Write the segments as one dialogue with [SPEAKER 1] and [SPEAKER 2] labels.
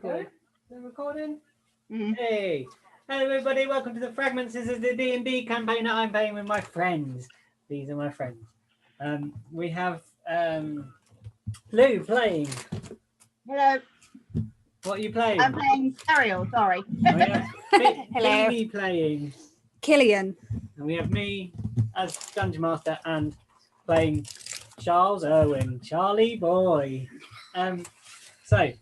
[SPEAKER 1] Good. They're recording?
[SPEAKER 2] Mm.
[SPEAKER 1] Hey! Hello everybody, welcome to the Fragments. This is the D&D campaign that I'm playing with my friends. These are my friends. We have Lou playing.
[SPEAKER 2] Hello.
[SPEAKER 1] What are you playing?
[SPEAKER 2] I'm playing Ariel, sorry.
[SPEAKER 1] We have
[SPEAKER 3] Hello.
[SPEAKER 1] Phoebe playing.
[SPEAKER 3] Killian.
[SPEAKER 1] And we have me as Dungeon Master and playing Charles Irwin. Charlie boy. So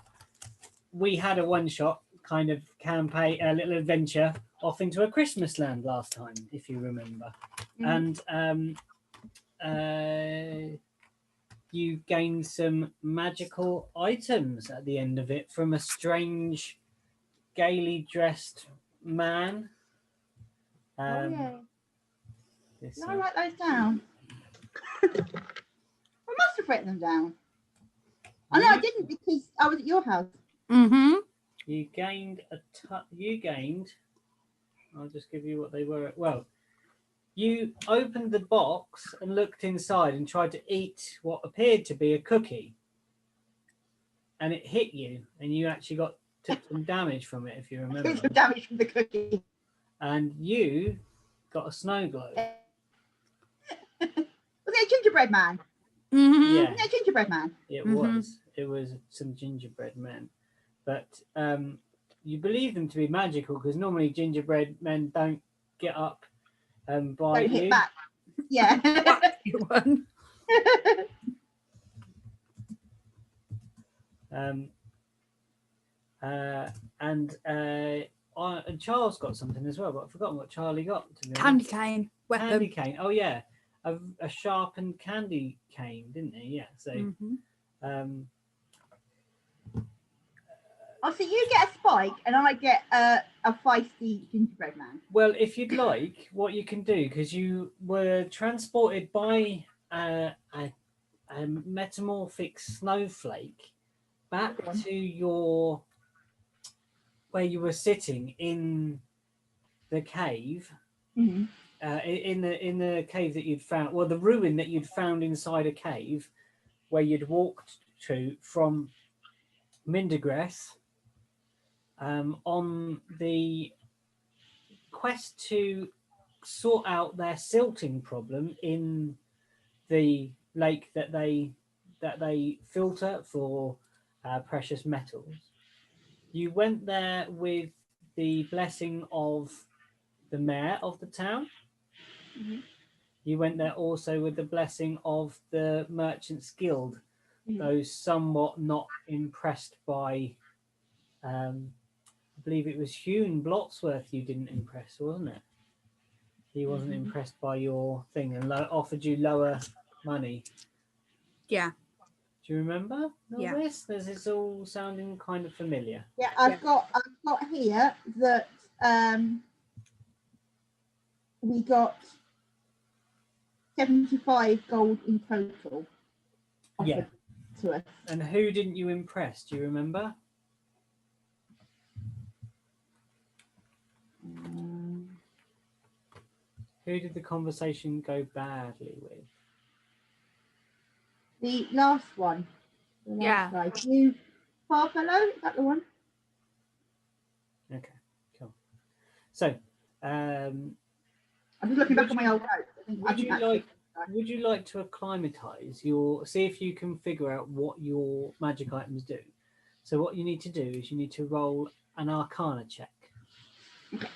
[SPEAKER 1] we had a one-shot kind of campaign, a little adventure off into a Christmas land last time, if you remember. And you gained some magical items at the end of it from a strange, gaily dressed man.
[SPEAKER 2] Yeah.
[SPEAKER 1] This,
[SPEAKER 2] Did I write those down? I must have written them down. Oh no, I didn't because I was at your house.
[SPEAKER 3] Mm-hmm.
[SPEAKER 1] You gained I'll just give you what they were. Well, you opened the box and looked inside and tried to eat what appeared to be a cookie. And it hit you, and you actually took some damage from it, if you remember.
[SPEAKER 2] Took some damage from the cookie.
[SPEAKER 1] And you got a snow globe.
[SPEAKER 2] Was it a gingerbread man?
[SPEAKER 3] Mm-hmm.
[SPEAKER 1] Yeah,
[SPEAKER 2] Was it a gingerbread man?
[SPEAKER 1] it
[SPEAKER 3] Mhm.
[SPEAKER 1] was. It was some gingerbread men. But you believe them to be magical because normally gingerbread men don't get up and bite
[SPEAKER 2] Don't
[SPEAKER 1] you.
[SPEAKER 2] hit back. Yeah.
[SPEAKER 3] One.
[SPEAKER 1] And Charles got something as well, but I've forgotten what Charlie got. To be
[SPEAKER 3] Candy
[SPEAKER 1] honest.
[SPEAKER 3] cane. Weapon.
[SPEAKER 1] Candy cane. Oh yeah, a sharpened candy cane, didn't he? Yeah. So,
[SPEAKER 3] Mhm.
[SPEAKER 2] Oh, so you get a spike and I get a feisty gingerbread man.
[SPEAKER 1] Well, if you'd like, what you can do, because you were transported by a metamorphic snowflake back to your where you were sitting in the cave.
[SPEAKER 2] Mm-hmm.
[SPEAKER 1] In the cave that you'd found, well, the ruin that you'd found inside a cave where you'd walked to from Mindergress, on the quest to sort out their silting problem in the lake that they filter for precious metals. You went there with the blessing of the mayor of the town.
[SPEAKER 2] Mhm.
[SPEAKER 1] You went there also with the blessing of the Merchants Guild, though somewhat not impressed by, I believe it was Hune Blotsworth you didn't impress, wasn't it? He wasn't impressed by your thing and offered you lower money.
[SPEAKER 3] Yeah.
[SPEAKER 1] Do you remember all
[SPEAKER 3] Yeah.
[SPEAKER 1] this? It's all sounding kind of familiar.
[SPEAKER 2] Yeah, I've got here that we got 75 gold in total.
[SPEAKER 1] Yeah.
[SPEAKER 2] To us.
[SPEAKER 1] And who didn't you impress? Do you remember? Who did the conversation go badly with?
[SPEAKER 2] The last one. The last
[SPEAKER 3] Yeah.
[SPEAKER 2] guy. You Farfellow? Is that the one?
[SPEAKER 1] Okay, cool. So,
[SPEAKER 2] I'm just looking back at my old notes.
[SPEAKER 1] Would you like to acclimatise see if you can figure out what your magic items do? So what you need to do is you need to roll an Arcana check.
[SPEAKER 2] Okay.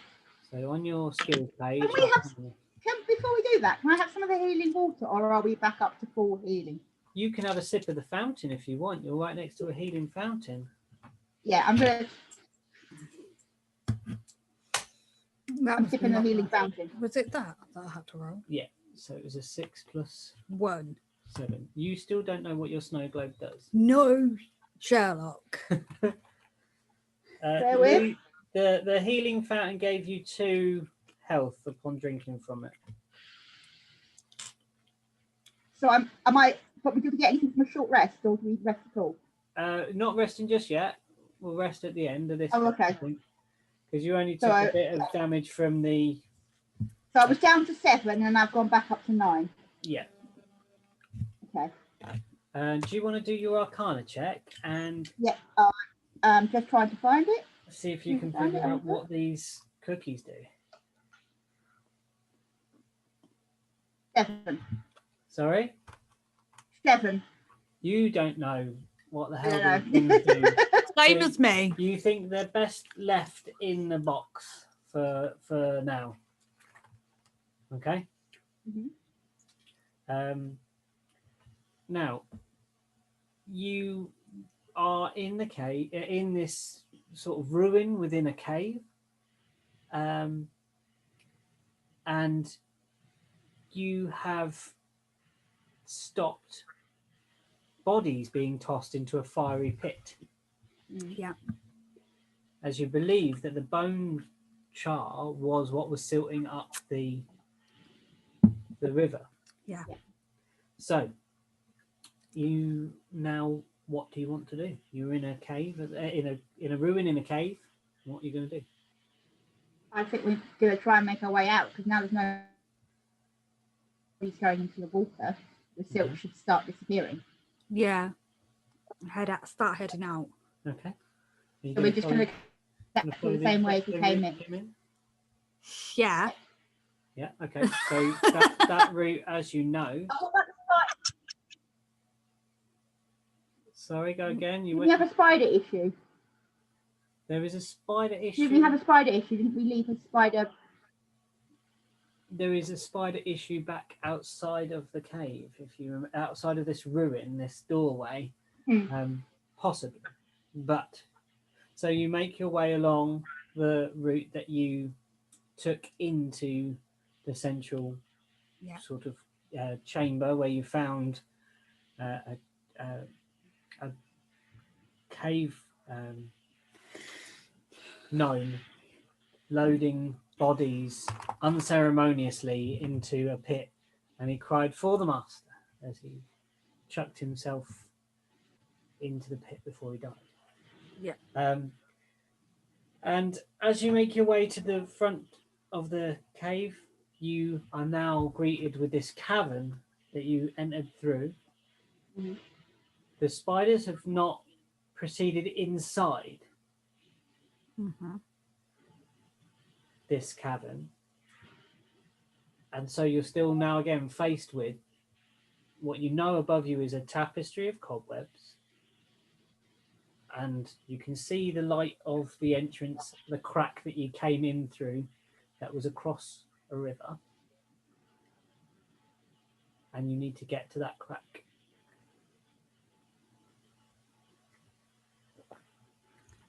[SPEAKER 1] So on your skill page.
[SPEAKER 2] Before we do that, can I have some of the healing water, or are we back up to full healing?
[SPEAKER 1] You can have a sip of the fountain if you want. You're right next to a healing fountain.
[SPEAKER 2] Yeah, I'm sipping the
[SPEAKER 3] not
[SPEAKER 2] healing
[SPEAKER 3] that.
[SPEAKER 2] fountain.
[SPEAKER 3] Was it that I had to roll?
[SPEAKER 1] Yeah. So it was a 6 plus
[SPEAKER 3] 1.
[SPEAKER 1] 7. You still don't know what your snow globe does.
[SPEAKER 3] No, Sherlock.
[SPEAKER 1] The healing fountain gave you 2 health upon drinking from it.
[SPEAKER 2] So but we didn't get anything from a short rest, or do we rest at all?
[SPEAKER 1] Not resting just yet. We'll rest at the end of this.
[SPEAKER 2] Oh, okay.
[SPEAKER 1] Because you only took a bit of damage from the.
[SPEAKER 2] So I was down to 7, and I've gone back up to 9.
[SPEAKER 1] Yeah.
[SPEAKER 2] Okay.
[SPEAKER 1] Do you want to do your Arcana check? And
[SPEAKER 2] yeah, Just trying to find it.
[SPEAKER 1] See if you can figure out what these cookies do.
[SPEAKER 2] 7.
[SPEAKER 1] Sorry?
[SPEAKER 2] 7.
[SPEAKER 1] You don't know what the hell
[SPEAKER 2] I
[SPEAKER 1] these
[SPEAKER 2] don't know.
[SPEAKER 1] things do.
[SPEAKER 3] Same
[SPEAKER 1] So
[SPEAKER 3] as me.
[SPEAKER 1] you think they're best left in the box for now. Okay?
[SPEAKER 2] Mhm.
[SPEAKER 1] Now, you are in the cave, in this sort of ruin within a cave. And you have stopped bodies being tossed into a fiery pit,
[SPEAKER 3] Yeah.
[SPEAKER 1] as you believe that the bone char was what was silting up the river.
[SPEAKER 3] Yeah.
[SPEAKER 1] So you now, what do you want to do? You're in a cave, in a ruin in a cave. What are you going to do?
[SPEAKER 2] I think we're going to try and make our way out because now there's no going into the water. The silt should start disappearing.
[SPEAKER 3] Yeah. Start heading out.
[SPEAKER 1] Okay.
[SPEAKER 2] So we're just going to go the same way as we came in.
[SPEAKER 3] Yeah.
[SPEAKER 1] Yeah. Okay. So that route, as you know.
[SPEAKER 2] Oh, what about the spider?
[SPEAKER 1] Sorry, go again.
[SPEAKER 2] Did we have a spider issue?
[SPEAKER 1] There is a spider issue.
[SPEAKER 2] Did we have a spider issue? Didn't we leave a spider?
[SPEAKER 1] There is a spider issue back outside of the cave. If you remember, outside of this ruin, this doorway, possibly. But so you make your way along the route that you took into the central sort of chamber where you found a cave gnome loading bodies unceremoniously into a pit, and he cried for the master as he chucked himself into the pit before he died.
[SPEAKER 3] Yeah.
[SPEAKER 1] And as you make your way to the front of the cave, you are now greeted with this cavern that you entered through.
[SPEAKER 2] Mhm.
[SPEAKER 1] The spiders have not proceeded inside this cavern, and so you're still now again faced with what you know above you is a tapestry of cobwebs, and you can see the light of the entrance, the crack that you came in through that was across a river, and you need to get to that crack.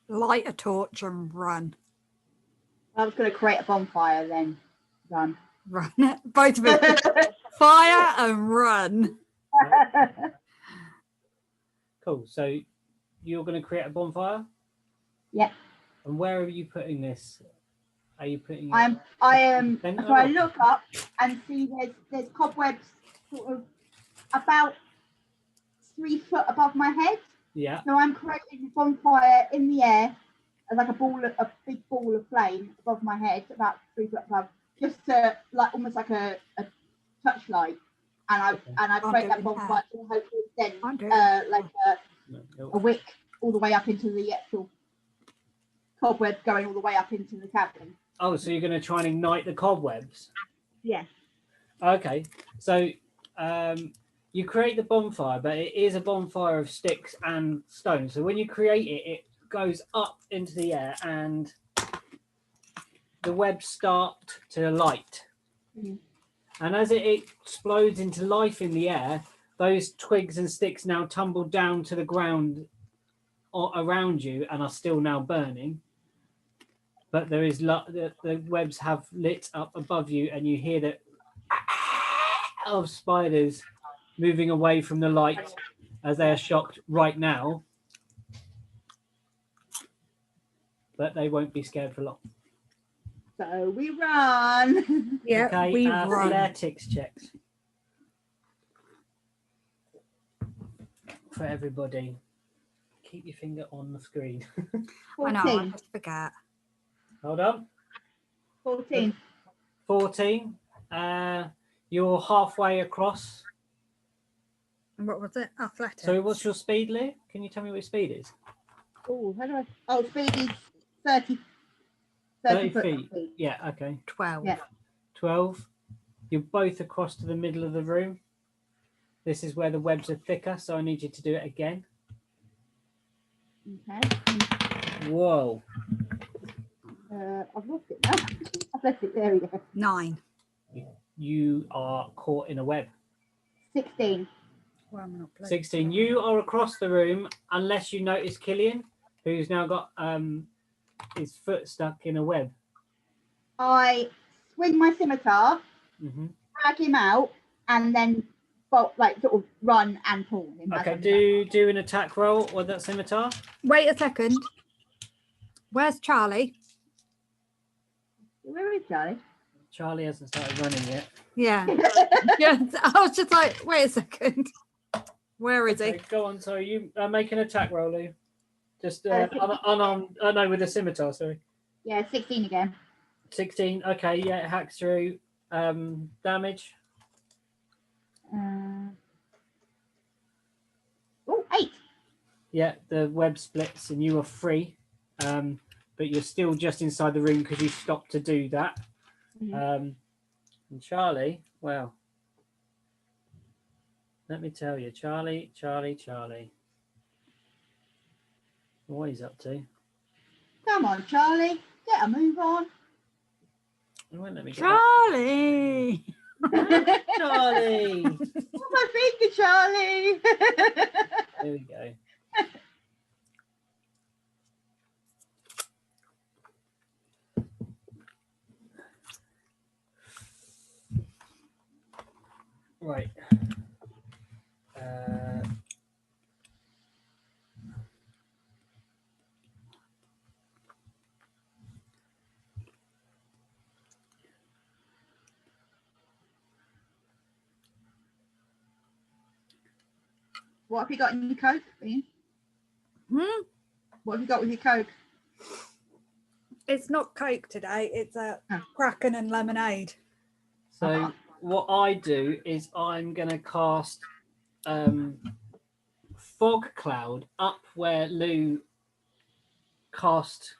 [SPEAKER 3] Light a torch and run.
[SPEAKER 2] I was going to create a bonfire then. Run.
[SPEAKER 3] Run. Both of us. Fire and run.
[SPEAKER 1] Cool. So you're going to create a bonfire?
[SPEAKER 2] Yeah.
[SPEAKER 1] And where are you putting this? Are you putting it?
[SPEAKER 2] I am. So I look up and see there's cobwebs sort of about 3 foot above my head.
[SPEAKER 1] Yeah.
[SPEAKER 2] So I'm creating a bonfire in the air, like a big ball of flame above my head, about 3 foot above, just to like almost like a touchlight. And I create that bonfire to hopefully then like a wick all the way up into the actual cobweb, going all the way up into the cavern.
[SPEAKER 1] Oh, so you're going to try and ignite the cobwebs?
[SPEAKER 2] Yeah.
[SPEAKER 1] Okay. So you create the bonfire, but it is a bonfire of sticks and stones. So when you create it, it goes up into the air and the webs start to light.
[SPEAKER 2] Mm-hmm.
[SPEAKER 1] And as it explodes into life in the air, those twigs and sticks now tumble down to the ground around you and are still now burning. But there is the webs have lit up above you, and you hear the of spiders moving away from the light as they are shocked right now. But they won't be scared for long.
[SPEAKER 2] So we run.
[SPEAKER 3] Yeah,
[SPEAKER 1] okay,
[SPEAKER 3] we run.
[SPEAKER 1] athletics checks for everybody. Keep your finger on the screen.
[SPEAKER 2] 14.
[SPEAKER 3] I know, I just forget.
[SPEAKER 1] Hold on.
[SPEAKER 2] 14.
[SPEAKER 1] 14. You're halfway across.
[SPEAKER 3] And what was it? Athletics.
[SPEAKER 1] So what's your speed, Lou? Can you tell me what your speed is?
[SPEAKER 2] Oh, how do I? Oh, speed is 30
[SPEAKER 1] 30
[SPEAKER 2] foot
[SPEAKER 1] feet.
[SPEAKER 2] speed.
[SPEAKER 1] Yeah, okay.
[SPEAKER 3] 12.
[SPEAKER 2] Yeah.
[SPEAKER 1] 12. You're both across to the middle of the room. This is where the webs are thicker, so I need you to do it again.
[SPEAKER 2] Okay.
[SPEAKER 1] Whoa.
[SPEAKER 2] I've lost it now. I've left it. There we go.
[SPEAKER 3] 9.
[SPEAKER 1] You are caught in a web.
[SPEAKER 2] 16.
[SPEAKER 3] Well, I'm not bloody
[SPEAKER 1] 16.
[SPEAKER 3] sure.
[SPEAKER 1] You are across the room, unless you notice Killian, who's now got his foot stuck in a web.
[SPEAKER 2] I swing my scimitar, drag him out, and then sort of run and pull him.
[SPEAKER 1] Okay, do an attack roll with that scimitar.
[SPEAKER 3] Wait a second. Where's Charlie?
[SPEAKER 2] Where is Charlie?
[SPEAKER 1] Charlie hasn't started running yet.
[SPEAKER 3] Yeah. Yeah. I was just like, wait a second. Where is he?
[SPEAKER 1] Okay, go on, sorry. You make an attack roll, Lou. Just unarmed. Oh, no, with a scimitar, sorry.
[SPEAKER 2] Yeah, 16 again.
[SPEAKER 1] 16. Okay, yeah, it hacks through. Damage.
[SPEAKER 2] 8.
[SPEAKER 1] Yeah, the web splits and you are free. But you're still just inside the room because you stopped to do that. And Charlie, well, let me tell you, Charlie. What he's up to.
[SPEAKER 2] Come on, Charlie. Get a move on.
[SPEAKER 1] It won't let me get
[SPEAKER 3] Charlie!
[SPEAKER 1] that. Charlie!
[SPEAKER 2] Put my finger, Charlie.
[SPEAKER 1] There we go. Right.
[SPEAKER 2] What have you got in your Coke, Ian? What have you got with your Coke?
[SPEAKER 3] It's not Coke today. It's a Kraken and lemonade.
[SPEAKER 1] So what I do is I'm going to cast fog cloud up where Lou cast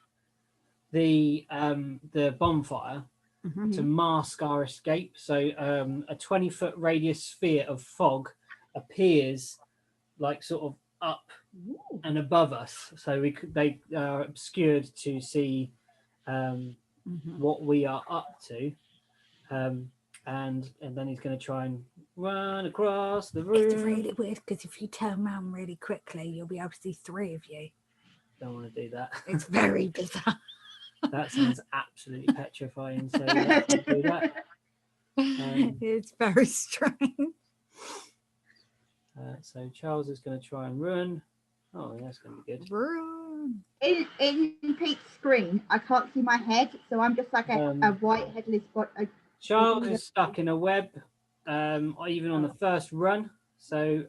[SPEAKER 1] the bonfire to mask our escape. So a 20-foot radius sphere of fog appears like sort of up and above us, so they are obscured to see what we are up to. And then he's going to try and run across the room.
[SPEAKER 3] It's really weird because if you turn around really quickly, you'll be able to see 3 of you.
[SPEAKER 1] Don't want to do that.
[SPEAKER 3] It's very bizarre.
[SPEAKER 1] That sounds absolutely petrifying. So let's not do that.
[SPEAKER 3] It's very strange.
[SPEAKER 1] So Charles is going to try and run. Oh, that's going to be good.
[SPEAKER 3] Run.
[SPEAKER 2] In Pete's screen, I can't see my head, so I'm just like a white headless body.
[SPEAKER 1] Charles is stuck in a web, even on the first run. So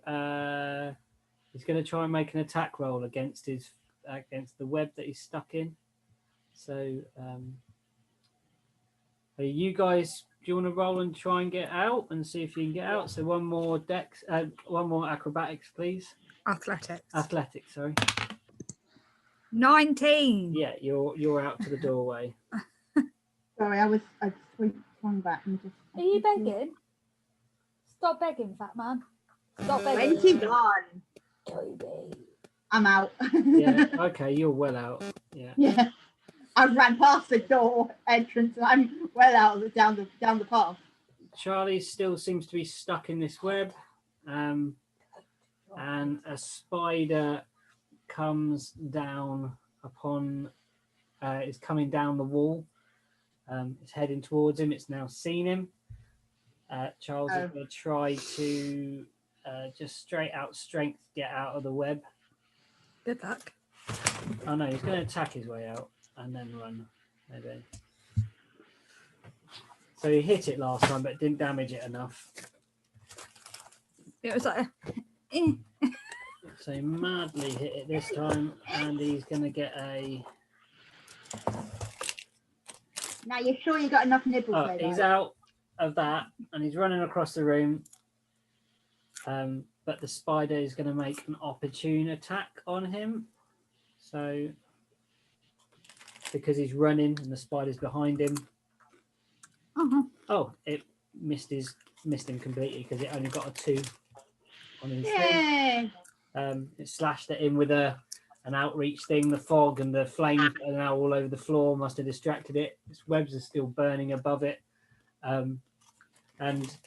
[SPEAKER 1] he's going to try and make an attack roll against the web that he's stuck in. So you guys, do you want to roll and try and get out and see if you can get out? So one more acrobatics, please. Athletics, sorry.
[SPEAKER 3] 19.
[SPEAKER 1] Yeah, you're out to the doorway.
[SPEAKER 2] Sorry, I swung back and just.
[SPEAKER 3] Are you begging? Stop begging, fat man. Stop begging.
[SPEAKER 2] 21.
[SPEAKER 3] Toby.
[SPEAKER 2] I'm out.
[SPEAKER 1] Yeah. Okay, you're well out. Yeah.
[SPEAKER 2] Yeah. I ran past the door entrance and I'm well out of the down the path.
[SPEAKER 1] Charlie still seems to be stuck in this web, and a spider comes down upon. Is coming down the wall. It's heading towards him. It's now seen him. Charles is going to try to just straight out strength get out of the web.
[SPEAKER 3] Good luck.
[SPEAKER 1] Oh no, he's going to attack his way out and then run. Maybe. So he hit it last time, but didn't damage it enough.
[SPEAKER 3] It was like.
[SPEAKER 1] So he madly hit it this time, and he's going to get a.
[SPEAKER 2] Now you're sure you got enough nibbles there?
[SPEAKER 1] He's out of that, and he's running across the room. But the spider is going to make an opportune attack on him. So because he's running and the spider's behind him. Oh, it missed him completely because it only got a 2 on his thing. It slashed at him with an outreach thing. The fog and the flames are now all over the floor. Must have distracted it. Its webs are still burning above it. And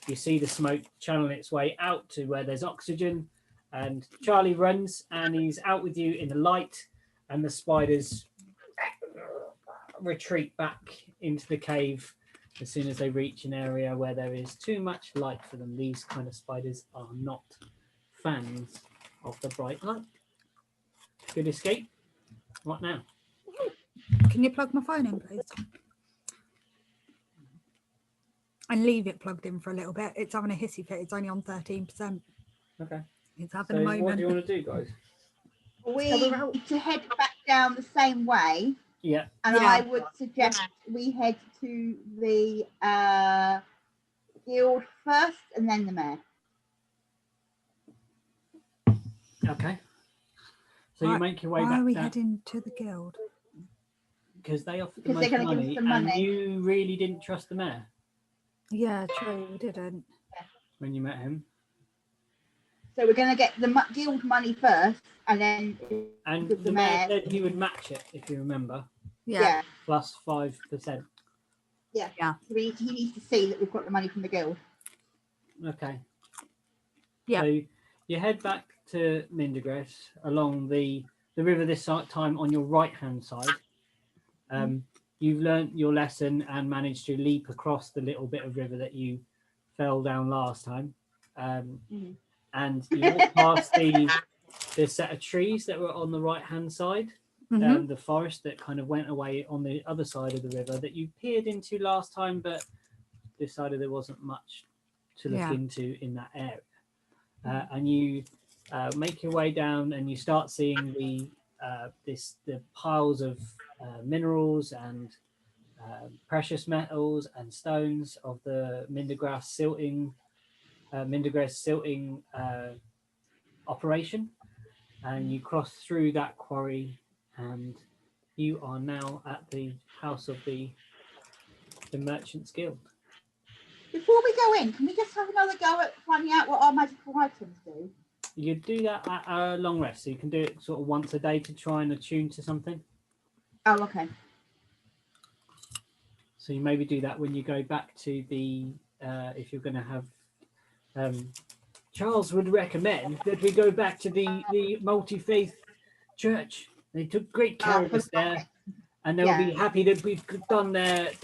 [SPEAKER 1] you see the smoke channeling its way out to where there's oxygen. And Charlie runs and he's out with you in the light, and the spiders retreat back into the cave as soon as they reach an area where there is too much light for them. These kind of spiders are not fans of the bright light. Good escape. What now?
[SPEAKER 3] Can you plug my phone in, please? And leave it plugged in for a little bit. It's having a hissy fit. It's only on 13%.
[SPEAKER 1] Okay.
[SPEAKER 3] It's having
[SPEAKER 1] So
[SPEAKER 3] a moment.
[SPEAKER 1] what do you want to do, guys?
[SPEAKER 2] We need to head back down the same way.
[SPEAKER 1] Yeah.
[SPEAKER 2] And I would suggest we head to the guild first and then the mayor.
[SPEAKER 1] Okay. So you make your way back.
[SPEAKER 3] Why are we
[SPEAKER 1] down,
[SPEAKER 3] heading to the guild?
[SPEAKER 1] because they offered the
[SPEAKER 2] Because they're
[SPEAKER 1] most
[SPEAKER 2] gonna give us
[SPEAKER 1] money,
[SPEAKER 2] the money.
[SPEAKER 1] and you really didn't trust the mayor
[SPEAKER 3] Yeah, true. We didn't.
[SPEAKER 1] when you met him.
[SPEAKER 2] So we're going to get the guild money first, and then
[SPEAKER 1] And
[SPEAKER 2] give
[SPEAKER 1] the mayor said he would match it, if you remember,
[SPEAKER 3] Yeah.
[SPEAKER 1] plus 5%.
[SPEAKER 2] Yeah.
[SPEAKER 3] Yeah.
[SPEAKER 2] So he needs to see that we've got the money from the guild.
[SPEAKER 1] Okay.
[SPEAKER 3] Yeah.
[SPEAKER 1] So you head back to Mindergrass along the river this time on your right-hand side. You've learnt your lesson and managed to leap across the little bit of river that you fell down last time. And you walk past the set of trees that were on the right-hand side, the forest that kind of went away on the other side of the river that you peered into last time, but decided there wasn't much to look into in that area. And you make your way down, and you start seeing the piles of minerals and precious metals and stones of the Mindergrass silting operation, and you cross through that quarry, and you are now at the house of the Merchants Guild.
[SPEAKER 2] Before we go in, can we just have another go at finding out what our magical items do?
[SPEAKER 1] You do that at a long rest, so you can do it sort of once a day to try and attune to something.
[SPEAKER 2] Oh, okay.
[SPEAKER 1] So you maybe do that when you go back to the if you're going to have Charles would recommend that we go back to the multi-faith church. They took great care of us there, and they'll be happy that we've done their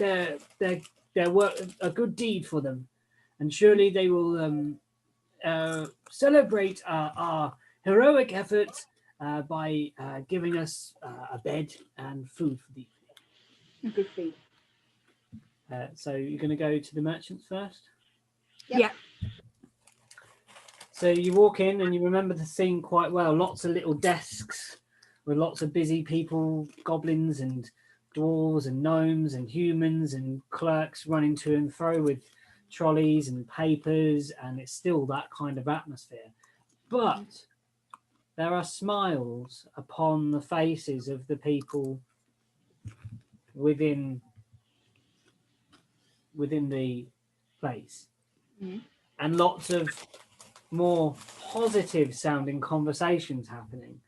[SPEAKER 1] work, a good deed for them, and surely they will celebrate our heroic efforts by giving us a bed and food for the evening.
[SPEAKER 2] Good feed.
[SPEAKER 1] So you're going to go to the merchants first?
[SPEAKER 2] Yep.
[SPEAKER 3] Yeah.
[SPEAKER 1] So you walk in and you remember the scene quite well. Lots of little desks with lots of busy people, goblins and dwarves and gnomes and humans and clerks running to and fro with trolleys and papers, and it's still that kind of atmosphere. But there are smiles upon the faces of the people within the place, and lots of more positive sounding conversations happening,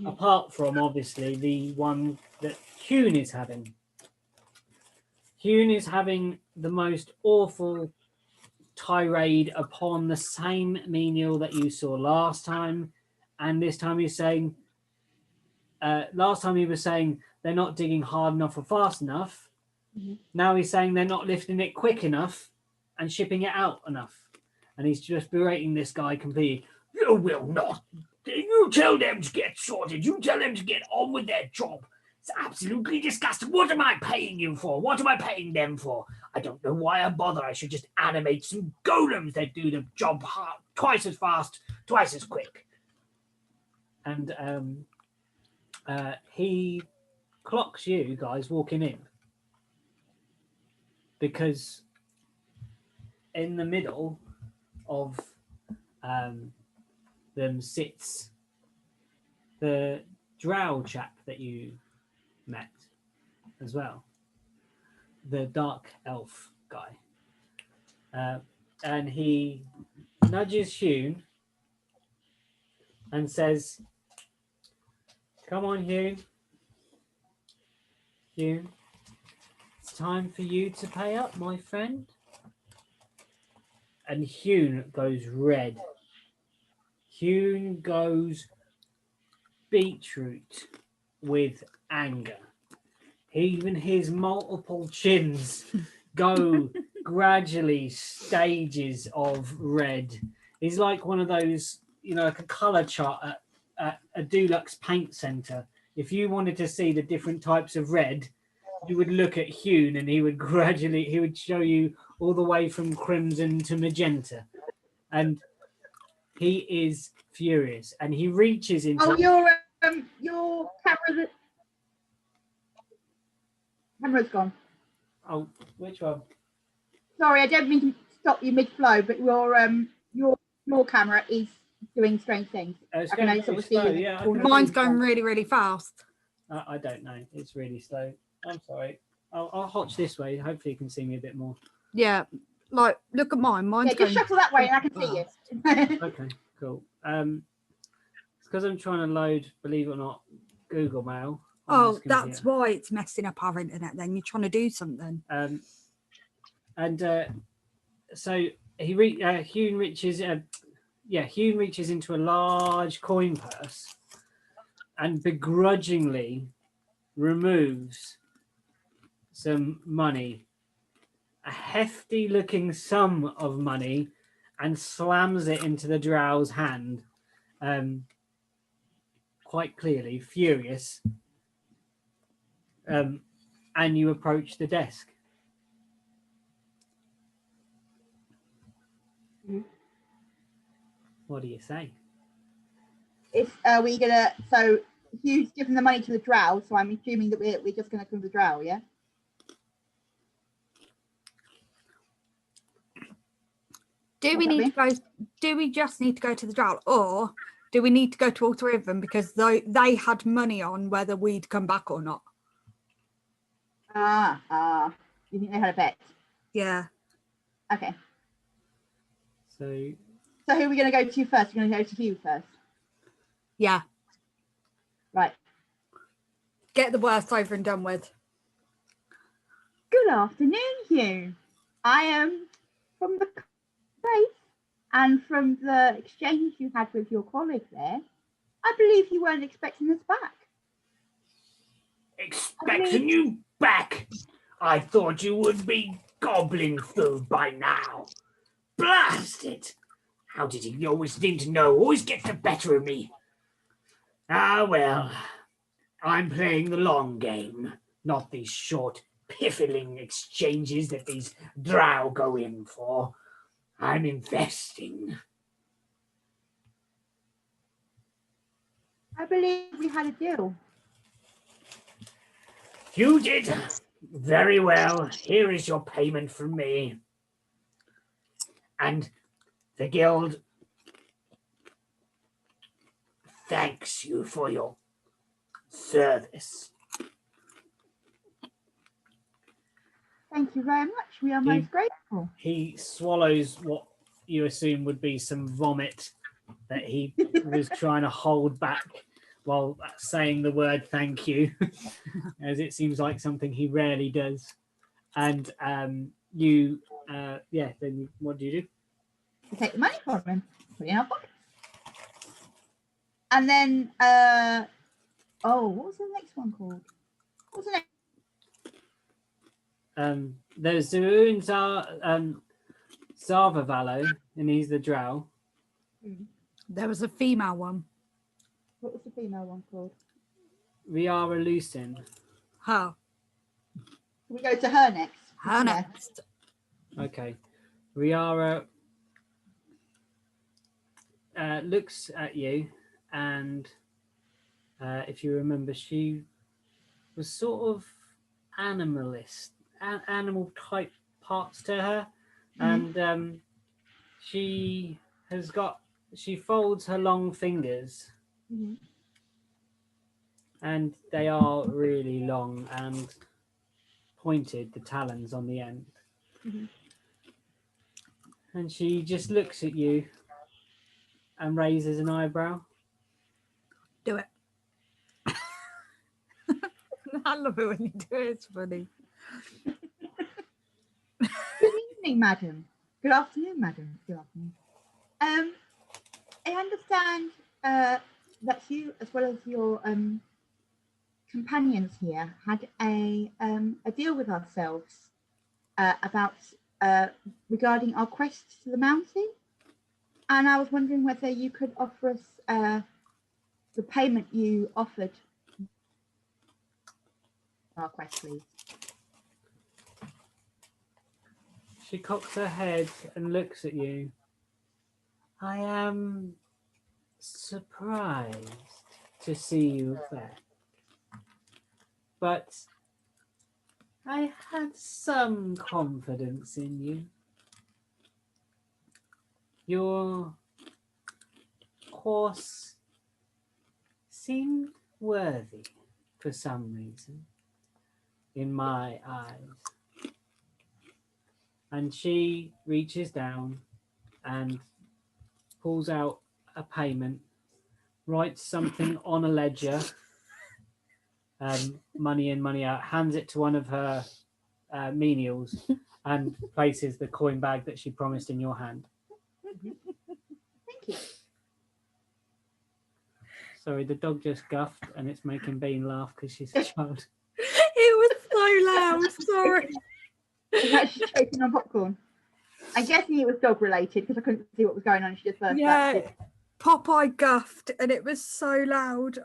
[SPEAKER 1] apart from obviously the one that Hune is having. Hune is having the most awful tirade upon the same menial that you saw last time, and this time he's saying last time he was saying they're not digging hard enough or fast enough. Now he's saying they're not lifting it quick enough and shipping it out enough. And he's just berating this guy completely. You will not. You tell them to get sorted. You tell them to get on with their job. It's absolutely disgusting. What am I paying you for? What am I paying them for? I don't know why I bother. I should just animate some golems that do the job twice as fast, twice as quick. And he clocks you guys walking in, because in the middle of them sits the drow chap that you met as well, the dark elf guy, and he nudges Hune and says, "Come on, Hune. Hune, it's time for you to pay up, my friend." And Hune goes red. Hune goes beetroot with anger. Even his multiple chins go gradually stages of red. He's like one of those, like a color chart at a Dulux paint center. If you wanted to see the different types of red, you would look at Hune and he would show you all the way from crimson to magenta. And he is furious and he reaches into...
[SPEAKER 2] Oh, your camera's gone.
[SPEAKER 1] Oh, which one?
[SPEAKER 2] Sorry, I don't mean to stop you mid-flow, but your camera is doing strange things.
[SPEAKER 1] It's
[SPEAKER 2] I can
[SPEAKER 1] going
[SPEAKER 2] only sort of
[SPEAKER 1] pretty
[SPEAKER 2] see
[SPEAKER 1] slow,
[SPEAKER 2] you.
[SPEAKER 1] yeah.
[SPEAKER 3] Mine's going really, really fast.
[SPEAKER 1] I don't know. It's really slow. I'm sorry. I'll hotch this way. Hopefully you can see me a bit more.
[SPEAKER 3] Yeah, like look at mine. Mine's
[SPEAKER 2] Yeah, just
[SPEAKER 3] going
[SPEAKER 2] shuffle that way and I can see you.
[SPEAKER 1] Okay, cool. It's because I'm trying to load, believe it or not, Google Mail. on
[SPEAKER 3] Oh,
[SPEAKER 1] this
[SPEAKER 3] that's
[SPEAKER 1] computer.
[SPEAKER 3] why it's messing up our internet. Then you're trying to do something.
[SPEAKER 1] So Hune reaches. Hune reaches into a large coin purse and begrudgingly removes some money, a hefty looking sum of money, and slams it into the drow's hand, quite clearly furious. And you approach the desk. What do you say?
[SPEAKER 2] Are we gonna? So Hugh's giving the money to the drow, so I'm assuming that we're just gonna come to the drow, yeah?
[SPEAKER 3] Do we need to go? Do we just need to go to the drow, or do we need to go to all three of them because they had money on whether we'd come back or not?
[SPEAKER 2] You think they had a bet?
[SPEAKER 3] Yeah.
[SPEAKER 2] Okay.
[SPEAKER 1] So
[SPEAKER 2] who are we going to go to first? We're going to go to Hugh first.
[SPEAKER 3] Yeah.
[SPEAKER 2] Right.
[SPEAKER 3] Get the worst over and done with.
[SPEAKER 2] Good afternoon, Hugh. I am from the place and from the exchange you had with your colleague there. I believe you weren't expecting us back.
[SPEAKER 4] Expecting you back? I thought you would be goblin food by now. Blast it! How did he always seem to know? Always get the better of me. Ah, well, I'm playing the long game, not these short, piffling exchanges that these drow go in for. I'm investing.
[SPEAKER 2] I believe we had a deal.
[SPEAKER 4] You did? Very well. Here is your payment from me. And the guild thanks you for your service.
[SPEAKER 2] Thank you very much. We are most grateful.
[SPEAKER 1] he swallows what you assume would be some vomit that he was trying to hold back while saying the word thank you, as it seems like something he rarely does. And then what do you do?
[SPEAKER 2] We take the money from him, put it in our pockets. And then, what was the next one called? What was the next?
[SPEAKER 1] There's Zaroon Zarvavalo, and he's the drow.
[SPEAKER 3] There was a female one.
[SPEAKER 2] What was the female one called?
[SPEAKER 1] Riara Lucin.
[SPEAKER 3] Her.
[SPEAKER 2] We go to her next.
[SPEAKER 3] Her next.
[SPEAKER 1] Okay. Riara looks at you, and if you remember, she was sort of animalist, animal type parts to her, and she folds her long fingers and they are really long and pointed, the talons on the end.
[SPEAKER 2] Mhm.
[SPEAKER 1] And she just looks at you and raises an eyebrow.
[SPEAKER 3] Do it. I love it when you do it. It's funny.
[SPEAKER 2] Good evening, madam. Good afternoon, madam. Good afternoon. I understand that you, as well as your companions here, had a deal with ourselves about regarding our quest to the mountain, and I was wondering whether you could offer us the payment you offered for our quest, please.
[SPEAKER 1] She cocks her head and looks at you. I am surprised to see you back, but I had some confidence in you. Your horse seemed worthy for some reason in my eyes. And she reaches down and pulls out a payment, writes something on a ledger, money in, money out, hands it to one of her menials, and places the coin bag that she promised in your hand.
[SPEAKER 2] Thank you.
[SPEAKER 1] Sorry, the dog just guffed and it's making Bean laugh because she's a child.
[SPEAKER 3] It was so loud. Sorry.
[SPEAKER 2] I'm actually choking on popcorn. I'm guessing it was dog related because I couldn't see what was going on. She just burst
[SPEAKER 3] Yeah.
[SPEAKER 2] out.
[SPEAKER 3] Popeye guffed and it was so loud.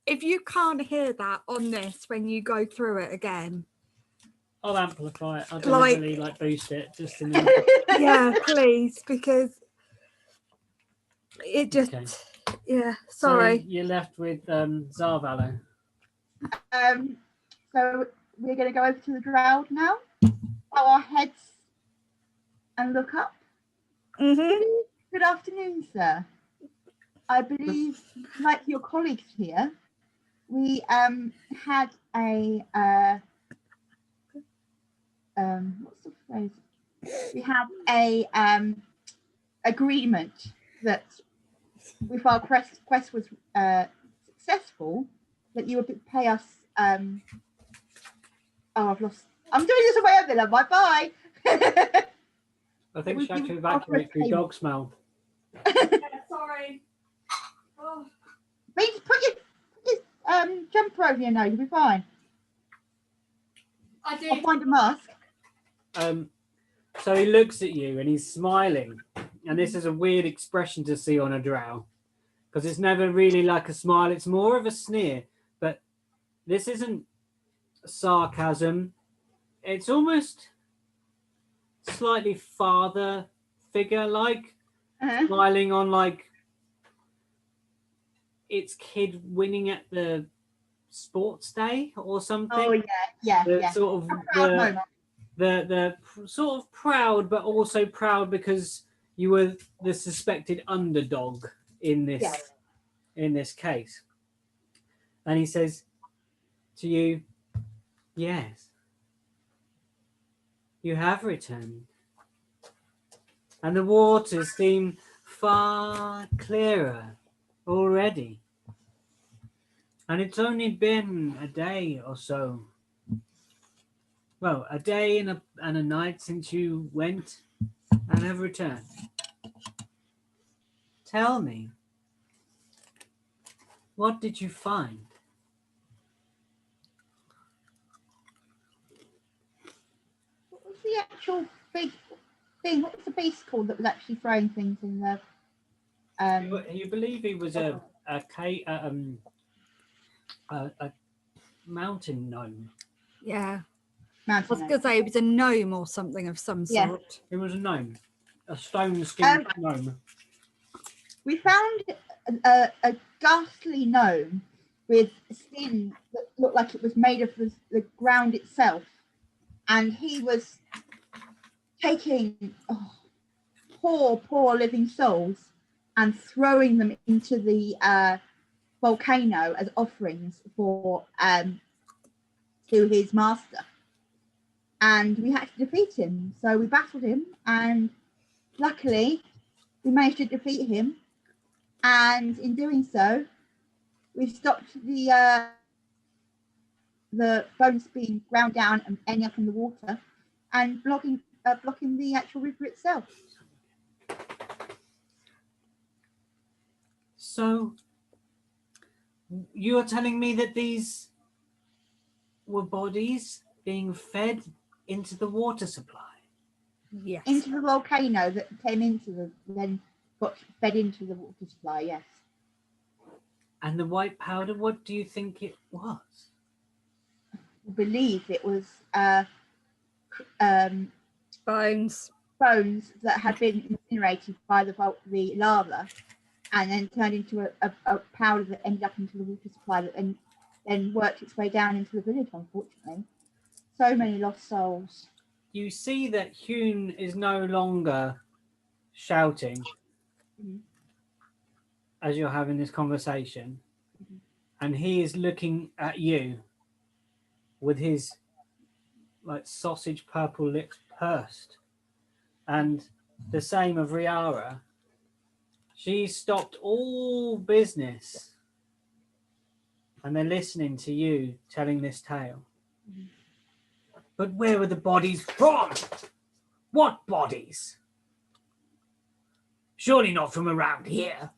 [SPEAKER 3] If you can't hear that on this when you go through it again,
[SPEAKER 1] I'll amplify it. I'll
[SPEAKER 3] Like-
[SPEAKER 1] deliberately boost it just in the
[SPEAKER 3] yeah, please, because it just,
[SPEAKER 1] Okay.
[SPEAKER 3] yeah,
[SPEAKER 1] So
[SPEAKER 3] sorry.
[SPEAKER 1] you're left with Zarvalo.
[SPEAKER 2] So we're going to go over to the Drow now. Bow our heads and look up.
[SPEAKER 3] Mm-hmm.
[SPEAKER 2] Good afternoon, sir. I believe, like your colleagues here, we had a what's the phrase? We had a agreement that if our quest was successful, that you would pay us. Oh, I've lost. I'm doing this on my own then. Bye bye.
[SPEAKER 1] I think
[SPEAKER 2] We-
[SPEAKER 1] she actually
[SPEAKER 2] we offer a
[SPEAKER 1] evacuated through
[SPEAKER 2] table.
[SPEAKER 1] dog smell.
[SPEAKER 3] Sorry. Oh.
[SPEAKER 2] Please put your jumper over your nose. You'll be fine.
[SPEAKER 3] I
[SPEAKER 2] I'll find a mask.
[SPEAKER 1] So he looks at you and he's smiling. And this is a weird expression to see on a drow. Because it's never really like a smile, it's more of a sneer. But this isn't sarcasm. It's almost slightly father figure like,
[SPEAKER 2] Uh-huh.
[SPEAKER 1] smiling on like its kid winning at the sports day or something.
[SPEAKER 2] Oh yeah.
[SPEAKER 1] The sort of
[SPEAKER 2] Proud moment.
[SPEAKER 1] the sort of proud, but also proud because you were the suspected underdog in this
[SPEAKER 2] Yes.
[SPEAKER 1] in this case. And he says to you, "Yes, you have returned, and the waters seem far clearer already. And it's only been a day or so. Well, a day and a night since you went and have returned. Tell me, what did you find?"
[SPEAKER 2] What was the actual big thing? What was the beast called that was actually throwing things in the?
[SPEAKER 1] You believe he was a mountain gnome.
[SPEAKER 3] Yeah. I
[SPEAKER 2] Mountain
[SPEAKER 3] was going to say it was a gnome or something of some
[SPEAKER 2] Yeah.
[SPEAKER 3] sort.
[SPEAKER 1] It was a gnome, a stone-skinned gnome.
[SPEAKER 2] We found a ghastly gnome with skin that looked like it was made of the ground itself, and he was taking poor living souls and throwing them into the volcano as offerings for to his master, and we had to defeat him. So we battled him, and luckily we managed to defeat him. And in doing so, we stopped the bones being ground down and ending up in the water, and blocking the actual river itself.
[SPEAKER 1] So you're telling me that these were bodies being fed into the water supply?
[SPEAKER 3] Yes.
[SPEAKER 2] Into the volcano that came then got fed into the water supply, yes.
[SPEAKER 1] And the white powder, what do you think it was?
[SPEAKER 2] I believe it was
[SPEAKER 3] Bones.
[SPEAKER 2] bones that had been incinerated by the lava, and then turned into a powder that ended up into the water supply that then worked its way down into the village, unfortunately. So many lost souls.
[SPEAKER 1] You see that Hune is no longer shouting as you're having this conversation, and he is looking at you with his like sausage purple lips pursed, and the same of Riara. She stopped all business and they're listening to you telling this tale.
[SPEAKER 4] But where were the bodies from? What bodies? Surely not from around here.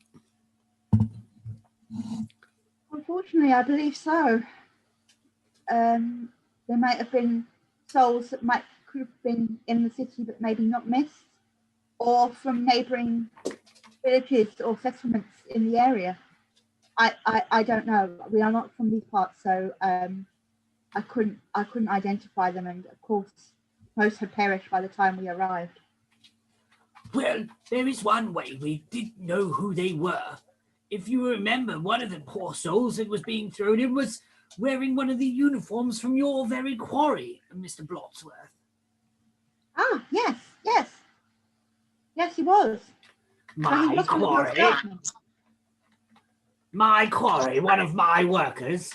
[SPEAKER 2] Unfortunately, I believe so. There might have been souls that could have been in the city but maybe not missed, or from neighbouring villages or settlements in the area. I don't know. We are not from these parts, so I couldn't identify them, and of course most had perished by the time we arrived.
[SPEAKER 4] Well, there is one way we didn't know who they were. If you remember, one of the poor souls that was being thrown in was wearing one of the uniforms from your very quarry, Mr. Blotsworth.
[SPEAKER 2] Ah, yes, he was.
[SPEAKER 4] My quarry, one of my workers,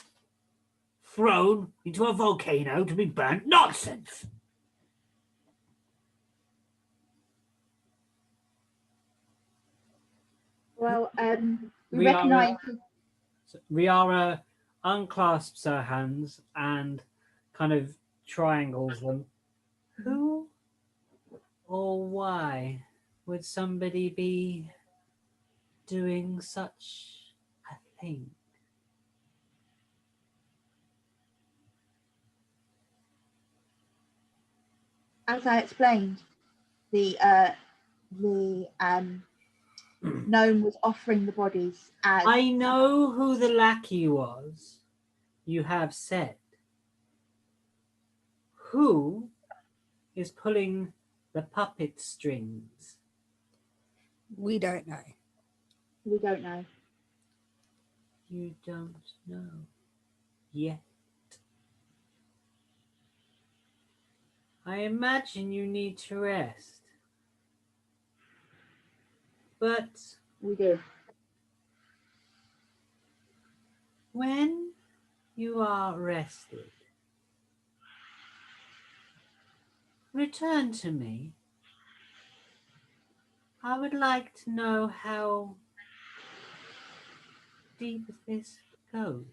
[SPEAKER 4] thrown into a volcano to be burnt. Nonsense!
[SPEAKER 2] Well, we recognise.
[SPEAKER 1] Riara unclasps her hands and kind of triangles them. Who or why would somebody be doing such a thing?
[SPEAKER 2] As I explained, the gnome was offering the bodies as.
[SPEAKER 1] I know who the lackey was, you have said. Who is pulling the puppet strings?
[SPEAKER 3] We don't know.
[SPEAKER 2] We don't know.
[SPEAKER 1] You don't know yet. I imagine you need to rest. But
[SPEAKER 2] We do.
[SPEAKER 1] when you are rested, return to me. I would like to know how deep this goes.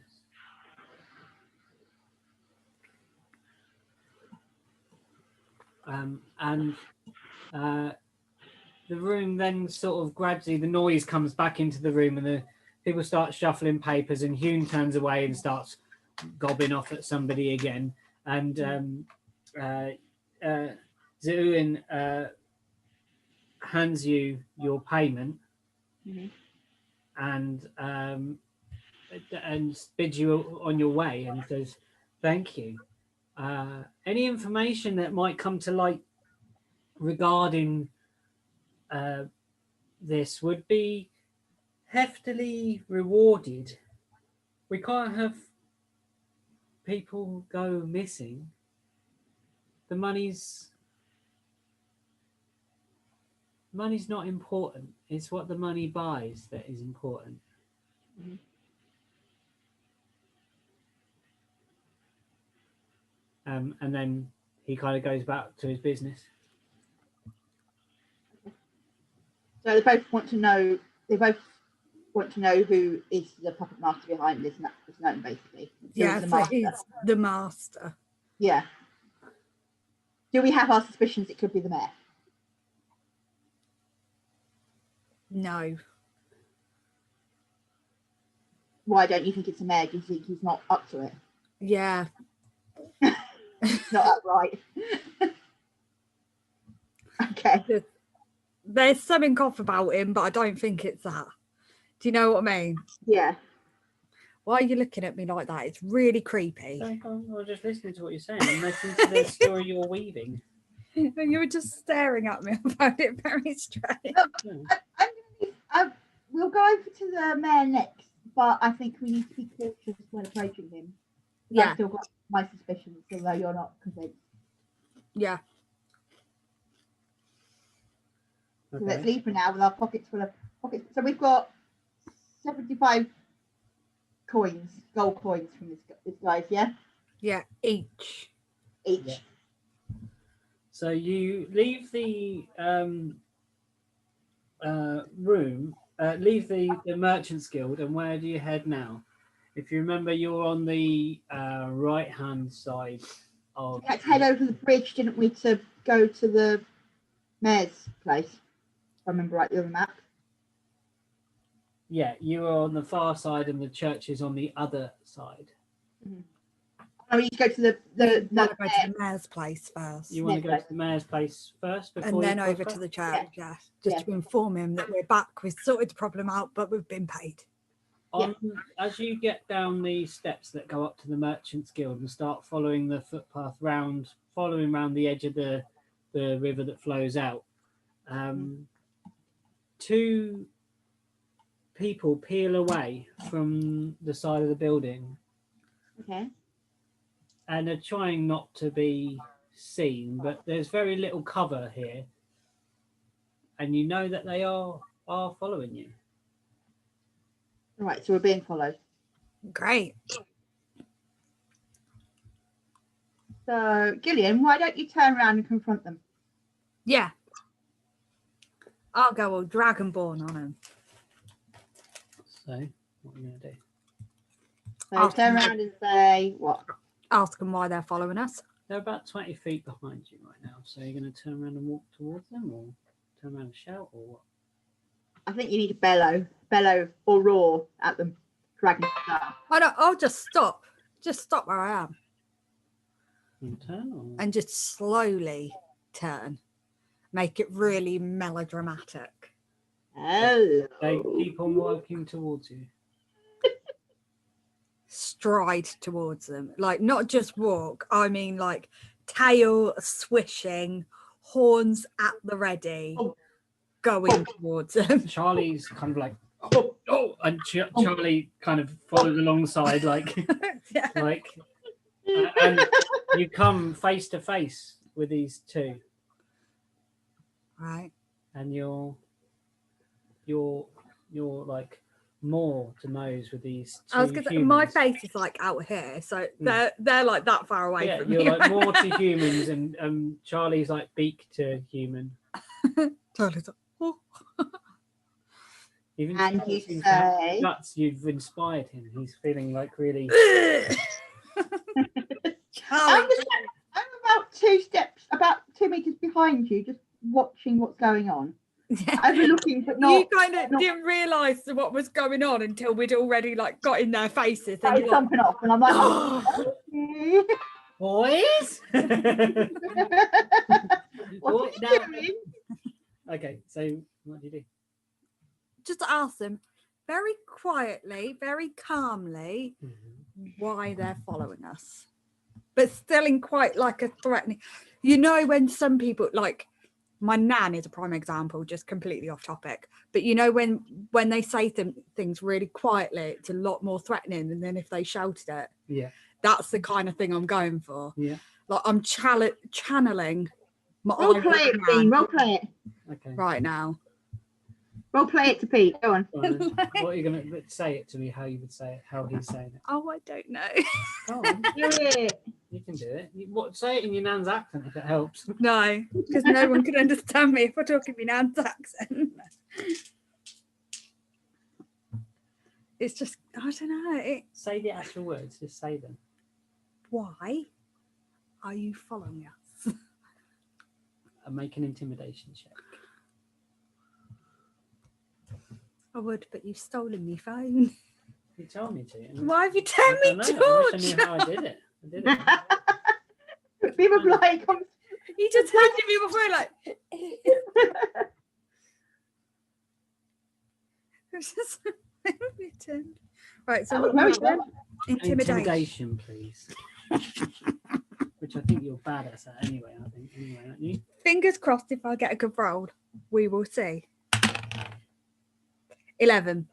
[SPEAKER 1] And the room then sort of gradually, the noise comes back into the room and the people start shuffling papers, and Hune turns away and starts gobbing off at somebody again. And Zeuin hands you your payment and bids you on your way and says, thank you. Any information that might come to light regarding this would be heftily rewarded. We can't have people go missing. The money's not important. It's what the money buys that is important. and then he kind of goes back to his business.
[SPEAKER 2] So they both want to know. They both want to know who is the puppet master behind this gnome, basically.
[SPEAKER 3] Yeah,
[SPEAKER 2] the
[SPEAKER 3] so
[SPEAKER 2] master.
[SPEAKER 3] he's the master.
[SPEAKER 2] Yeah. Do we have our suspicions it could be the mayor?
[SPEAKER 3] No.
[SPEAKER 2] Why don't you think it's the mayor? Do you think he's not up to it?
[SPEAKER 3] Yeah.
[SPEAKER 2] Not upright. Okay.
[SPEAKER 3] There's something off about him, but I don't think it's that. Do you know what I mean?
[SPEAKER 2] Yeah.
[SPEAKER 3] Why are you looking at me like that? It's really creepy.
[SPEAKER 1] I'm just listening to what you're saying. I'm listening to the story you're weaving.
[SPEAKER 3] You were just staring at me about it very strange.
[SPEAKER 2] Look, we'll go over to the mayor next, but I think we need to be cautious when approaching him.
[SPEAKER 3] Yeah.
[SPEAKER 2] I've still got my suspicions, although you're not convinced.
[SPEAKER 3] Yeah.
[SPEAKER 2] So let's leave for now with our pockets full of pockets. So we've got 75 coins, gold coins from this guys, yeah?
[SPEAKER 3] Yeah, each.
[SPEAKER 1] Yeah. So you leave the room, leave the Merchants Guild, and where do you head now? If you remember, you're on the right-hand side of...
[SPEAKER 2] We had to head over the bridge, didn't we, to go to the mayor's place, if I remember right, the other map.
[SPEAKER 1] Yeah, you are on the far side and the church is on the other side.
[SPEAKER 2] Mm-hmm. I need to go to the
[SPEAKER 3] mayor's place first.
[SPEAKER 1] You want to go to the mayor's place first before
[SPEAKER 3] and then over to the church, just to inform him that we're back. We've sorted the problem out, but we've been paid.
[SPEAKER 1] As you get down the steps that go up to the Merchants Guild and start following the footpath following around the edge of the river that flows out, two people peel away from the side of the building.
[SPEAKER 2] Okay.
[SPEAKER 1] And are trying not to be seen, but there's very little cover here. And you know that they are following you.
[SPEAKER 2] All right, so we're being followed.
[SPEAKER 3] Great.
[SPEAKER 2] So, Gillian, why don't you turn around and confront them?
[SPEAKER 3] Yeah. I'll go all Dragonborn on him.
[SPEAKER 1] So, what are you going to do?
[SPEAKER 2] So turn around and say what?
[SPEAKER 3] Ask them why they're following us.
[SPEAKER 1] They're about 20 feet behind you right now. So you're going to turn around and walk towards them, or turn around and shout, or what?
[SPEAKER 2] I think you need to bellow or roar at them. Dragon style.
[SPEAKER 3] I'll just stop. Just stop where I am.
[SPEAKER 1] And turn, or...
[SPEAKER 3] And just slowly turn. Make it really melodramatic.
[SPEAKER 2] Oh.
[SPEAKER 1] They keep on walking towards you.
[SPEAKER 3] Stride towards them, like not just walk, I mean like tail swishing, horns at the ready, going towards them.
[SPEAKER 1] Charlie's kind of like and Charlie kind of follows alongside like and you come face to face with these two,
[SPEAKER 3] right?
[SPEAKER 1] And you're like more to nose with these two.
[SPEAKER 3] I was gonna say, my face is like out here, so they're like that far away from
[SPEAKER 1] you're
[SPEAKER 3] me.
[SPEAKER 1] like more to humans, and Charlie's like beak to human.
[SPEAKER 3] Charlie's like, oh.
[SPEAKER 1] Even
[SPEAKER 2] and you say
[SPEAKER 1] nuts, you've inspired him. He's feeling like really
[SPEAKER 2] I'm about 2 meters behind you, just watching what's going on. Overlooking, but not.
[SPEAKER 3] You kind of didn't realise what was going on until we'd already like got in their faces.
[SPEAKER 2] And you're jumping off, and I'm like, okay.
[SPEAKER 1] Boys.
[SPEAKER 2] What are you doing?
[SPEAKER 1] Okay, so what do you do?
[SPEAKER 3] Just ask them very quietly, very calmly, why they're following us, but still in quite like a threatening. You know, when some people like. My nan is a prime example, just completely off topic. But you know, when they say things really quietly, it's a lot more threatening than if they shouted it.
[SPEAKER 1] Yeah.
[SPEAKER 3] That's the kind of thing I'm going for.
[SPEAKER 1] Yeah.
[SPEAKER 3] Like I'm channeling my
[SPEAKER 2] role play it, Dean. Role play it.
[SPEAKER 1] Okay.
[SPEAKER 3] Right now.
[SPEAKER 2] Role play it to Pete. Go on.
[SPEAKER 1] What are you going to say it to me? How you would say it? How he's saying it?
[SPEAKER 3] Oh, I don't know.
[SPEAKER 1] Go on.
[SPEAKER 2] Do it.
[SPEAKER 1] You can do it. Say it in your nan's accent if it helps.
[SPEAKER 3] No, because no one can understand me if I talk in my nan's accent. It's just, I don't know.
[SPEAKER 1] Say the actual words. Just say them.
[SPEAKER 3] Why are you following us?
[SPEAKER 1] And make an intimidation check.
[SPEAKER 3] I would, but you've stolen my phone.
[SPEAKER 1] You told me to. and
[SPEAKER 3] Why have you told
[SPEAKER 1] I
[SPEAKER 3] me
[SPEAKER 1] don't
[SPEAKER 3] to?
[SPEAKER 1] know, I wish I knew how I did it. I did it.
[SPEAKER 2] People be like,
[SPEAKER 3] He just handed me my phone like. It's just written. Right, so what
[SPEAKER 2] Very
[SPEAKER 3] was that?
[SPEAKER 1] Intimidation, please. Which I think you're bad at that anyway. I think anyway, aren't you?
[SPEAKER 3] Fingers crossed. If I get a good roll, we will see. 11.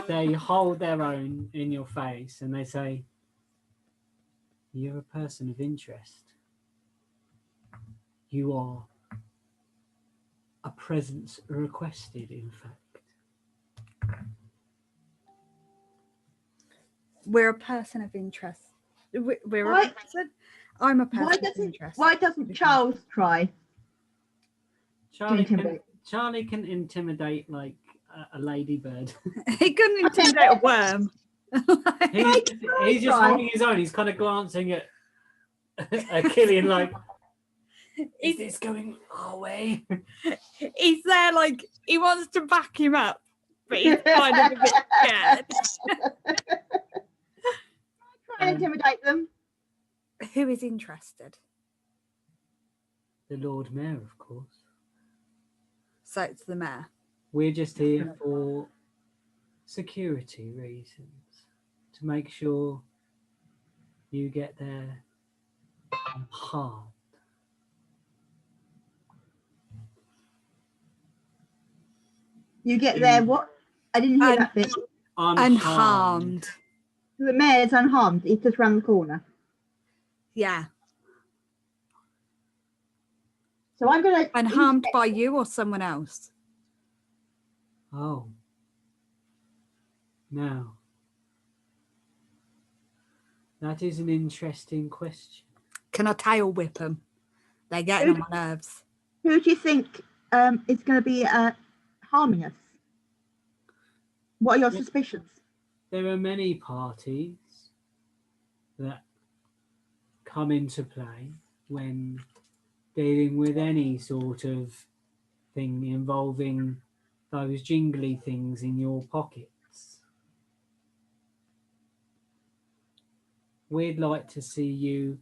[SPEAKER 1] They hold their own in your face and they say, "You're a person of interest. You are a presence requested, in fact."
[SPEAKER 3] We're a person of interest. We're a
[SPEAKER 2] Why-
[SPEAKER 3] person. I'm a person of interest.
[SPEAKER 2] Why doesn't Charles try?
[SPEAKER 1] Charlie can intimidate like a ladybird.
[SPEAKER 3] He couldn't intimidate a worm.
[SPEAKER 1] He's just holding his own. He's kind of glancing at Killian like, "Is this going our way?"
[SPEAKER 3] He's there like he wants to back him up, but he's kind of a bit scared.
[SPEAKER 2] Try and intimidate them.
[SPEAKER 3] Who is interested?
[SPEAKER 1] The Lord Mayor, of course.
[SPEAKER 3] So it's the mayor.
[SPEAKER 1] We're just here for security reasons, to make sure you get there unharmed.
[SPEAKER 2] You get there, what? I didn't hear that bit.
[SPEAKER 3] Unharmed.
[SPEAKER 2] The mayor's unharmed. He's just round the corner.
[SPEAKER 3] Yeah.
[SPEAKER 2] So I'm going to...
[SPEAKER 3] Unharmed by you or someone else?
[SPEAKER 1] Oh. Now, that is an interesting question.
[SPEAKER 3] Can I tail whip them? They're getting on my nerves.
[SPEAKER 2] Who do you think is going to be harming us? What are your suspicions?
[SPEAKER 1] There are many parties that come into play when dealing with any sort of thing involving those jingly things in your pockets. We'd like to see you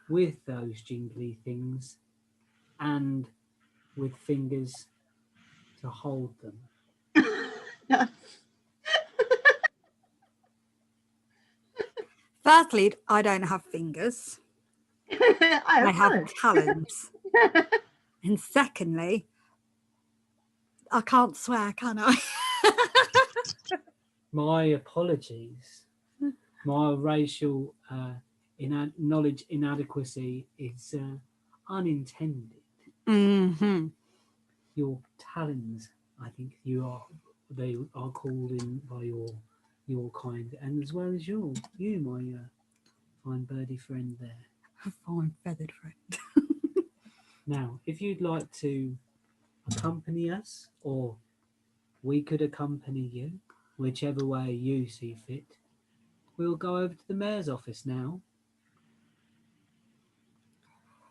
[SPEAKER 1] with those jingly things and with fingers to hold them.
[SPEAKER 3] Firstly, I don't have fingers. I have talons. And secondly, I can't swear, can I?
[SPEAKER 1] My apologies. My racial knowledge inadequacy is unintended.
[SPEAKER 3] Mm-hmm.
[SPEAKER 1] Your talons, I think they are called in by your kind, and as well as you, my fine birdie friend there.
[SPEAKER 3] A fine feathered friend.
[SPEAKER 1] Now, if you'd like to accompany us, or we could accompany you, whichever way you see fit, we'll go over to the mayor's office now.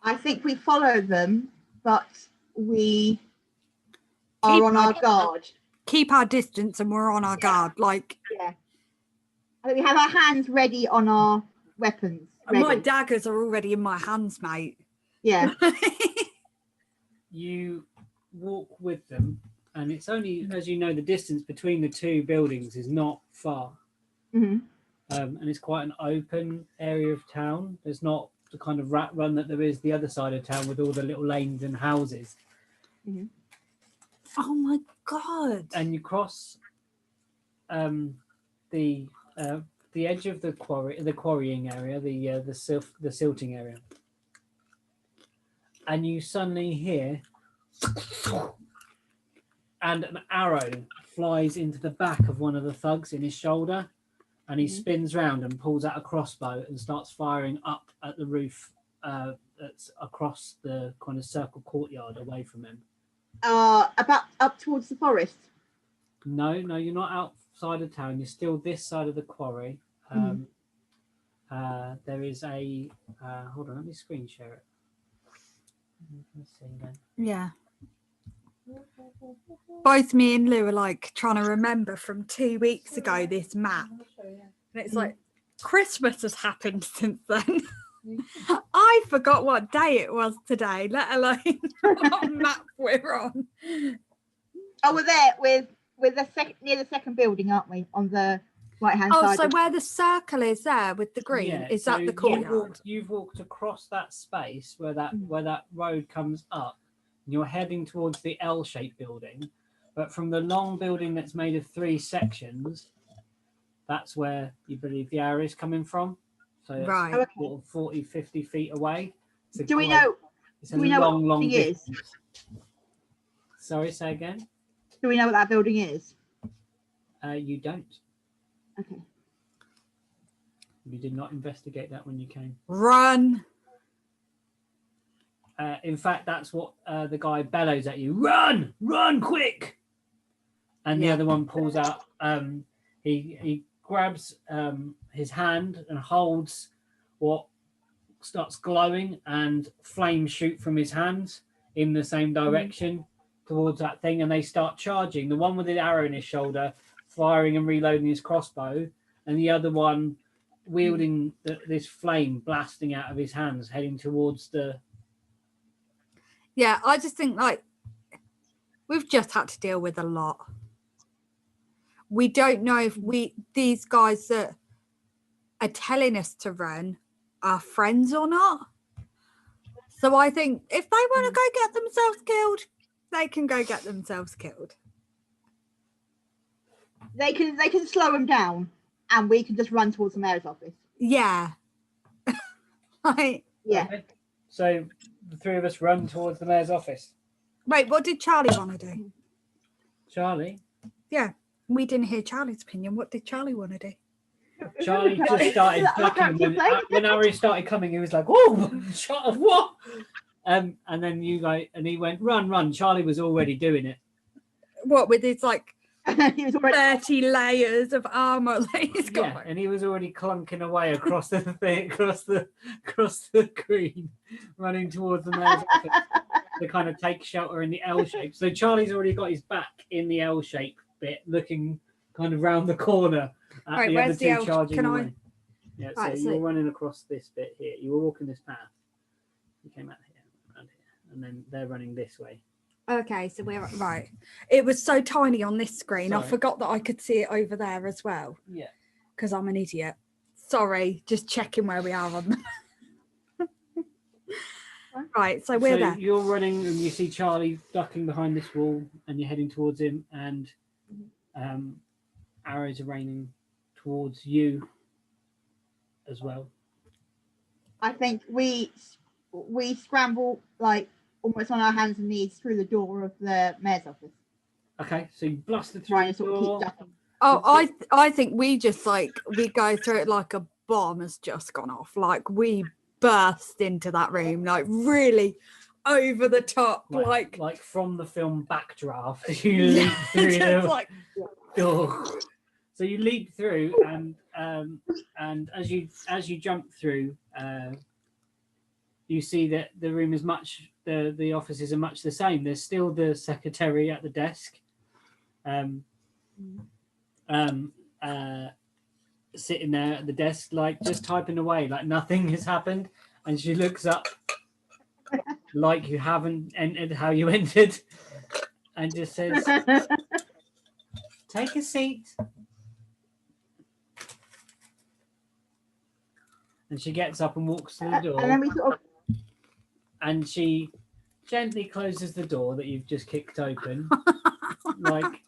[SPEAKER 2] I think we follow them, but we are on our guard.
[SPEAKER 3] Keep our distance and we're on our guard. Like,
[SPEAKER 2] yeah. I think we have our hands ready on our weapons. Ready.
[SPEAKER 3] My daggers are already in my hands, mate.
[SPEAKER 2] Yeah.
[SPEAKER 1] You walk with them, and it's only, as you know, the distance between the two buildings is not far.
[SPEAKER 2] Mm-hmm.
[SPEAKER 1] And it's quite an open area of town. There's not the kind of rat run that there is the other side of town with all the little lanes and houses.
[SPEAKER 2] Mm-hmm.
[SPEAKER 3] Oh my god!
[SPEAKER 1] And you cross the edge of the quarrying area, the silting area, and you suddenly hear, and an arrow flies into the back of one of the thugs in his shoulder, and he spins round and pulls out a crossbow and starts firing up at the roof that's across the kind of circle courtyard away from him.
[SPEAKER 2] About up towards the forest.
[SPEAKER 1] No, you're not outside of town. You're still this side of the quarry. There is a hold on, let me screen share it. Let's see again.
[SPEAKER 3] Yeah. Both me and Lou are like trying to remember from 2 weeks ago this map. And it's like Christmas has happened since then. I forgot what day it was today, let alone what map we're on.
[SPEAKER 2] Oh, we're there with the second near the second building, aren't we? On the right hand side.
[SPEAKER 3] Oh, so where the circle is there with the green, is that the courtyard?
[SPEAKER 1] You've walked across that space where that road comes up, and you're heading towards the L-shaped building. But from the long building that's made of 3 sections, that's where you believe the arrow is coming from. So it's
[SPEAKER 3] Right.
[SPEAKER 1] sort of 40, 50 feet away.
[SPEAKER 2] Do we know?
[SPEAKER 1] It's a
[SPEAKER 2] Do we know
[SPEAKER 1] long,
[SPEAKER 2] what
[SPEAKER 1] long
[SPEAKER 2] building is?
[SPEAKER 1] distance. Sorry, say again?
[SPEAKER 2] Do we know what that building is?
[SPEAKER 1] You don't.
[SPEAKER 2] Okay.
[SPEAKER 1] You did not investigate that when you came.
[SPEAKER 3] Run.
[SPEAKER 1] In fact, that's what the guy bellows at you. Run! Run quick! And the other one pulls out. He grabs his hand and holds what starts glowing, and flames shoot from his hands in the same direction towards that thing, and they start charging. The one with the arrow in his shoulder, firing and reloading his crossbow, and the other one wielding this flame blasting out of his hands, heading towards the...
[SPEAKER 3] Yeah, I just think like we've just had to deal with a lot. We don't know if these guys that are telling us to run are friends or not. So I think if they want to go get themselves killed, they can go get themselves killed.
[SPEAKER 2] They can slow them down, and we can just run towards the mayor's office.
[SPEAKER 3] Yeah. Like,
[SPEAKER 2] Yeah.
[SPEAKER 1] Okay. So the 3 of us run towards the mayor's office.
[SPEAKER 3] wait, what did Charlie want to do?
[SPEAKER 1] Charlie?
[SPEAKER 3] Yeah, we didn't hear Charlie's opinion. What did Charlie want to do?
[SPEAKER 1] Charlie just started ducking. When Ari started coming, he was like, "Oh, what?" And then you go, and he went, "Run, run!" Charlie was already doing it.
[SPEAKER 3] What, with his like
[SPEAKER 2] He was already
[SPEAKER 3] 30 layers of armor that he's got?
[SPEAKER 1] Yeah, and he was already clunking away across the thing, across the green, running towards the mayor's office to kind of take shelter in the L shape. So Charlie's already got his back in the L shape bit, looking kind of round the corner at
[SPEAKER 3] Right,
[SPEAKER 1] the other
[SPEAKER 3] where's the
[SPEAKER 1] two
[SPEAKER 3] L?
[SPEAKER 1] charging
[SPEAKER 3] Can
[SPEAKER 1] away.
[SPEAKER 3] I?
[SPEAKER 1] Yeah,
[SPEAKER 3] Right,
[SPEAKER 1] so
[SPEAKER 3] so-
[SPEAKER 1] you're running across this bit here. You were walking this path. You came out here, around here, and then they're running this way.
[SPEAKER 3] Okay, so we're right. It was so tiny on this screen. I
[SPEAKER 1] Sorry.
[SPEAKER 3] forgot that I could see it over there as well
[SPEAKER 1] Yeah.
[SPEAKER 3] because I'm an idiot. Sorry, just checking where we are on them. Right, so we're there.
[SPEAKER 1] You're running, and you see Charlie ducking behind this wall, and you're heading towards him, and arrows are raining towards you as well.
[SPEAKER 2] I think we scramble like almost on our hands and knees through the door of the mayor's office,
[SPEAKER 1] Okay, so you blasted
[SPEAKER 2] trying
[SPEAKER 1] through
[SPEAKER 2] to
[SPEAKER 1] the
[SPEAKER 2] sort of
[SPEAKER 1] door.
[SPEAKER 2] keep ducking.
[SPEAKER 3] Oh, I think we just like we go through it like a bomb has just gone off. Like we burst into that room, like really over the top,
[SPEAKER 1] like from the film Backdraft, you leap through
[SPEAKER 3] just
[SPEAKER 1] the
[SPEAKER 3] like
[SPEAKER 1] door. So you leap through, and as you jump through, you see that the room is much the offices are much the same. There's still the secretary at the desk, sitting there at the desk, like just typing away, like nothing has happened. And she looks up, like you haven't entered how you entered, and just says, "Take a seat." And she gets up and walks to the door,
[SPEAKER 2] And then we sort of
[SPEAKER 1] and she gently closes the door that you've just kicked open, like,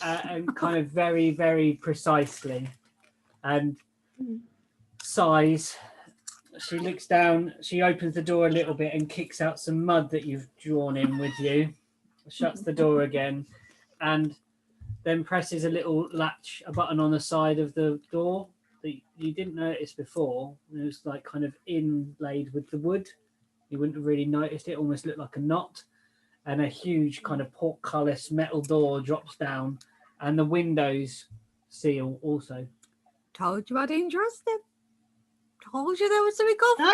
[SPEAKER 1] and kind of very, very precisely, and sighs. She looks down, she opens the door a little bit and kicks out some mud that you've drawn in with you, shuts the door again, and then presses a little latch, a button on the side of the door, that you didn't notice before. It was like kind of inlaid with the wood. You wouldn't have really noticed it. Almost looked like a knot. And a huge kind of portcullis metal door drops down, and the windows seal also.
[SPEAKER 3] Told you I didn't trust him. Told you there was something off.
[SPEAKER 2] And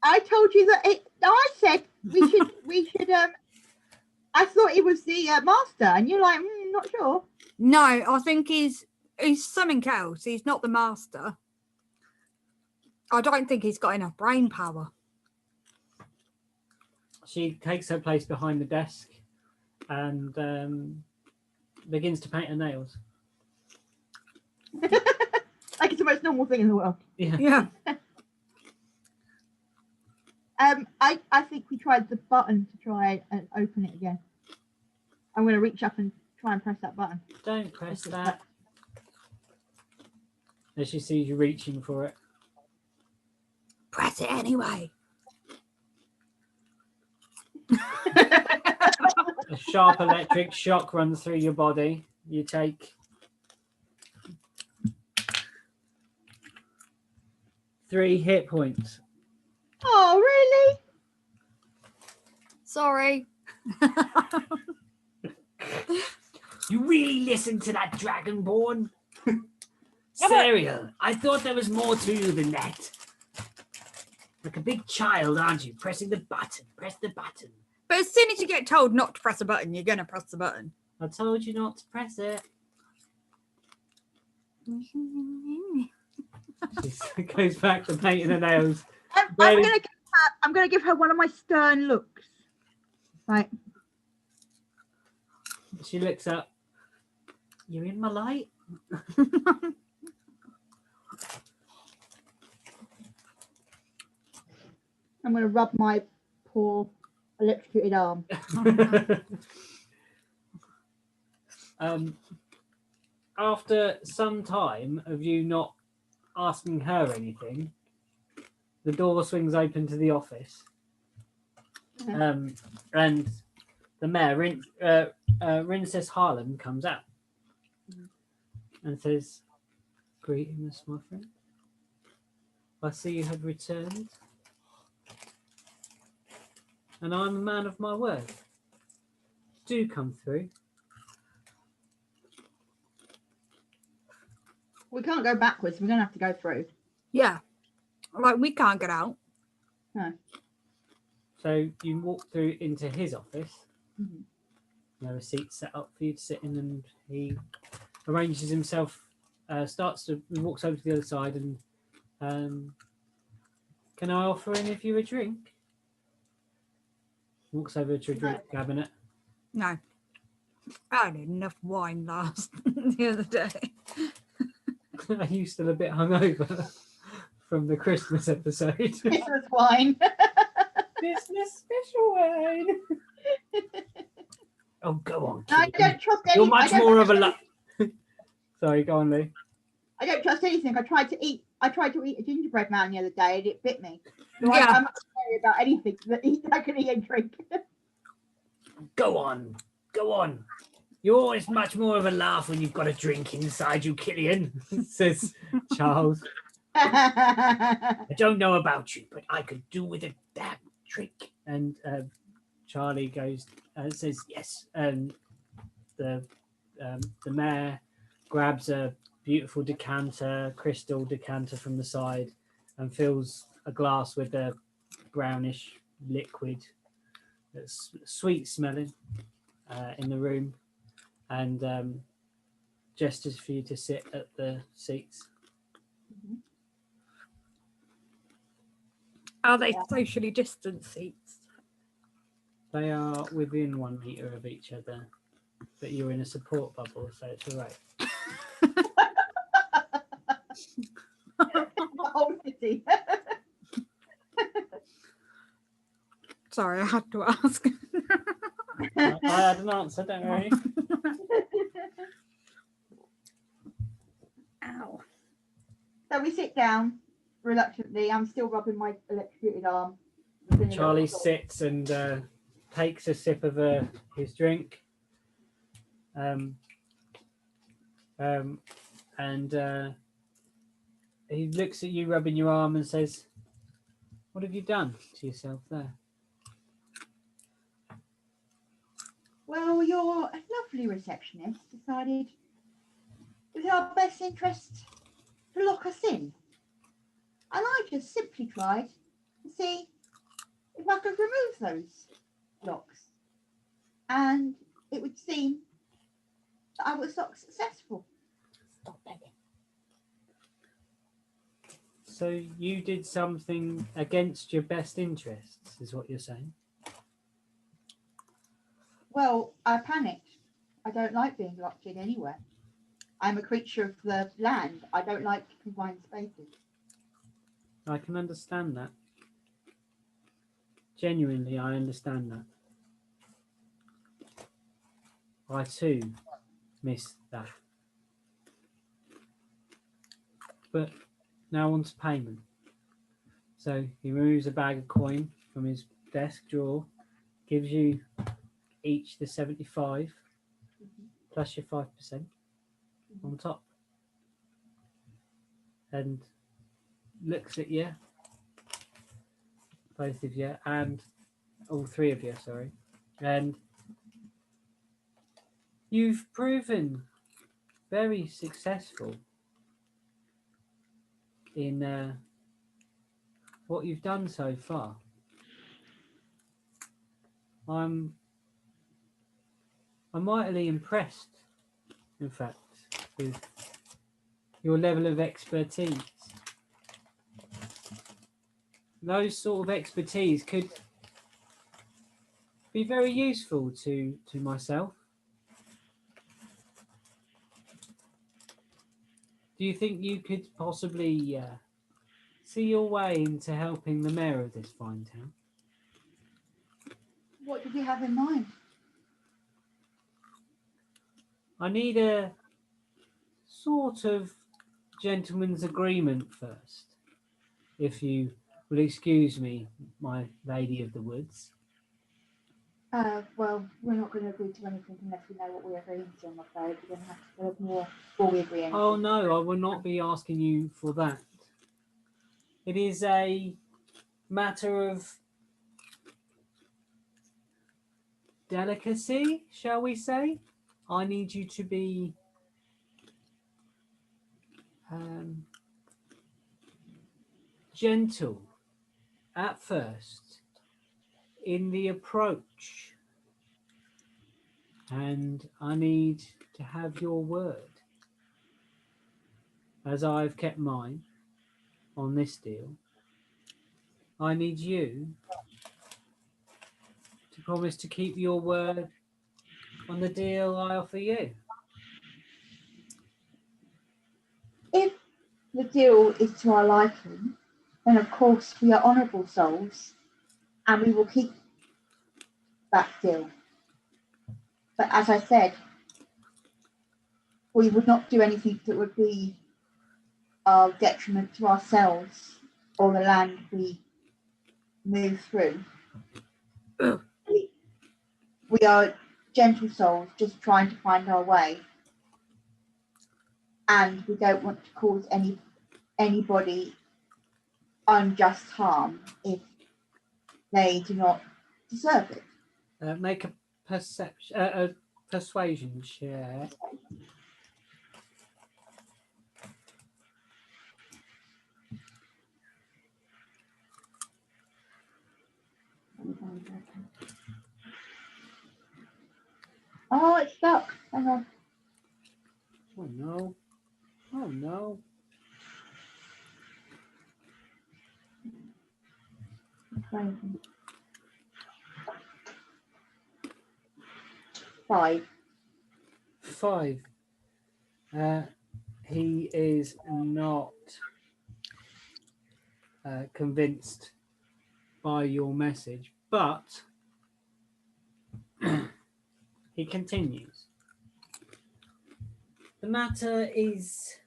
[SPEAKER 2] I told you that I said we should I thought it was the master, and you're like, not sure.
[SPEAKER 3] No, I think he's something else. He's not the master. I don't think he's got enough brain power.
[SPEAKER 1] She takes her place behind the desk and begins to paint her nails.
[SPEAKER 2] Like it's the most normal thing in the world.
[SPEAKER 1] Yeah.
[SPEAKER 2] I think we tried the button to try and open it again. I'm going to reach up and try and press that button.
[SPEAKER 1] Don't press that. As she sees you reaching for it.
[SPEAKER 3] Press it anyway.
[SPEAKER 1] A sharp electric shock runs through your body. You take 3 hit points.
[SPEAKER 2] Oh, really?
[SPEAKER 3] Sorry.
[SPEAKER 4] You really listened to that Dragonborn? Serial, I thought there was more to you than that. Like a big child, aren't you? Pressing the button. Press the button.
[SPEAKER 3] But as soon as you get told not to press a button, you're going to press the button.
[SPEAKER 1] I told you not to press it. She goes back to painting her nails.
[SPEAKER 2] I'm gonna give her one of my stern looks. Right.
[SPEAKER 1] She looks up. You're in my light?
[SPEAKER 2] I'm gonna rub my poor electrocuted arm.
[SPEAKER 1] After some time of you not asking her anything, the door swings open to the office. And the mayor, Princess Harlan, comes out and says, "Greetings, my friend. I see you have returned. And I'm a man of my word. Do come through."
[SPEAKER 2] We can't go backwards. We're gonna have to go through.
[SPEAKER 3] Yeah. Like, we can't get out.
[SPEAKER 2] No.
[SPEAKER 1] So you walk through into his office.
[SPEAKER 2] Mhm.
[SPEAKER 1] There are seats set up for you to sit in, and he arranges himself, walks over to the other side and, "Can I offer any of you a drink?" Walks over to a drink cabinet.
[SPEAKER 3] No. I had enough wine last the other day.
[SPEAKER 2] Mm.
[SPEAKER 1] Are you still a bit hungover from the Christmas episode?
[SPEAKER 2] Christmas wine.
[SPEAKER 1] Christmas special wine.
[SPEAKER 4] Oh, go on,
[SPEAKER 2] I
[SPEAKER 4] kid.
[SPEAKER 2] don't trust
[SPEAKER 4] You're
[SPEAKER 2] anything.
[SPEAKER 4] much more of a
[SPEAKER 1] Sorry, go on, Lee.
[SPEAKER 2] I don't trust anything. I tried to eat a gingerbread man the other day and it bit me. So
[SPEAKER 3] Yeah.
[SPEAKER 2] I'm not worried about anything that can eat and drink.
[SPEAKER 4] Go on. Go on. You're always much more of a laugh when you've got a drink inside you, Killian.
[SPEAKER 1] Says Charles.
[SPEAKER 4] I don't know about you, but I could do with a damn drink.
[SPEAKER 1] And Charlie goes, says yes. The mayor grabs a beautiful crystal decanter from the side, and fills a glass with a brownish liquid that's sweet smelling in the room, and gestures for you to sit at the seats.
[SPEAKER 3] Are they socially distant seats?
[SPEAKER 1] They are within 1 meter of each other, but you're in a support bubble, so it's all right.
[SPEAKER 2] The whole city.
[SPEAKER 3] Sorry, I had to ask.
[SPEAKER 1] I had an answer, don't worry.
[SPEAKER 3] Ow.
[SPEAKER 2] So we sit down reluctantly. I'm still rubbing my electrocuted arm.
[SPEAKER 1] Charlie sits and takes a sip of his drink, and he looks at you rubbing your arm and says, "What have you done to yourself there?"
[SPEAKER 2] Well, your lovely receptionist decided it was our best interest to lock us in. And I just simply tried to see if I could remove those locks. And it would seem that I was not successful.
[SPEAKER 3] Stop begging.
[SPEAKER 1] So you did something against your best interests, is what you're saying?
[SPEAKER 2] Well, I panicked. I don't like being locked in anywhere. I'm a creature of the land. I don't like confined spaces.
[SPEAKER 1] I can understand that. Genuinely, I understand that. I too miss that. But now on to payment. So he removes a bag of coin from his desk drawer, gives you each the 75 plus your 5% on top, and looks at you, both of you, and all three of you, sorry, and you've proven very successful in what you've done so far. I'm mightily impressed, in fact, with your level of expertise. Those sort of expertise could be very useful to myself. Do you think you could possibly see your way into helping the mayor of this fine town?
[SPEAKER 2] What did you have in mind?
[SPEAKER 1] I need a sort of gentleman's agreement first, if you will excuse me, my lady of the woods.
[SPEAKER 2] Well, we're not going to agree to anything unless we know what we're agreeing to, I'm afraid. We're going to have to tell us more before we agree anything.
[SPEAKER 1] Oh no, I will not be asking you for that. It is a matter of delicacy, shall we say? I need you to be gentle at first in the approach, and I need to have your word, as I've kept mine on this deal. I need you to promise to keep your word on the deal I offer you.
[SPEAKER 2] If the deal is to our liking, then of course we are honourable souls and we will keep that deal. But as I said, we would not do anything that would be of detriment to ourselves or the land we move through. We are gentle souls just trying to find our way, and we don't want to cause anybody unjust harm if they do not deserve it.
[SPEAKER 1] Make a persuasion check.
[SPEAKER 2] Oh, it's stuck. Hang on.
[SPEAKER 1] Oh no. Oh no.
[SPEAKER 2] Five.
[SPEAKER 1] 5. He is not convinced by your message, but he continues. The matter is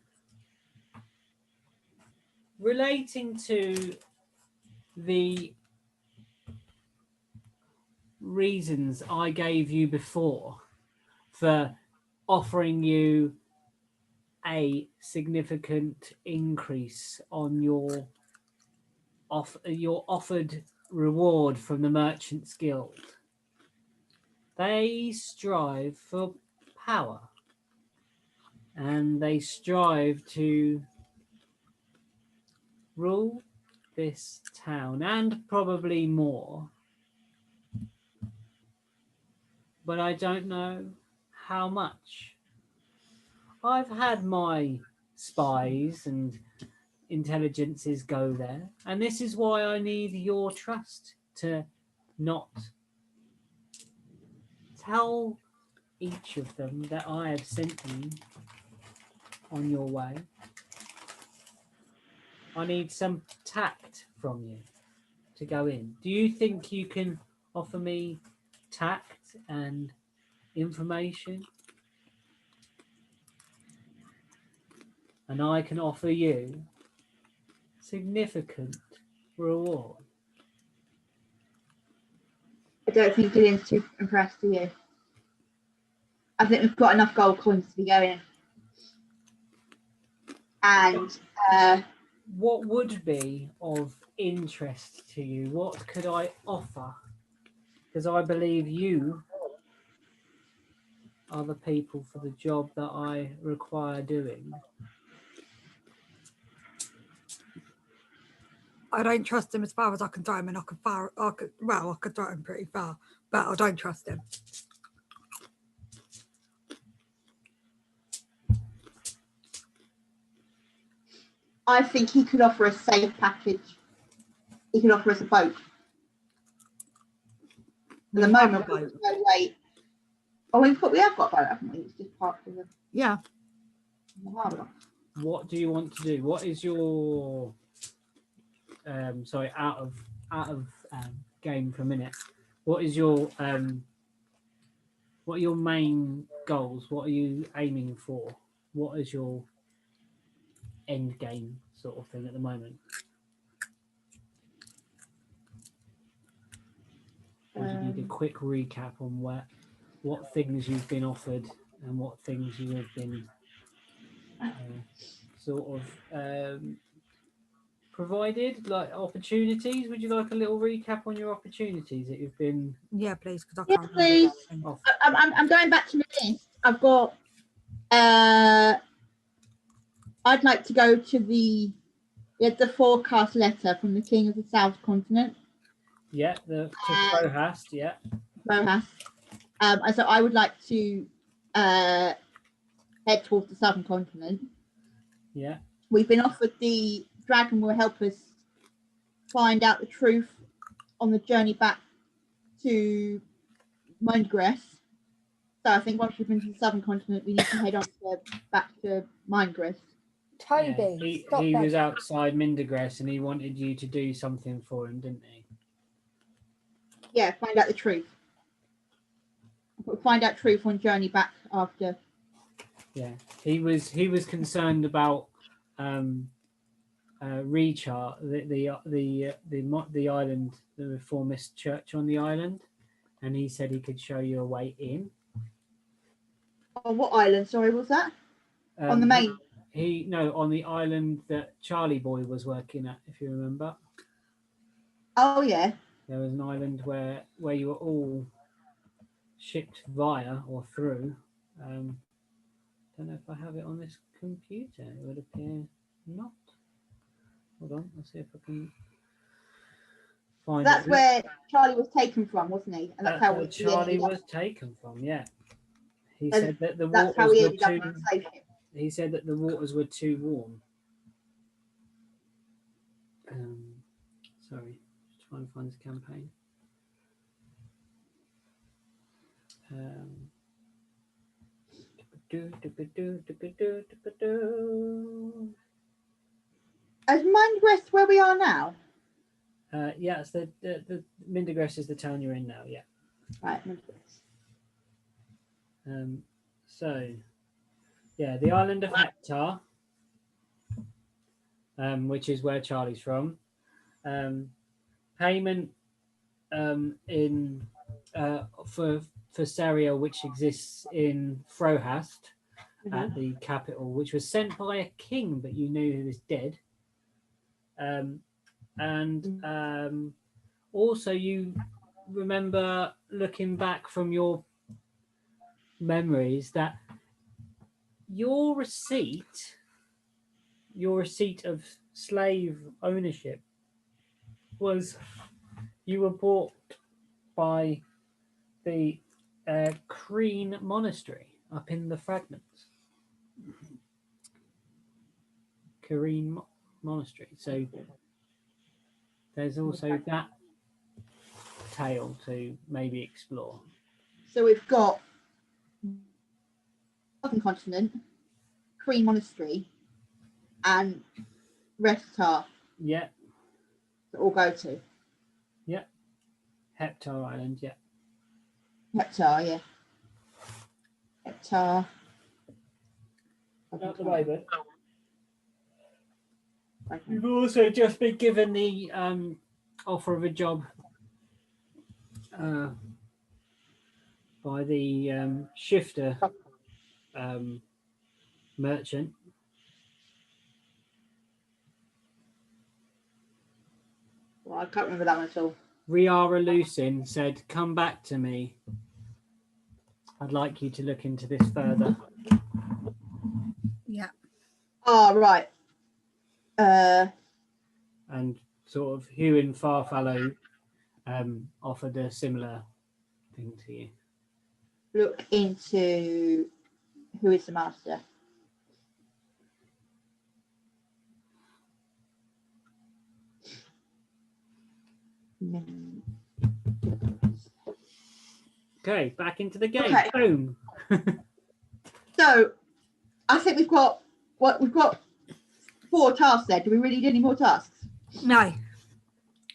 [SPEAKER 1] relating to the reasons I gave you before for offering you a significant increase on your offered reward from the Merchants Guild. They strive for power, and they strive to rule this town and probably more. But I don't know how much. I've had my spies and intelligences go there, and this is why I need your trust to not tell each of them that I have sent you on your way. I need some tact from you to go in. Do you think you can offer me tact and information? And I can offer you significant reward.
[SPEAKER 2] I don't think Gillian's too impressed with you. I think we've got enough gold coins to be going. And
[SPEAKER 1] what would be of interest to you? What could I offer? Because I believe you are the people for the job that I require doing.
[SPEAKER 3] I don't trust him as far as I can throw him, and I could throw him pretty far, but I don't trust him.
[SPEAKER 2] I think he could offer a safe package. He could offer us a boat. At the moment, we're no way. Oh, we have got a boat, haven't we? It's just parked in the harbour.
[SPEAKER 1] What do you want to do? What is your sorry, out of game for a minute? What is your what are your main goals? What are you aiming for? What is your end game sort of thing at the moment? Or do you need a quick recap on what things you've been offered and what things you have been sort of provided, like opportunities? Would you like a little recap on your opportunities that you've been?
[SPEAKER 3] Yeah, please, because I
[SPEAKER 2] Yeah,
[SPEAKER 3] can't.
[SPEAKER 2] please. I'm going back to my list. I've got. I'd like to go to the forecast letter from the King of the South Continent.
[SPEAKER 1] Yeah, to Prohast, yeah.
[SPEAKER 2] Prohast. And so I would like to head towards the Southern Continent.
[SPEAKER 1] Yeah.
[SPEAKER 2] We've been offered the dragon will help us find out the truth on the journey back to Mindgress. So I think once we've been to the Southern Continent, we need to head on back to Mindgress.
[SPEAKER 3] Toby,
[SPEAKER 1] yeah, he was outside Mindergress and he wanted you to do something for him, didn't he?
[SPEAKER 2] Yeah, find out the truth. Find out truth on journey back after.
[SPEAKER 1] Yeah, he was concerned about Rechar, the island, the Reformist church on the island, and he said he could show you a way in.
[SPEAKER 2] On what island? Sorry, was that? On the main.
[SPEAKER 1] On the island that Charlie Boy was working at, if you remember.
[SPEAKER 2] Oh yeah.
[SPEAKER 1] There was an island where you were all shipped via or through. Don't know if I have it on this computer. It would appear not. Hold on, let's see if I can find
[SPEAKER 2] That's
[SPEAKER 1] it.
[SPEAKER 2] where Charlie was taken from, wasn't he? And that's how
[SPEAKER 1] Charlie was taken from. Yeah, he
[SPEAKER 2] and
[SPEAKER 1] said that the
[SPEAKER 2] that's how
[SPEAKER 1] waters
[SPEAKER 2] he
[SPEAKER 1] were
[SPEAKER 2] ended up
[SPEAKER 1] too.
[SPEAKER 2] on the slave ship.
[SPEAKER 1] He said that the waters were too warm. Sorry, just trying to find this campaign.
[SPEAKER 2] Is Mindgress where we are now?
[SPEAKER 1] Yeah, it's the Mindergress is the town you're in now. Yeah.
[SPEAKER 2] Right, Mindgress.
[SPEAKER 1] So, yeah, the island of Hector, which is where Charlie's from. Payment for Saria, which exists in Frohast, at the capital, which was sent by a king, but you knew he was dead. Also, you remember looking back from your memories that your receipt of slave ownership was you were bought by the Kreen Monastery up in the Fragments. Kreen Monastery. So there's also that tale to maybe explore.
[SPEAKER 2] So we've got Southern Continent, Kreen Monastery, and Restar
[SPEAKER 1] Yeah,
[SPEAKER 2] to all go to.
[SPEAKER 1] Heptar Island. Yeah.
[SPEAKER 2] Heptar, yeah. Heptar.
[SPEAKER 1] Out the way, but you've also just been given the offer of a job by the shifter merchant.
[SPEAKER 2] Well, I can't remember that one at all.
[SPEAKER 1] Riara Lucin said, "Come back to me. I'd like you to look into this further."
[SPEAKER 3] Yeah.
[SPEAKER 2] Oh, right.
[SPEAKER 1] And sort of Hugh and Farfallow offered a similar thing to you.
[SPEAKER 2] Look into who is the master.
[SPEAKER 1] Okay, back into the game.
[SPEAKER 2] Okay.
[SPEAKER 1] Boom.
[SPEAKER 2] So, I think we've got 4 tasks there. Do we really need any more tasks?
[SPEAKER 3] No,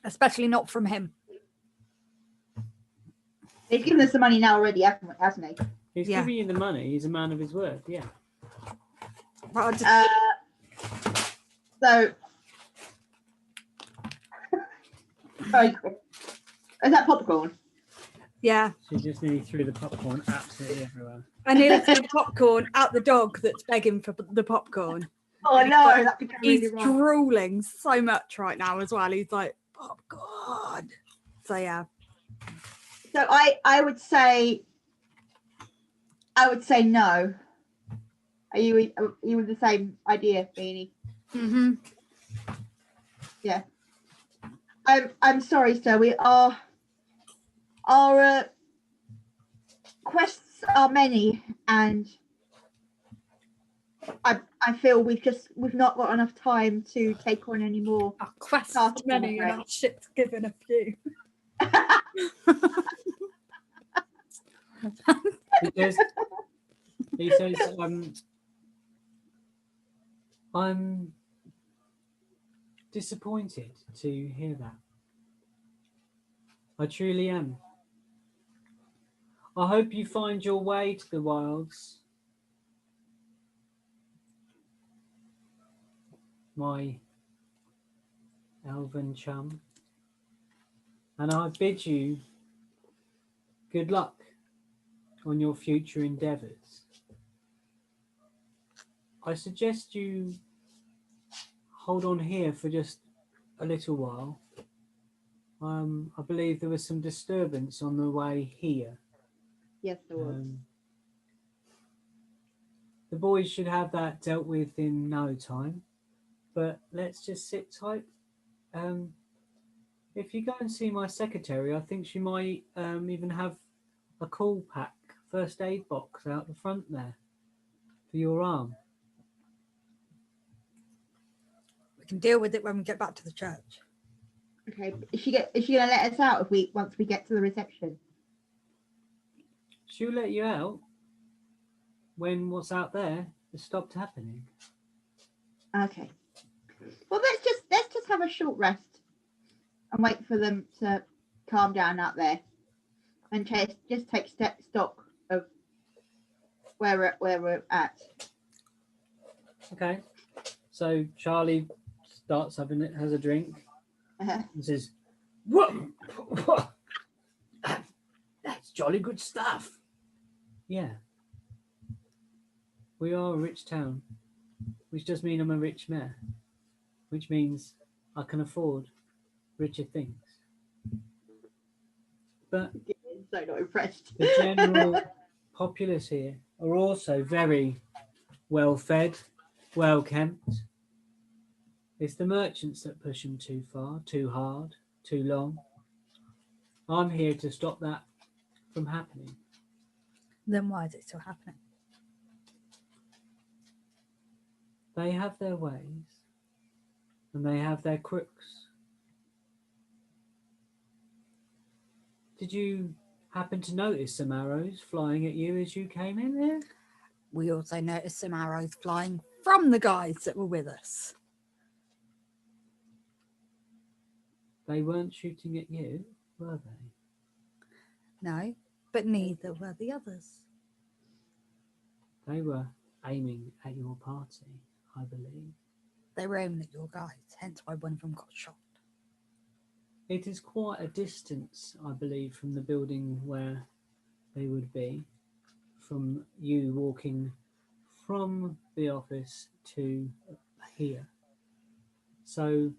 [SPEAKER 3] especially not from him.
[SPEAKER 2] He's given us the money now already, hasn't he?
[SPEAKER 1] He's
[SPEAKER 3] Yeah.
[SPEAKER 1] giving you the money. He's a man of his word. Yeah.
[SPEAKER 3] But I'll just,
[SPEAKER 2] So, sorry, is that popcorn?
[SPEAKER 3] yeah.
[SPEAKER 1] She just nearly threw the popcorn absolutely everywhere.
[SPEAKER 3] I nearly threw popcorn at the dog that's begging for the popcorn.
[SPEAKER 2] Oh no, that could go
[SPEAKER 3] He's
[SPEAKER 2] really wrong.
[SPEAKER 3] drooling so much right now as well. He's like, popcorn. So yeah.
[SPEAKER 2] So I would say no. Are you with the same idea, Beanie?
[SPEAKER 3] Mm-hmm.
[SPEAKER 2] Yeah. I'm sorry, sir. Our quests are many, and I feel we've not got enough time to take on any more.
[SPEAKER 3] Our quests
[SPEAKER 2] Tasks,
[SPEAKER 3] many and
[SPEAKER 2] I'm
[SPEAKER 3] our ship's given a few.
[SPEAKER 1] He says, I'm disappointed to hear that. I truly am. I hope you find your way to the wilds, my elven chum, and I bid you good luck on your future endeavours. I suggest you hold on here for just a little while. I believe there was some disturbance on the way here.
[SPEAKER 2] Yes, there was.
[SPEAKER 1] The boys should have that dealt with in no time, but let's just sit tight. If you go and see my secretary, I think she might even have a call pack, first aid box out the front there for your arm.
[SPEAKER 3] We can deal with it when we get back to the church.
[SPEAKER 2] Okay. Is she gonna let us out once we get to the reception?
[SPEAKER 1] She'll let you out when what's out there has stopped happening.
[SPEAKER 2] Okay. Well, let's just have a short rest and wait for them to calm down out there, and just take stock of where we're at.
[SPEAKER 1] Okay. So Charlie has a drink
[SPEAKER 2] Uh-huh.
[SPEAKER 1] and says,
[SPEAKER 4] Whoa. That's jolly good stuff.
[SPEAKER 1] "Yeah, We are a rich town, which does mean I'm a rich mayor, which means I can afford richer things. But
[SPEAKER 2] So not impressed.
[SPEAKER 1] the general populace here are also very well fed, well kept. It's the merchants that push them too far, too hard, too long. I'm here to stop that from happening.
[SPEAKER 3] Then why is it still happening?
[SPEAKER 1] They have their ways and they have their crooks. Did you happen to notice some arrows flying at you as you came in here?
[SPEAKER 3] We also noticed some arrows flying from the guys that were with us.
[SPEAKER 1] They weren't shooting at you, were they?
[SPEAKER 3] No, but neither were the others.
[SPEAKER 1] They were aiming at your party, I believe.
[SPEAKER 3] They were aiming at your guys, hence why one of them got shot.
[SPEAKER 1] It is quite a distance, I believe, from the building where they would be, from you walking from the office to here. So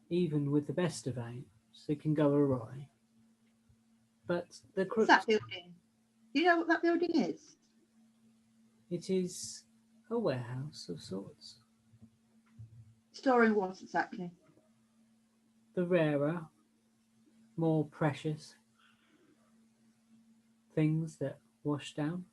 [SPEAKER 1] even with the best of aims, it can go awry. But the
[SPEAKER 2] What's
[SPEAKER 1] crooks,
[SPEAKER 2] that building? Do you know what that building is?
[SPEAKER 1] it is a warehouse of sorts.
[SPEAKER 2] Storing what exactly?
[SPEAKER 1] The rarer, more precious things that wash down.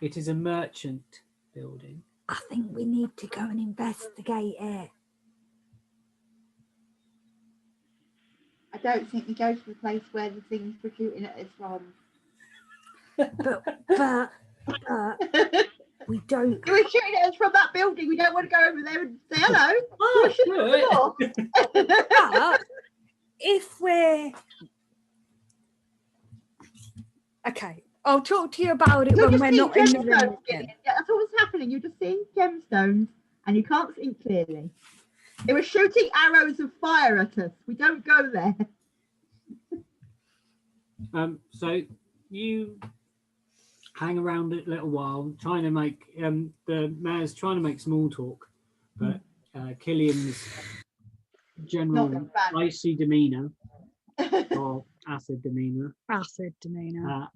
[SPEAKER 1] It is a merchant building.
[SPEAKER 3] I think we need to go and investigate it.
[SPEAKER 2] I don't think we go to the place where the things were shooting at us from.
[SPEAKER 3] But we don't.
[SPEAKER 2] You were shooting at us from that building. We don't want to go over there and say hello.
[SPEAKER 1] Oh,
[SPEAKER 2] Shut the door.
[SPEAKER 3] But if we're okay, I'll talk to you about it
[SPEAKER 2] You're
[SPEAKER 3] when
[SPEAKER 2] just
[SPEAKER 3] we're
[SPEAKER 2] seeing
[SPEAKER 3] not in the room.
[SPEAKER 2] gemstones, Gillian. That's all that's happening. You're just seeing gemstones and you can't see clearly. They were shooting arrows of fire at us. We don't go there.
[SPEAKER 1] So you hang around a little while, trying to make the mayor's trying to make small talk, but Killian's general
[SPEAKER 2] Not bad.
[SPEAKER 1] icy demeanour or acid demeanour
[SPEAKER 3] Acid demeanour.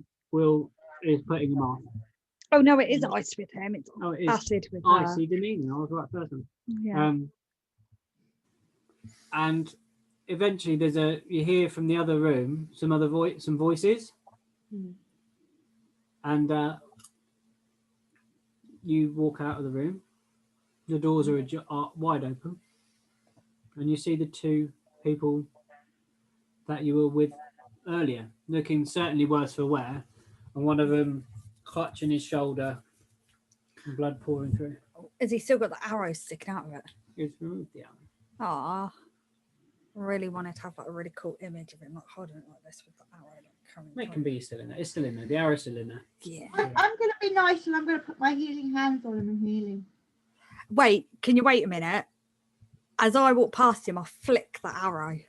[SPEAKER 1] is putting him off.
[SPEAKER 3] Oh no, it is ice with him. It's
[SPEAKER 1] It is
[SPEAKER 3] acid with her.
[SPEAKER 1] icy demeanour. I was the right person.
[SPEAKER 3] Yeah.
[SPEAKER 1] And eventually, you hear from the other room some voices, and you walk out of the room. The doors are wide open, and you see the two people that you were with earlier, looking certainly worse for wear, and one of them clutching his shoulder, and blood pouring through.
[SPEAKER 3] Has he still got the arrow sticking out of it?
[SPEAKER 1] He's removed the arrow.
[SPEAKER 3] Ah, really wanted to have like a really cool image of him like holding it like this with the arrow. Like,
[SPEAKER 1] It can be still in there. It's still in there. The arrow's still in there.
[SPEAKER 3] Yeah.
[SPEAKER 2] I'm going to be nice and I'm going to put my healing hands on him and heal him.
[SPEAKER 3] Wait, can you wait a minute? As I walk past him, I flick the arrow.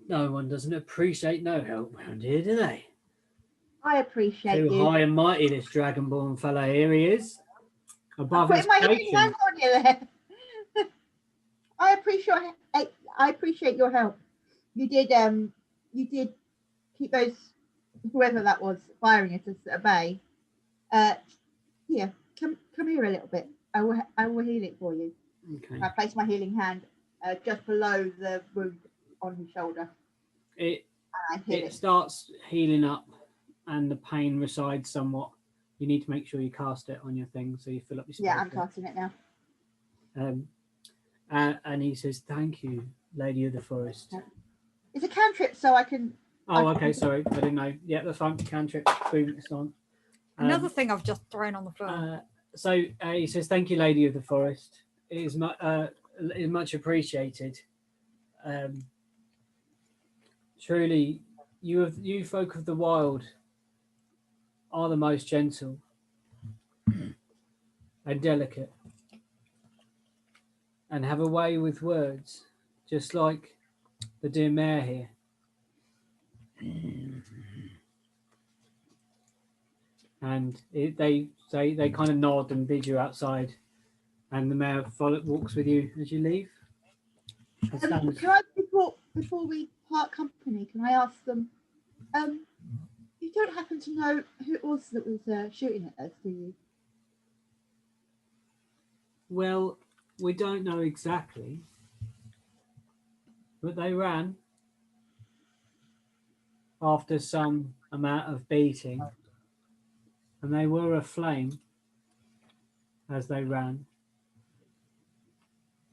[SPEAKER 1] No one doesn't appreciate no help around here, do they?
[SPEAKER 2] I appreciate
[SPEAKER 1] Too
[SPEAKER 2] you.
[SPEAKER 1] high and mighty, this dragonborn fella here he is.
[SPEAKER 2] I'm
[SPEAKER 1] Above
[SPEAKER 2] putting my healing
[SPEAKER 1] station.
[SPEAKER 2] hands on you there. I appreciate your help. You did keep those whoever that was firing at us at bay. Here, come here a little bit. I will heal it for you.
[SPEAKER 1] Okay.
[SPEAKER 2] I place my healing hand just below the wound on his shoulder.
[SPEAKER 1] It
[SPEAKER 2] And I heal
[SPEAKER 1] it
[SPEAKER 2] it.
[SPEAKER 1] starts healing up and the pain resides somewhat. You need to make sure you cast it on your thing so you fill up your spell.
[SPEAKER 2] Yeah, I'm casting it now.
[SPEAKER 1] And he says, "Thank you, Lady of the Forest."
[SPEAKER 2] It's a cantrip, so I can.
[SPEAKER 1] Oh, okay, sorry, I didn't know. Yeah, that's fine. Cantrip, boom, it's on.
[SPEAKER 3] Another thing I've just thrown on the floor.
[SPEAKER 1] So he says, "Thank you, Lady of the Forest. It is much appreciated. Truly, you folk of the wild are the most gentle and delicate, and have a way with words, just like the dear mayor here. And they kind of nod and bid you outside, and the mayor walks with you as you leave.
[SPEAKER 2] Can I, before we part company, can I ask them? You don't happen to know who it was that was shooting at us, do you?
[SPEAKER 1] Well, we don't know exactly, but they ran after some amount of beating, and they were aflame as they ran.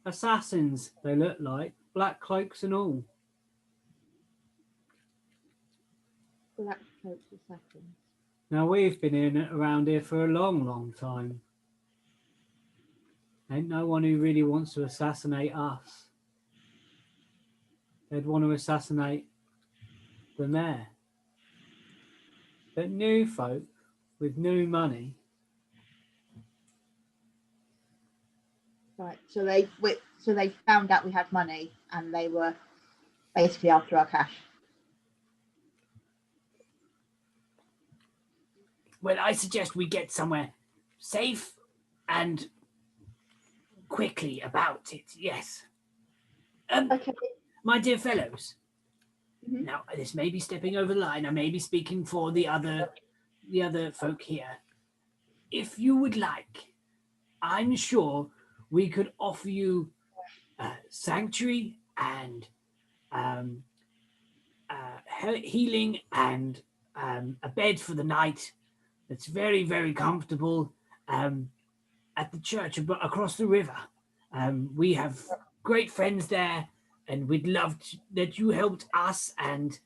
[SPEAKER 1] Assassins, they looked like, black cloaks and all.
[SPEAKER 2] Black coats assassins.
[SPEAKER 1] Now, we've been around here for a long, long time. Ain't no one who really wants to assassinate us. They'd want to assassinate the mayor. But new folk with new money.
[SPEAKER 2] Right. So they found out we had money, and they were basically after our cash.
[SPEAKER 4] Well, I suggest we get somewhere safe and quickly about it. Yes.
[SPEAKER 2] Okay.
[SPEAKER 4] My dear fellows.
[SPEAKER 2] Mhm.
[SPEAKER 4] Now, this may be stepping over the line. I may be speaking for the other folk here. If you would like, I'm sure we could offer you sanctuary and healing and a bed for the night that's very, very comfortable at the church across the river. We have great friends there, and we'd love that you helped us. And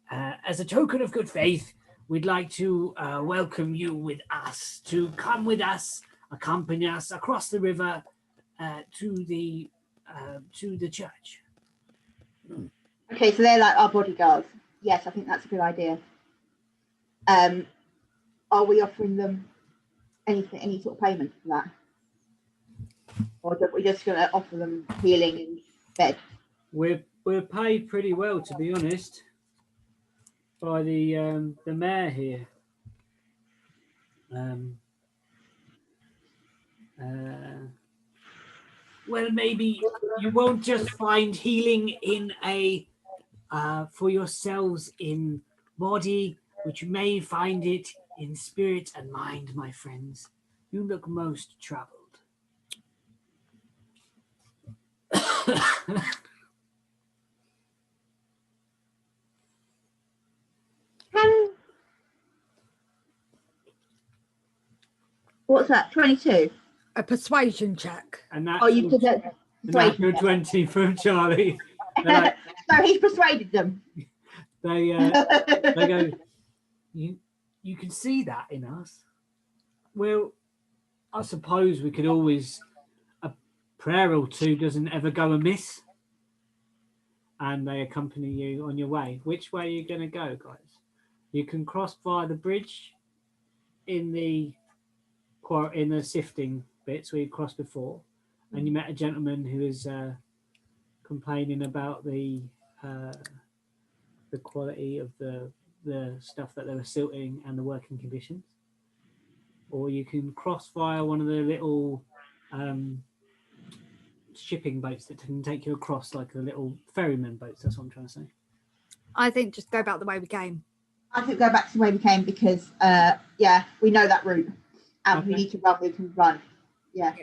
[SPEAKER 4] as a token of good faith, we'd like to welcome you with us, to come with us, accompany us across the river to the church.
[SPEAKER 2] Okay, so they're like our bodyguards. Yes, I think that's a good idea. Are we offering them any sort of payment for that? Or are we just going to offer them healing and bed?
[SPEAKER 1] We're paid pretty well, to be honest, by the mayor here.
[SPEAKER 4] Well, maybe you won't just find healing in for yourselves in body, but you may find it in spirit and mind, my friends. You look most troubled.
[SPEAKER 2] What's that? 22.
[SPEAKER 3] A persuasion check.
[SPEAKER 1] And that's
[SPEAKER 2] Oh, you did that.
[SPEAKER 1] natural 20 from Charlie. Like,
[SPEAKER 2] So he's persuaded them.
[SPEAKER 1] they go, you can see that in us. Well, I suppose we could always, a prayer or two doesn't ever go amiss. And they accompany you on your way. Which way are you going to go, guys? You can cross via the bridge in the sifting bits where you crossed before, and you met a gentleman who was complaining about the quality of the stuff that they were silting and the working conditions. Or you can cross via one of the little shipping boats that can take you across, like the little ferryman boats. That's what I'm trying to say.
[SPEAKER 3] I think just go back the way we came.
[SPEAKER 2] I think go back to the way we came because, we know that route. And
[SPEAKER 1] Okay.
[SPEAKER 2] we need to run, we can run. Yeah.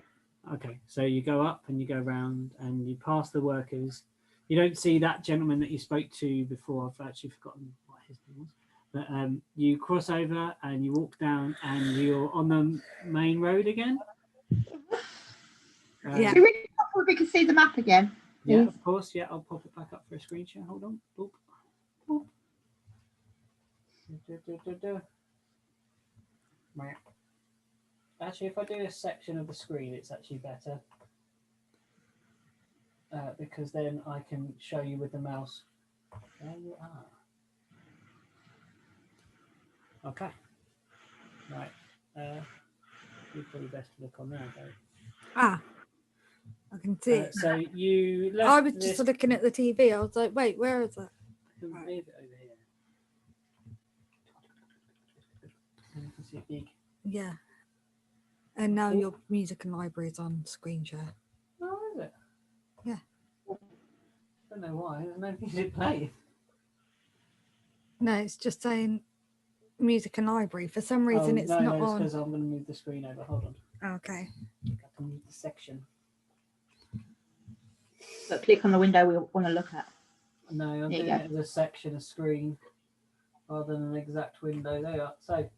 [SPEAKER 1] Okay, so you go up and you go round and you pass the workers. You don't see that gentleman that you spoke to before. I've actually forgotten what his name was. But you cross over and you walk down and you're on the main road again.
[SPEAKER 3] Yeah.
[SPEAKER 2] So really helpful if we can see the map again.
[SPEAKER 1] Yeah,
[SPEAKER 2] Please.
[SPEAKER 1] of course. Yeah, I'll pop it back up for a screen share. Hold on. Boop. Boop. Right. Actually, if I do a section of the screen, it's actually better. Because then I can show you with the mouse. There you are. Okay. Right. You're probably best to look on there, though.
[SPEAKER 3] I can see it.
[SPEAKER 1] So you left
[SPEAKER 3] I was
[SPEAKER 1] this.
[SPEAKER 3] just looking at the TV. I was like, wait, where is it?
[SPEAKER 1] Move it over here. You can see it big.
[SPEAKER 3] Yeah. And now your music and library is on screen share.
[SPEAKER 1] Oh, is it?
[SPEAKER 3] Yeah.
[SPEAKER 1] I don't know why. There's no music playing.
[SPEAKER 3] No, it's just saying music and library. For some reason, it's not
[SPEAKER 1] it's
[SPEAKER 3] on.
[SPEAKER 1] because I'm going to move the screen over. Hold on.
[SPEAKER 3] Okay.
[SPEAKER 1] I can move the section.
[SPEAKER 2] So click on the window we want to look at.
[SPEAKER 1] No, I'm
[SPEAKER 2] There you
[SPEAKER 1] doing
[SPEAKER 2] go.
[SPEAKER 1] it as a section, a screen, rather than an exact window. There you are. So,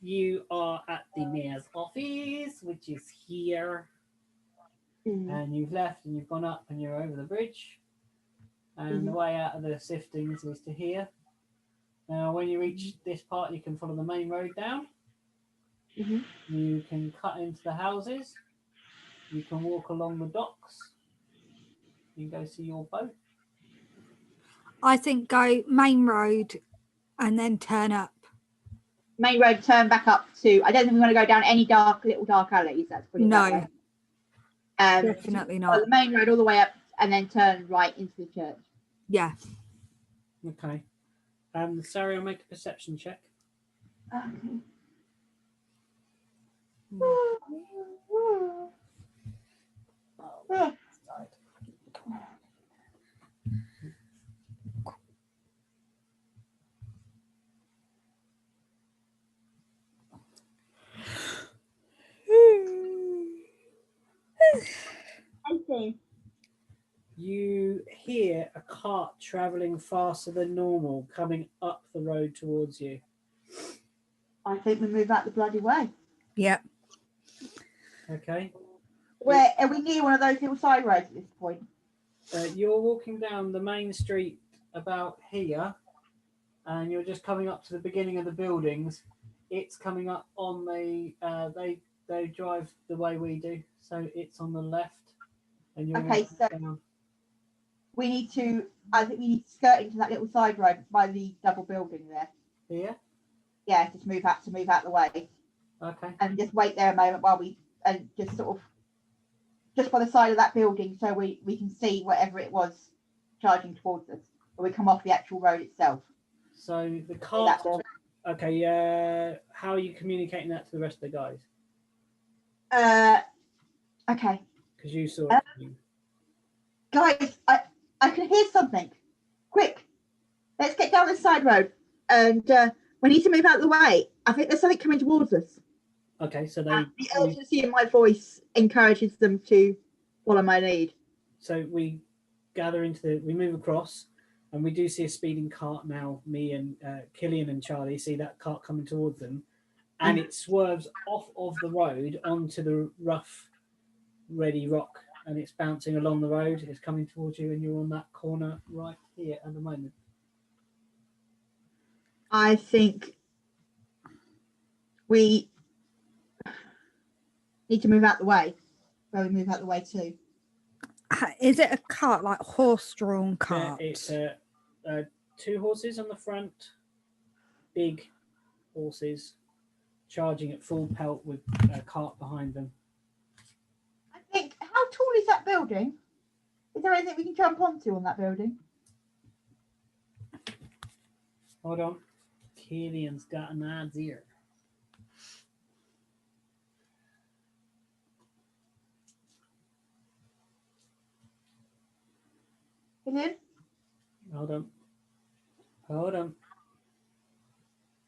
[SPEAKER 1] you are at the mayor's office, which is here, and you've left and you've gone up and you're over the bridge, and the way out of the siftings is to here. Now, when you reach this part, you can follow the main road down. You can cut into the houses. You can walk along the docks. You can go see your boat.
[SPEAKER 3] I think go main road and then turn up.
[SPEAKER 2] Main road, turn back up to. I don't think we want to go down any little dark alleys. That's pretty
[SPEAKER 3] No, definitely not.
[SPEAKER 2] The main road all the way up and then turn right into the church.
[SPEAKER 3] Yeah.
[SPEAKER 1] Okay. Sorry, I'll make a perception check.
[SPEAKER 2] Okay.
[SPEAKER 1] You hear a cart travelling faster than normal coming up the road towards you.
[SPEAKER 2] I think we move out the bloody way.
[SPEAKER 3] Yep.
[SPEAKER 1] Okay.
[SPEAKER 2] Where are we near one of those little side roads at this point?
[SPEAKER 1] You're walking down the main street about here, and you're just coming up to the beginning of the buildings. It's coming up on the they drive the way we do, so it's on the left, and you're
[SPEAKER 2] Okay, so
[SPEAKER 1] down.
[SPEAKER 2] we need to. I think we need to skirt into that little side road by the double building there.
[SPEAKER 1] Here.
[SPEAKER 2] Yeah, just move out the way,
[SPEAKER 1] Okay.
[SPEAKER 2] and just wait there a moment while we just sort of just by the side of that building, so we can see whatever it was charging towards us, or we come off the actual road itself.
[SPEAKER 1] So the cart. Okay. How are you communicating that to the rest of the guys?
[SPEAKER 2] Okay.
[SPEAKER 1] Because you saw.
[SPEAKER 2] Guys, I can hear something. Quick, let's get down this side road, and we need to move out of the way. I think there's something coming towards us.
[SPEAKER 1] Okay, so
[SPEAKER 2] The urgency in my voice encourages them to follow my lead.
[SPEAKER 1] So we we move across, and we do see a speeding cart now. Me and Killian and Charlie see that cart coming towards them, and it swerves off of the road onto the rough, ready rock, and it's bouncing along the road. It's coming towards you, and you're on that corner right here at the moment.
[SPEAKER 2] I think we need to move out the way. Where we move out the way too.
[SPEAKER 3] Is it a cart, like horse-drawn cart?
[SPEAKER 1] Yeah, it's 2 horses on the front, big horses, charging at full pelt with a cart behind them.
[SPEAKER 2] I think. How tall is that building? Is there anything we can jump onto on that building?
[SPEAKER 1] Hold on. Killian's got an idea.
[SPEAKER 2] Killian?
[SPEAKER 1] Hold on.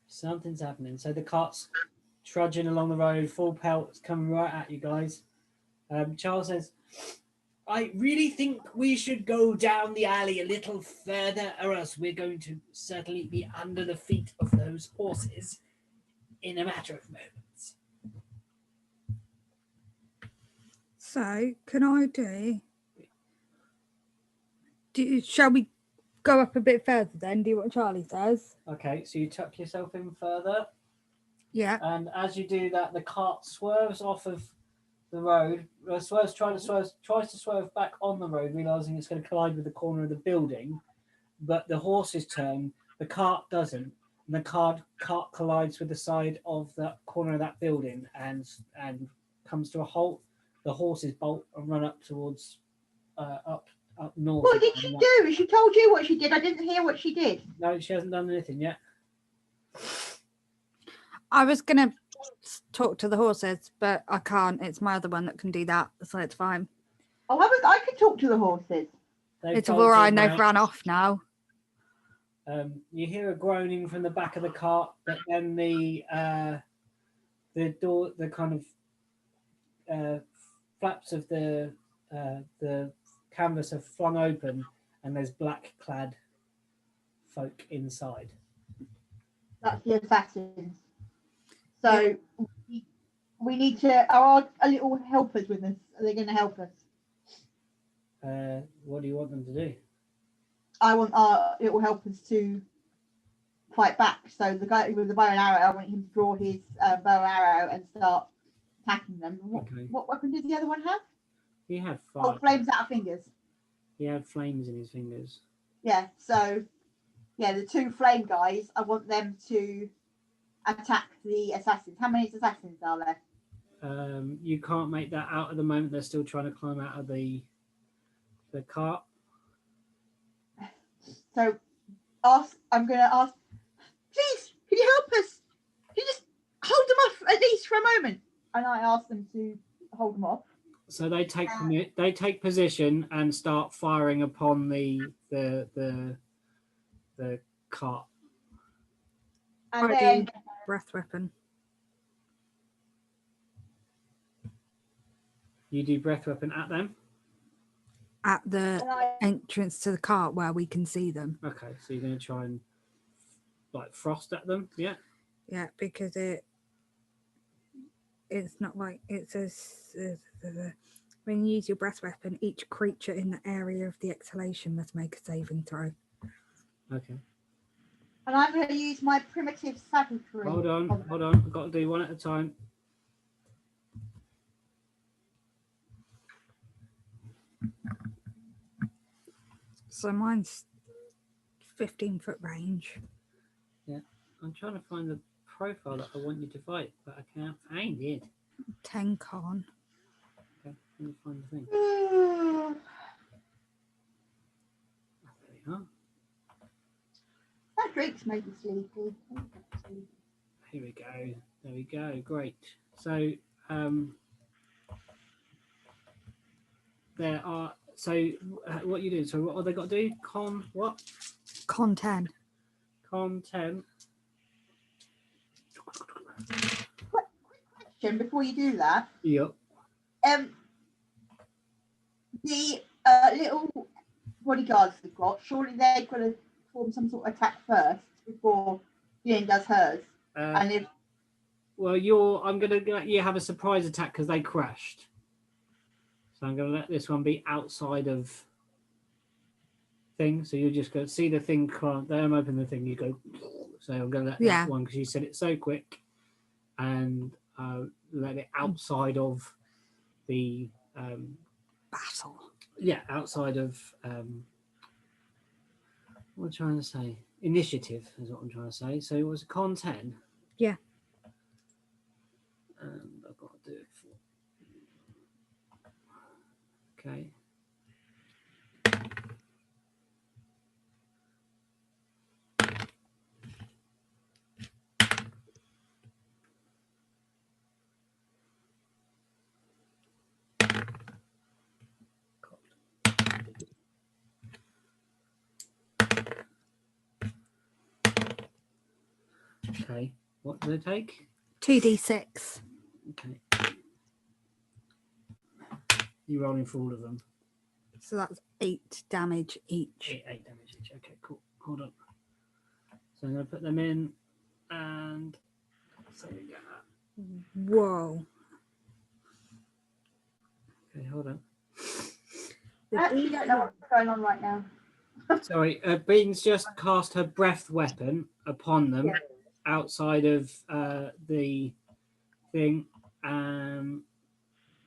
[SPEAKER 1] Something's happening. So the cart's trudging along the road, full pelt, it's coming right at you guys. Charles says, I really think we should go down the alley a little further, or else we're going to certainly be under the feet of those horses in a matter of moments.
[SPEAKER 3] So, can I shall we go up a bit further then, do what Charlie says?
[SPEAKER 1] Okay, so you tuck yourself in further.
[SPEAKER 3] Yeah.
[SPEAKER 1] And as you do that, the cart swerves off of the road, tries to swerve back on the road, realizing it's going to collide with the corner of the building. But the horses turn, the cart doesn't, and the cart collides with the side of the corner of that building and comes to a halt. The horses bolt and run up towards up north.
[SPEAKER 2] What did she do? She told you what she did. I didn't hear what she did.
[SPEAKER 1] No, she hasn't done anything yet.
[SPEAKER 3] I was gonna talk to the horses, but I can't. It's my other one that can do that, so it's fine.
[SPEAKER 2] Oh, I can talk to the horses.
[SPEAKER 3] It's all right. They've run off now.
[SPEAKER 1] You hear a groaning from the back of the cart, but then the door, the kind of flaps of the canvas are flung open, and there's black-clad folk inside.
[SPEAKER 2] That's the assassins. So we need to. Are our little helpers with us? Are they going to help us?
[SPEAKER 1] What do you want them to do?
[SPEAKER 2] I want our little helpers to fight back. So the guy with the bow and arrow, I want him to draw his bow and arrow and start attacking them. What weapon did the other one have?
[SPEAKER 1] He had fire.
[SPEAKER 2] Oh, flames out of fingers.
[SPEAKER 1] He had flames in his fingers.
[SPEAKER 2] Yeah. So yeah, the two flame guys. I want them to attack the assassins. How many assassins are there?
[SPEAKER 1] You can't make that out at the moment. They're still trying to climb out of the cart.
[SPEAKER 2] So I'm going to ask, please, can you help us? Can you just hold them off at least for a moment? And I ask them to hold them off.
[SPEAKER 1] So they take position and start firing upon the cart.
[SPEAKER 2] And
[SPEAKER 3] I
[SPEAKER 2] then
[SPEAKER 3] do breath weapon.
[SPEAKER 1] You do breath weapon at them?
[SPEAKER 3] At the entrance to the cart where we can see them.
[SPEAKER 1] Okay, so you're going to try and like frost at them, yeah?
[SPEAKER 3] Yeah, because it's not like it says when you use your breath weapon, each creature in the area of the exhalation must make a saving throw.
[SPEAKER 1] Okay.
[SPEAKER 2] And I'm going to use my primitive savagery.
[SPEAKER 1] Hold on. I've got to do one at a time.
[SPEAKER 3] So mine's 15-foot range.
[SPEAKER 1] Yeah, I'm trying to find the profile that I want you to fight, but I can't find it.
[SPEAKER 3] 10 con.
[SPEAKER 1] Okay, let me find the thing. There we are.
[SPEAKER 2] That drink's made me sleepy.
[SPEAKER 1] Here we go. There we go. Great. So there are. So what you do? So what have they got to do? Con what?
[SPEAKER 3] Con 10.
[SPEAKER 1] Con 10.
[SPEAKER 2] Quick question before you do that.
[SPEAKER 1] Yep.
[SPEAKER 2] The little bodyguards they've got, surely they've got to perform some sort of attack first before Ian does hers. And if
[SPEAKER 1] well, I'm going to let you have a surprise attack because they crashed. So I'm going to let this one be outside of thing. So you're just going to see the thing. Then open the thing. You go. So I'm going to let that one because you said it so quick, and let it outside of the
[SPEAKER 3] battle.
[SPEAKER 1] Yeah, outside of what am I trying to say? Initiative is what I'm trying to say. So it was a con 10.
[SPEAKER 3] Yeah.
[SPEAKER 1] And I've got to do it for. Okay. Okay. What do they take?
[SPEAKER 3] 2d6.
[SPEAKER 1] Okay. You're rolling for all of them.
[SPEAKER 3] So that's 8 damage each.
[SPEAKER 1] 8 damage each. Okay, cool. Hold on. So I'm going to put them in, and so we get that.
[SPEAKER 3] Whoa.
[SPEAKER 1] Okay, hold on.
[SPEAKER 2] I actually don't know what's going on right now.
[SPEAKER 1] Sorry, Bean's just cast her breath weapon upon them outside of the thing.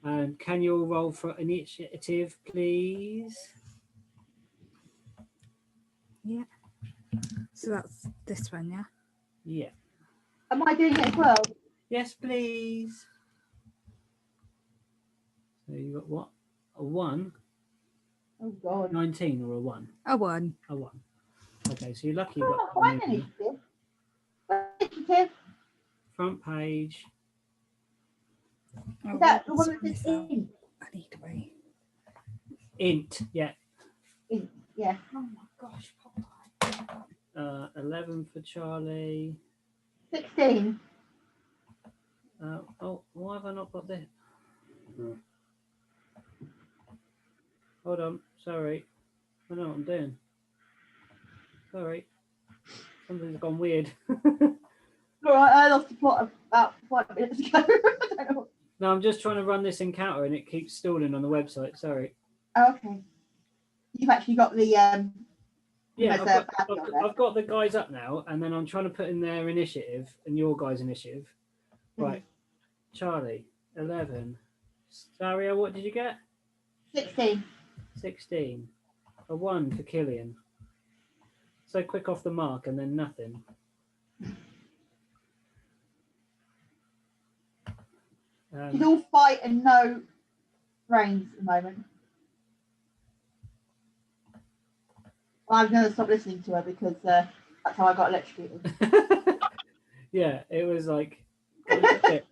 [SPEAKER 1] And can you all roll for initiative, please?
[SPEAKER 3] Yeah. So that's this one, yeah?
[SPEAKER 1] Yeah.
[SPEAKER 2] Am I doing it as well?
[SPEAKER 1] Yes, please. So you got what? A 1?
[SPEAKER 2] Oh, God.
[SPEAKER 1] 19 or a 1?
[SPEAKER 3] A 1.
[SPEAKER 1] A 1. Okay, so you're lucky you got
[SPEAKER 2] Initiative.
[SPEAKER 1] front page.
[SPEAKER 3] Oh,
[SPEAKER 2] Is that the
[SPEAKER 3] what's
[SPEAKER 2] one that
[SPEAKER 3] this
[SPEAKER 2] says
[SPEAKER 3] out?
[SPEAKER 2] int?
[SPEAKER 3] I need to wait.
[SPEAKER 1] Int, yeah.
[SPEAKER 2] Int, yeah.
[SPEAKER 3] Oh my gosh, Popeye.
[SPEAKER 1] 11 for Charlie.
[SPEAKER 2] 16.
[SPEAKER 1] Oh, why have I not got this? Hold on, sorry. I don't know what I'm doing. Sorry. Something's gone weird.
[SPEAKER 2] All right, I lost the plot about 5 minutes ago. I don't know.
[SPEAKER 1] No, I'm just trying to run this encounter and it keeps stalling on the website. Sorry.
[SPEAKER 2] Oh, okay. You've actually got the
[SPEAKER 1] Yeah,
[SPEAKER 2] there's a badge on there.
[SPEAKER 1] I've got the guys up now, and then I'm trying to put in their initiative and your guys' initiative. Right. Charlie, 11. Saria, what did you get?
[SPEAKER 2] 16.
[SPEAKER 1] 16. A 1 for Killian. So quick off the mark and then nothing.
[SPEAKER 2] She's all fight and no brains at the moment. I'm going to stop listening to her because that's how I got electrocuted.
[SPEAKER 1] Yeah, it was like, it.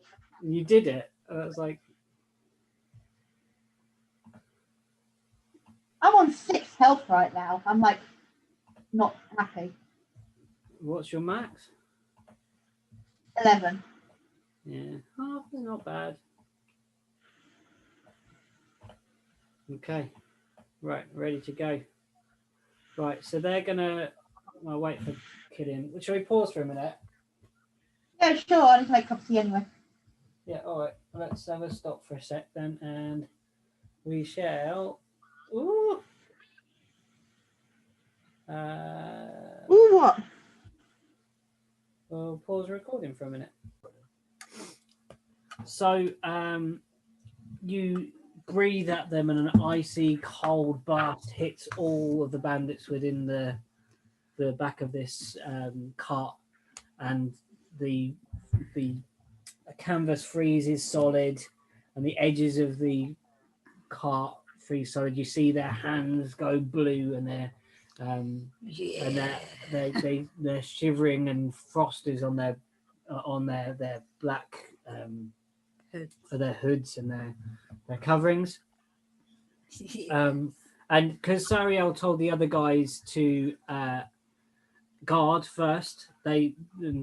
[SPEAKER 1] You did it. I was like,
[SPEAKER 2] I'm on 6 health right now. I'm like not happy.
[SPEAKER 1] what's your max?
[SPEAKER 2] 11.
[SPEAKER 1] Yeah, oh, not bad. Okay, right, ready to go. Right, so they're gonna. I'll wait for Killian. Shall we pause for a minute?
[SPEAKER 2] Yeah, sure. I'll just make a cup of tea anyway.
[SPEAKER 1] Yeah, all right. Let's have a stop for a sec then, and we shall. Ooh.
[SPEAKER 2] Ooh, what?
[SPEAKER 1] We'll pause the recording for a minute. So, you breathe at them, and an icy cold blast hits all of the bandits within the back of this cart, and the canvas freezes solid, and the edges of the cart freeze solid. You see their hands go blue, and they're shivering, and frost is on their black for their hoods and their coverings. And because Sariel told the other guys to guard first, they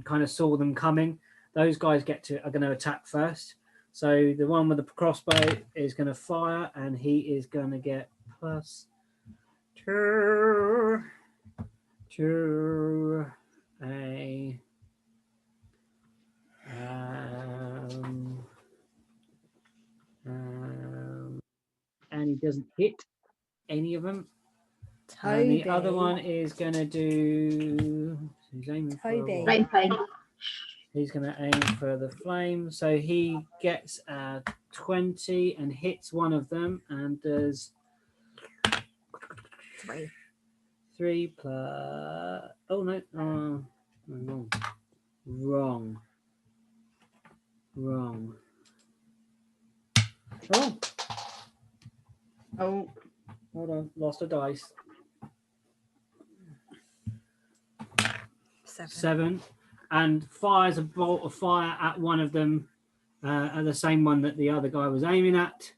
[SPEAKER 1] kind of saw them coming. Those guys are going to attack first. So the one with the crossbow is going to fire, and he is going to get +2 to a and he doesn't hit any of them. And the other one is going to do. He's aiming for
[SPEAKER 2] Flame.
[SPEAKER 1] He's going to aim for the flame. So he gets 20 and hits one of them and does 3 plus. Oh no! Wrong. Oh, hold on. Lost a dice. 7. And fires a bolt of fire at one of them, at the same one that the other guy was aiming at.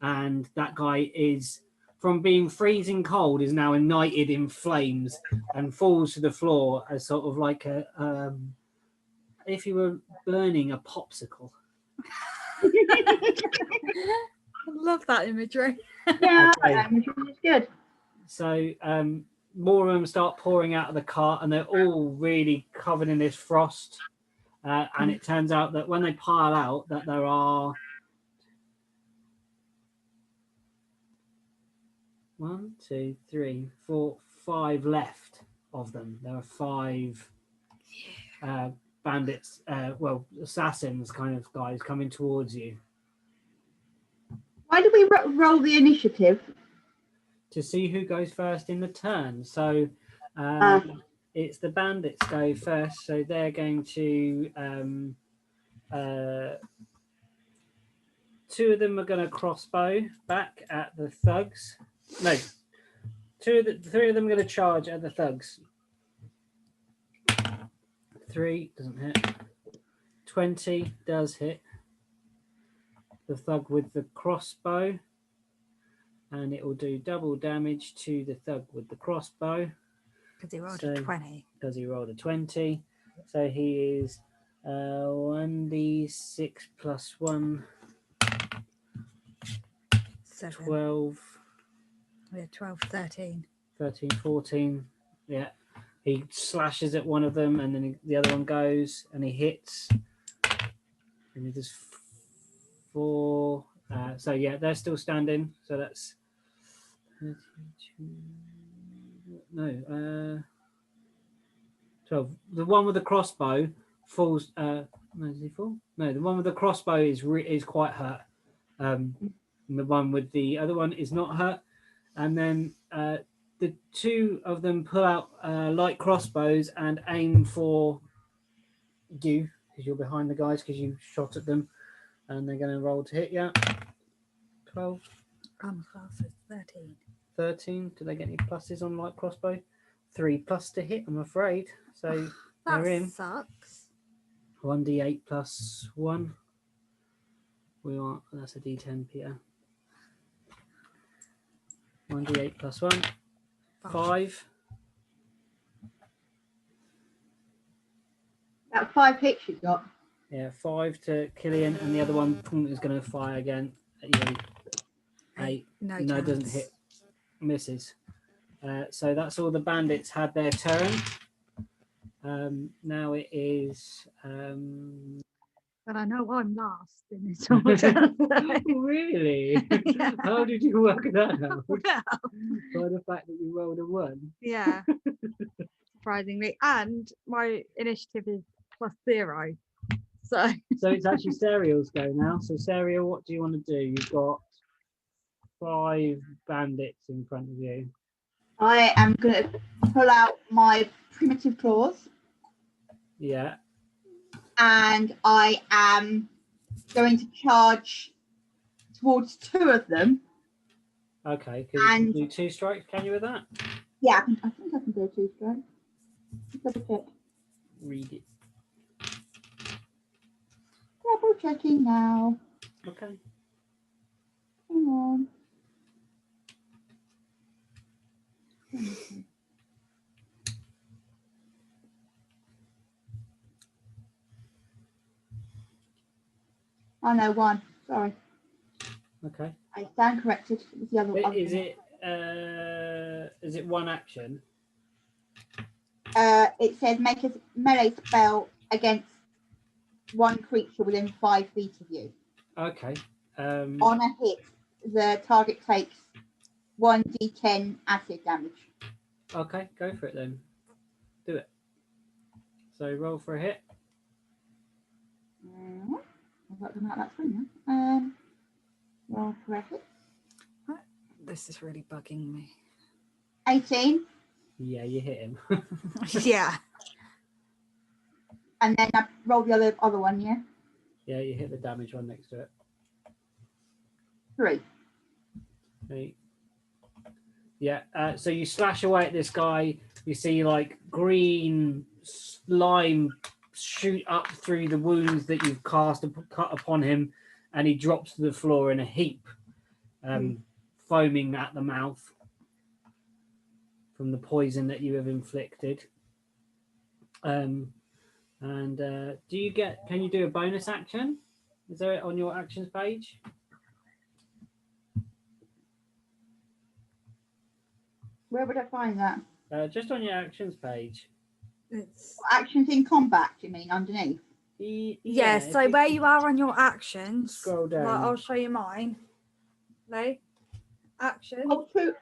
[SPEAKER 1] And that guy is, from being freezing cold, is now ignited in flames and falls to the floor as sort of like if you were burning a popsicle.
[SPEAKER 3] I love that imagery.
[SPEAKER 2] Yeah,
[SPEAKER 1] Okay.
[SPEAKER 2] that imagery is good.
[SPEAKER 1] So more of them start pouring out of the cart, and they're all really covered in this frost. And it turns out that when they pile out, that there are 1, 2, 3, 4, 5 left of them. There are 5 bandits, assassins kind of guys coming towards you.
[SPEAKER 2] Why did we roll the initiative?
[SPEAKER 1] To see who goes first in the turn. So it's the bandits go first. So they're going to 2 of them are going to crossbow back at the thugs. No, 3 of them are going to charge at the thugs. 3 doesn't hit. 20 does hit the thug with the crossbow, and it will do double damage to the thug with the crossbow.
[SPEAKER 3] Because he rolled
[SPEAKER 1] So-
[SPEAKER 3] a 20.
[SPEAKER 1] Because he rolled a 20. So he is 1d6 plus 1,
[SPEAKER 3] 7.
[SPEAKER 1] 12,
[SPEAKER 3] Yeah, 12, 13.
[SPEAKER 1] 13, 14. Yeah. He slashes at one of them, and then the other one goes, and he hits. And he does 4. So yeah, they're still standing. So that's 32. No, 12. The one with the crossbow falls. No, does he fall? No, the one with the crossbow is quite hurt. And the one with the other one is not hurt. And then the two of them pull out light crossbows and aim for you, because you're behind the guys, because you shot at them, and they're going to roll to hit you. 12,
[SPEAKER 3] Armor class is 13.
[SPEAKER 1] 13. Do they get any pluses on light crossbow? 3 plus to hit, I'm afraid. So
[SPEAKER 3] That
[SPEAKER 1] they're in.
[SPEAKER 3] sucks.
[SPEAKER 1] 1d8 plus 1. That's a d10, Peter. 1d8 plus 1. 5.
[SPEAKER 2] That 5 hits you got.
[SPEAKER 1] Yeah, 5 to Killian, and the other one is going to fire again at you. 8.
[SPEAKER 3] No,
[SPEAKER 1] No, it doesn't
[SPEAKER 3] chance.
[SPEAKER 1] hit. Misses. So that's all the bandits had their turn. Now it is.
[SPEAKER 3] But I know I'm last in this order.
[SPEAKER 1] Really?
[SPEAKER 3] Yeah.
[SPEAKER 1] How did you work that out?
[SPEAKER 3] Well,
[SPEAKER 1] By the fact that you rolled a 1.
[SPEAKER 3] yeah. Surprisingly. And my initiative is +0. So
[SPEAKER 1] So it's actually Serial's go now. So Serial, what do you want to do? You've got 5 bandits in front of you.
[SPEAKER 2] I am going to pull out my primitive claws,
[SPEAKER 1] Yeah.
[SPEAKER 2] and I am going to charge towards 2 of them.
[SPEAKER 1] Okay. Can you
[SPEAKER 2] And-
[SPEAKER 1] do 2 strikes? Can you with that?
[SPEAKER 2] Yeah, I think I can do 2 strikes. Double check.
[SPEAKER 1] Read it.
[SPEAKER 2] Double checking now.
[SPEAKER 1] Okay.
[SPEAKER 2] Hang on. Oh no, 1. Sorry,
[SPEAKER 1] Okay.
[SPEAKER 2] I stand corrected. It was the other
[SPEAKER 1] But
[SPEAKER 2] one.
[SPEAKER 1] is it 1 action?
[SPEAKER 2] It says make a melee spell against 1 creature within 5 feet of you.
[SPEAKER 1] Okay.
[SPEAKER 2] On a hit, the target takes 1d10 acid damage.
[SPEAKER 1] Okay, go for it then. Do it. So roll for a hit.
[SPEAKER 2] I've got to come out that screen now. Roll for a hit.
[SPEAKER 3] this is really bugging me.
[SPEAKER 2] 18,
[SPEAKER 1] Yeah, you hit him.
[SPEAKER 3] Yeah.
[SPEAKER 2] and then I roll the other one. Yeah,
[SPEAKER 1] Yeah, you hit the damage one next to it.
[SPEAKER 2] 3.
[SPEAKER 1] Okay. Yeah, so you slash away at this guy. You see like green slime shoot up through the wounds that you've cut upon him, and he drops to the floor in a heap, foaming at the mouth from the poison that you have inflicted. Do you can you do a bonus action? Is there it on your actions page?
[SPEAKER 2] Where would I find that?
[SPEAKER 1] Just on your actions page.
[SPEAKER 3] It's
[SPEAKER 2] Actions in combat, you mean, underneath?
[SPEAKER 3] yeah,
[SPEAKER 1] if
[SPEAKER 3] so
[SPEAKER 1] you
[SPEAKER 3] where you are on your actions,
[SPEAKER 1] scroll down.
[SPEAKER 3] like, I'll show you mine. No action.
[SPEAKER 2] Oh, 2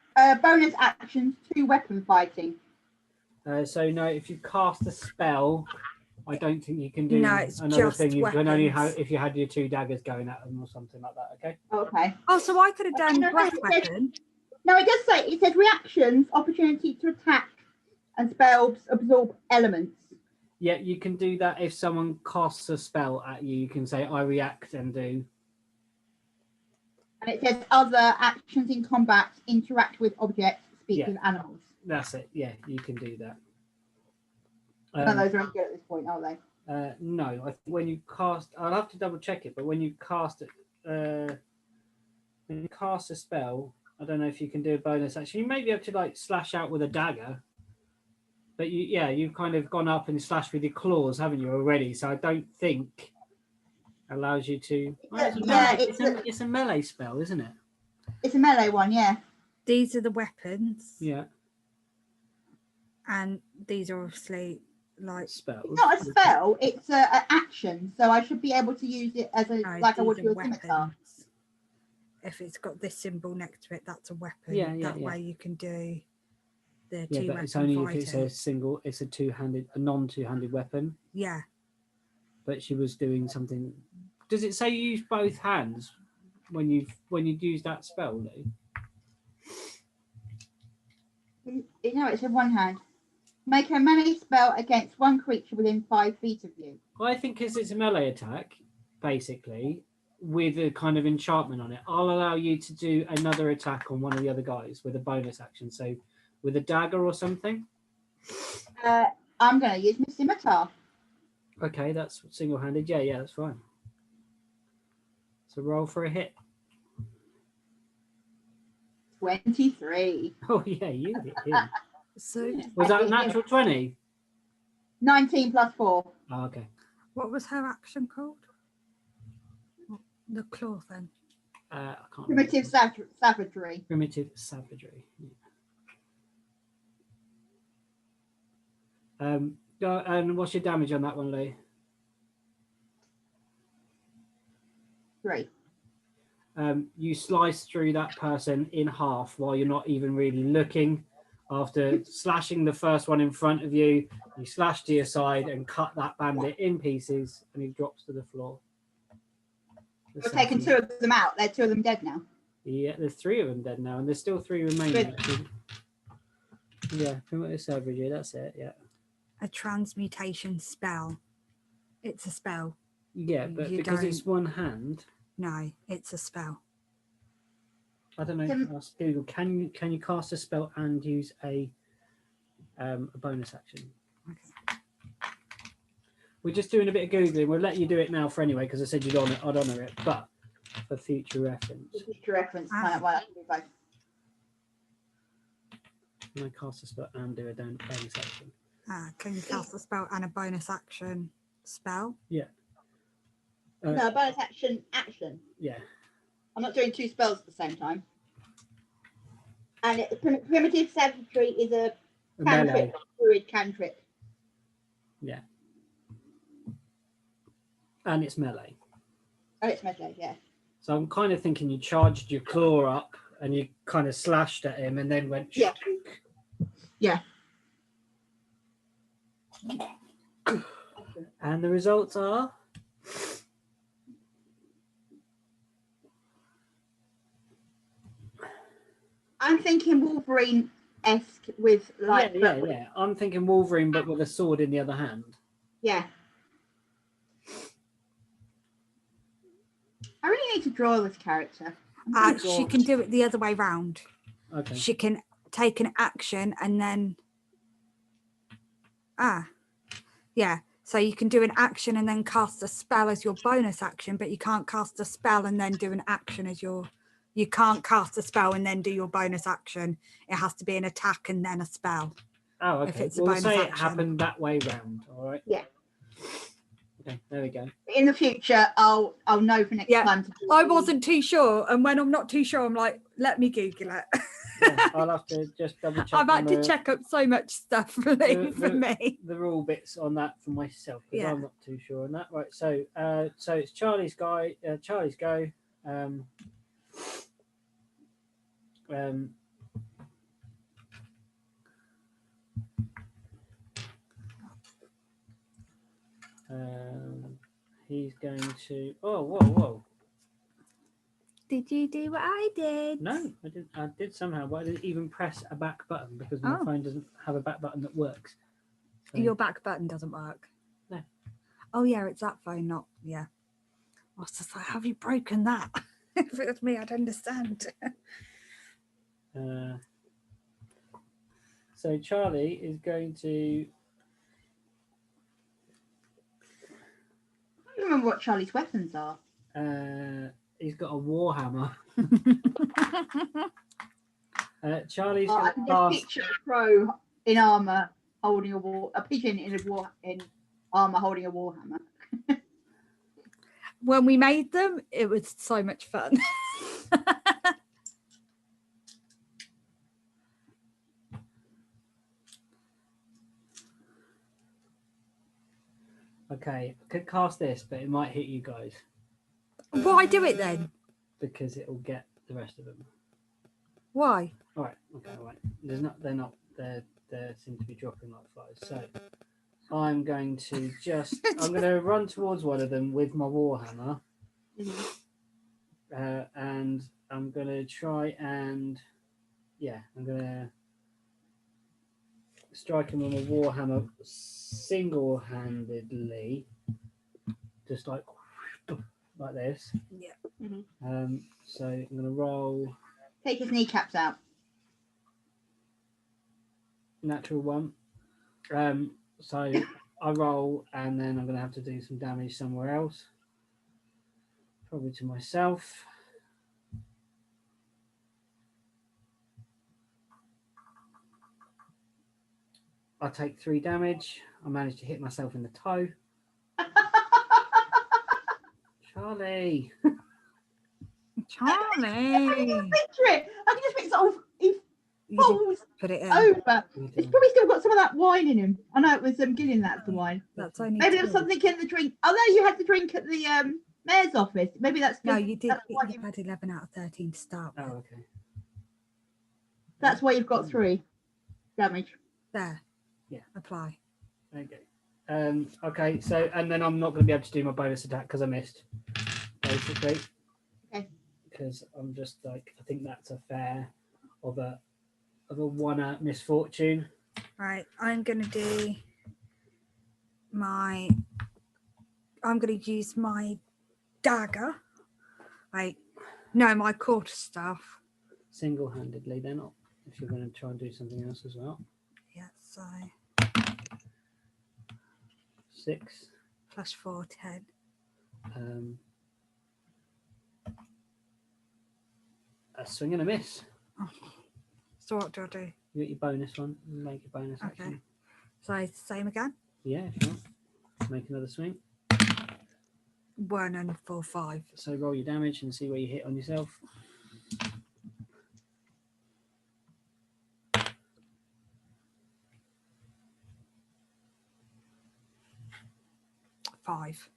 [SPEAKER 2] bonus actions, 2 weapon fighting.
[SPEAKER 1] So no, if you cast a spell, I don't think you can do
[SPEAKER 3] No, it's
[SPEAKER 1] another
[SPEAKER 3] just
[SPEAKER 1] thing. You can only have
[SPEAKER 3] weapons.
[SPEAKER 1] if you had your 2 daggers going at them or something like that. Okay.
[SPEAKER 2] Okay.
[SPEAKER 3] Oh, so I could have done
[SPEAKER 2] No,
[SPEAKER 3] breath
[SPEAKER 2] it says-
[SPEAKER 3] weapon.
[SPEAKER 2] No, it does say, it says reactions, opportunity to attack, and spells absorb elements.
[SPEAKER 1] Yeah, you can do that if someone casts a spell at you. You can say I react and do.
[SPEAKER 2] And it says other actions in combat, interact with objects, speak
[SPEAKER 1] Yeah.
[SPEAKER 2] with animals.
[SPEAKER 1] That's it. Yeah, you can do that.
[SPEAKER 2] None of those are any good at this point, are they?
[SPEAKER 1] No, I think when you cast, I'll have to double check it. But when you cast it, when you cast a spell, I don't know if you can do a bonus action. You may be able to like slash out with a dagger, but you've kind of gone up and slashed with your claws, haven't you already? So I don't think allows you to. Well, it's a melee spell, isn't it?
[SPEAKER 2] It's a melee one, yeah.
[SPEAKER 3] These are the weapons.
[SPEAKER 1] Yeah.
[SPEAKER 3] And these are obviously like
[SPEAKER 1] spells.
[SPEAKER 2] It's not a spell, it's an action. So I should be able to use it as I would do a scimitar.
[SPEAKER 3] If it's got this symbol next to it, that's a weapon.
[SPEAKER 1] Yeah,
[SPEAKER 3] that way you can do the
[SPEAKER 1] yeah,
[SPEAKER 3] two.
[SPEAKER 1] But it's only if it's a non-two-handed weapon.
[SPEAKER 3] Yeah.
[SPEAKER 1] But she was doing something. Does it say you use both hands when you use that spell, Lou?
[SPEAKER 2] No, it's in one hand. Make a melee spell against one creature within 5 feet of you.
[SPEAKER 1] I think because it's a melee attack, basically, with a kind of enchantment on it, I'll allow you to do another attack on one of the other guys with a bonus action. So with a dagger or something.
[SPEAKER 2] I'm going to use my scimitar.
[SPEAKER 1] Okay, that's single-handed. Yeah, that's fine. So roll for a hit.
[SPEAKER 2] 23.
[SPEAKER 1] Oh yeah, you hit him.
[SPEAKER 3] So
[SPEAKER 1] was that a natural 20?
[SPEAKER 2] 19 plus 4.
[SPEAKER 1] Oh, okay.
[SPEAKER 3] What was her action called? The claw thing.
[SPEAKER 1] I can't
[SPEAKER 2] Primitive savagery.
[SPEAKER 1] Primitive savagery. Yeah. And what's your damage on that one, Lee?
[SPEAKER 2] 3.
[SPEAKER 1] You slice through that person in half while you're not even really looking. After slashing the first one in front of you, you slash to your side and cut that bandit in pieces, and he drops to the floor.
[SPEAKER 2] We've taken 2 of them out. They're 2 of them dead now.
[SPEAKER 1] Yeah, there's 3 of them dead now, and there's still 3 remaining. Yeah, primitive savagery, that's it, yeah.
[SPEAKER 3] A transmutation spell. It's a spell.
[SPEAKER 1] Yeah, but because it's one hand.
[SPEAKER 3] No, it's a spell.
[SPEAKER 1] I don't know. Ask Google. Can you cast a spell and use a bonus action?
[SPEAKER 3] Okay.
[SPEAKER 1] We're just doing a bit of googling. We'll let you do it now for anyway because I said I'd honour it, but for future reference.
[SPEAKER 2] Future reference. Find out why that can be both.
[SPEAKER 1] Can I cast a spell and do a bonus action?
[SPEAKER 3] Can you cast a spell and a bonus action spell?
[SPEAKER 1] Yeah.
[SPEAKER 2] No, bonus action.
[SPEAKER 1] Yeah.
[SPEAKER 2] I'm not doing 2 spells at the same time. And primitive savagery is a cantrip, druid cantrip.
[SPEAKER 1] Yeah. And it's melee.
[SPEAKER 2] Oh, it's melee, yeah.
[SPEAKER 1] So I'm kind of thinking you charged your claw up and you kind of slashed at him and then went.
[SPEAKER 2] Yeah. Yeah.
[SPEAKER 1] And the results are.
[SPEAKER 2] I'm thinking Wolverine-esque with like.
[SPEAKER 1] Yeah. I'm thinking Wolverine, but with a sword in the other hand.
[SPEAKER 2] Yeah. I really need to draw this character.
[SPEAKER 3] She can do it the other way round.
[SPEAKER 1] Okay.
[SPEAKER 3] She can take an action and then. Yeah. So you can do an action and then cast a spell as your bonus action, but you can't cast a spell and then do an action as your. You can't cast a spell and then do your bonus action. It has to be an attack and then a spell.
[SPEAKER 1] Oh, okay.
[SPEAKER 3] If it's a
[SPEAKER 1] we'll
[SPEAKER 3] bonus
[SPEAKER 1] say
[SPEAKER 3] action.
[SPEAKER 1] it happened that way round. All right.
[SPEAKER 2] Yeah.
[SPEAKER 1] Okay, there we go.
[SPEAKER 2] In the future, I'll know for next time.
[SPEAKER 3] I wasn't too sure, and when I'm not too sure, I'm like, let me Google it.
[SPEAKER 1] Yeah, I'll have to just double check.
[SPEAKER 3] I've had to check up so much stuff for me.
[SPEAKER 1] The rule bits on that for myself because I'm not too sure on that. Right. So it's Charlie's guy. Charlie's go. He's going to. Oh, whoa!
[SPEAKER 3] Did you do what I did?
[SPEAKER 1] No, I didn't. I did somehow, but I didn't even press a back button because my phone doesn't have a back button that works. So...
[SPEAKER 3] Your back button doesn't work.
[SPEAKER 1] No.
[SPEAKER 3] Oh yeah, it's that phone, not I was just like, have you broken that? If it was me, I'd understand.
[SPEAKER 1] So Charlie is going to
[SPEAKER 2] don't remember what Charlie's weapons are.
[SPEAKER 1] He's got a warhammer. Charlie's
[SPEAKER 2] I
[SPEAKER 1] going
[SPEAKER 2] can
[SPEAKER 1] to
[SPEAKER 2] just
[SPEAKER 1] cast.
[SPEAKER 2] picture a crow in armor holding a pigeon in armor holding a warhammer.
[SPEAKER 3] When we made them, it was so much fun.
[SPEAKER 1] Okay, I could cast this, but it might hit you guys
[SPEAKER 3] Why do it then?
[SPEAKER 1] because it will get the rest of them.
[SPEAKER 3] Why?
[SPEAKER 1] All right. Okay. All right. They seem to be dropping like flies. So I'm going to I'm going to run towards one of them with my warhammer, and I'm going to try and I'm going to strike him with a warhammer single-handedly, just like this.
[SPEAKER 3] Yeah.
[SPEAKER 1] So I'm going to roll
[SPEAKER 2] Take his kneecaps out.
[SPEAKER 1] natural one. So I roll, and then I'm going to have to do some damage somewhere else, probably to myself. I take 3 damage. I managed to hit myself in the toe. Charlie.
[SPEAKER 3] Charlie.
[SPEAKER 2] Picture it. I can just picture sort of he
[SPEAKER 3] You did
[SPEAKER 2] falls
[SPEAKER 3] put it in.
[SPEAKER 2] over. He's probably still got some of that wine in him. I know it was Gillian that's the wine.
[SPEAKER 3] That's only
[SPEAKER 2] Maybe there was
[SPEAKER 3] 2.
[SPEAKER 2] something in the drink. Oh no, you had the drink at the mayor's office. Maybe that's
[SPEAKER 3] No, you did.
[SPEAKER 2] That's why,
[SPEAKER 3] You had 11 out of 13 to start with.
[SPEAKER 1] Oh, okay.
[SPEAKER 2] that's why you've got 3 damage.
[SPEAKER 3] There.
[SPEAKER 1] Yeah.
[SPEAKER 3] Apply.
[SPEAKER 1] Okay. Okay. So, and then I'm not going to be able to do my bonus attack because I missed, basically.
[SPEAKER 2] Okay.
[SPEAKER 1] Because I'm just like, I think that's a fair of a one misfortune.
[SPEAKER 3] Right. I'm going to do I'm going to use my dagger. Right. No, my quarterstaff.
[SPEAKER 1] Single-handedly, they're not. If you're going to try and do something else as well.
[SPEAKER 3] Yeah. So
[SPEAKER 1] 6.
[SPEAKER 3] plus 4, 10.
[SPEAKER 1] A swing and a miss.
[SPEAKER 3] Oh. So what do I do?
[SPEAKER 1] You got your bonus one. Make your bonus
[SPEAKER 3] Okay.
[SPEAKER 1] action.
[SPEAKER 3] So same again.
[SPEAKER 1] Yeah, if you want. Make another swing.
[SPEAKER 3] 1 and 4, 5.
[SPEAKER 1] So roll your damage and see where you hit on yourself.
[SPEAKER 3] Five.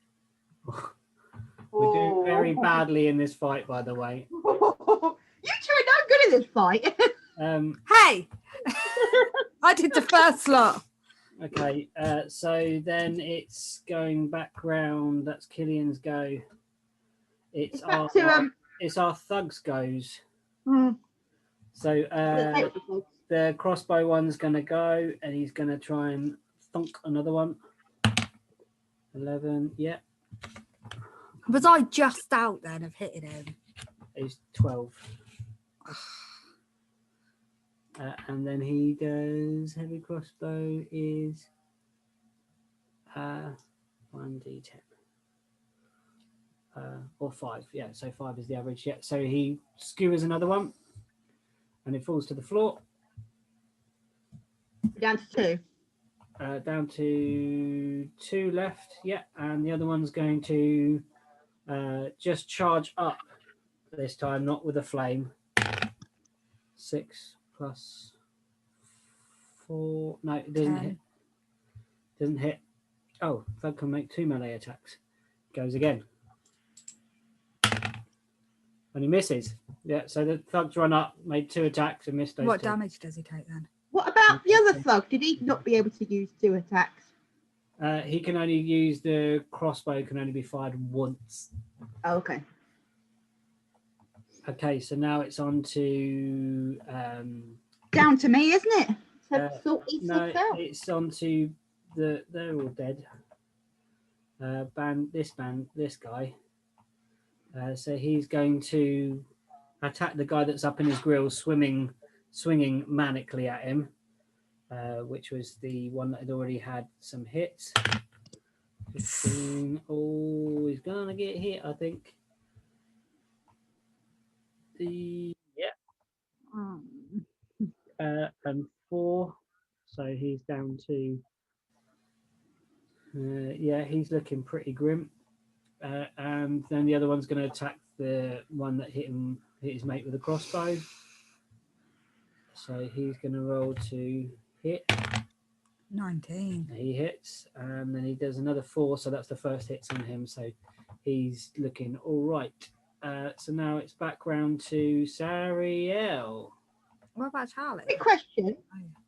[SPEAKER 1] We're doing very badly in this fight, by the way.
[SPEAKER 2] You two are not good at this fight.
[SPEAKER 3] Hey, I did the first lot.
[SPEAKER 1] Okay, so then it's going back round. That's Killian's go. It's our
[SPEAKER 2] back to,
[SPEAKER 1] it's our thugs goes.
[SPEAKER 2] Mm.
[SPEAKER 1] So the crossbow one's gonna go, and he's gonna try and thunk another one. 11, yeah.
[SPEAKER 3] Was I just out then of hitting him?
[SPEAKER 1] He's 12. And then he does heavy crossbow is 1d10 or 5. Yeah, so 5 is the average. Yeah, so he skewers another one, and it falls to the floor.
[SPEAKER 2] Down to 2.
[SPEAKER 1] Down to 2 left. Yeah, and the other one's going to just charge up this time, not with a flame. 6 plus 4. No, it doesn't
[SPEAKER 3] 10.
[SPEAKER 1] hit. Doesn't hit. Oh, Thug can make 2 melee attacks. Goes again. And he misses. Yeah, so the Thug's run up, made 2 attacks and missed those
[SPEAKER 3] What
[SPEAKER 1] 2.
[SPEAKER 3] damage does he take then?
[SPEAKER 2] What about the other thug? Did he not be able to use 2 attacks?
[SPEAKER 1] He can only use the crossbow, can only be fired once.
[SPEAKER 2] Oh, okay.
[SPEAKER 1] Okay, so now it's on to
[SPEAKER 2] Down to me, isn't it? So salty
[SPEAKER 1] no,
[SPEAKER 2] slips out.
[SPEAKER 1] it's on to they're all dead. This guy. So he's going to attack the guy that's up in his grill, swinging manically at him, which was the one that had already had some hits. 15. Oh, he's gonna get hit, I think. And 4. So he's down to. Yeah, he's looking pretty grim. And then the other one's going to attack the one that hit his mate with a crossbow. So he's going to roll to hit.
[SPEAKER 3] 19.
[SPEAKER 1] He hits, and then he does another 4. So that's the first hits on him. So he's looking all right. So now it's back round to Sariel.
[SPEAKER 3] What about Charlie?
[SPEAKER 2] Quick question.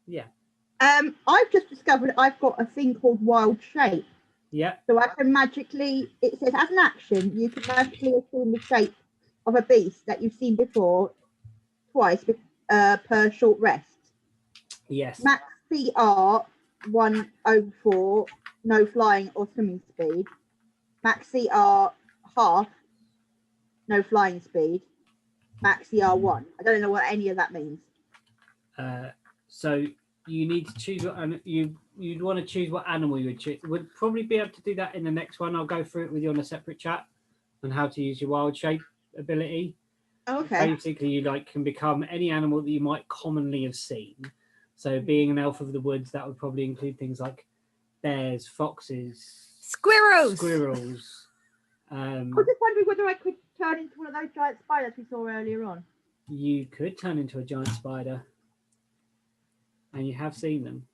[SPEAKER 1] Yeah.
[SPEAKER 2] I've just discovered I've got a thing called Wild Shape.
[SPEAKER 1] Yeah.
[SPEAKER 2] So I can magically, it says as an action, you can magically assume the shape of a beast that you've seen before twice per short rest.
[SPEAKER 1] Yes.
[SPEAKER 2] Max CR 104, no flying or swimming speed. Max CR half, no flying speed. Max CR 1. I don't know what any of that means.
[SPEAKER 1] So you need to choose what you'd want to choose what animal you would choose. We'd probably be able to do that in the next one. I'll go through it with you on a separate chat on how to use your wild shape ability.
[SPEAKER 2] Oh, okay.
[SPEAKER 1] Basically, you can become any animal that you might commonly have seen. So being an elf of the woods, that would probably include things like bears, foxes,
[SPEAKER 3] Squirrels.
[SPEAKER 2] I was just wondering whether I could turn into one of those giant spiders we saw earlier on.
[SPEAKER 1] You could turn into a giant spider. And you have seen them.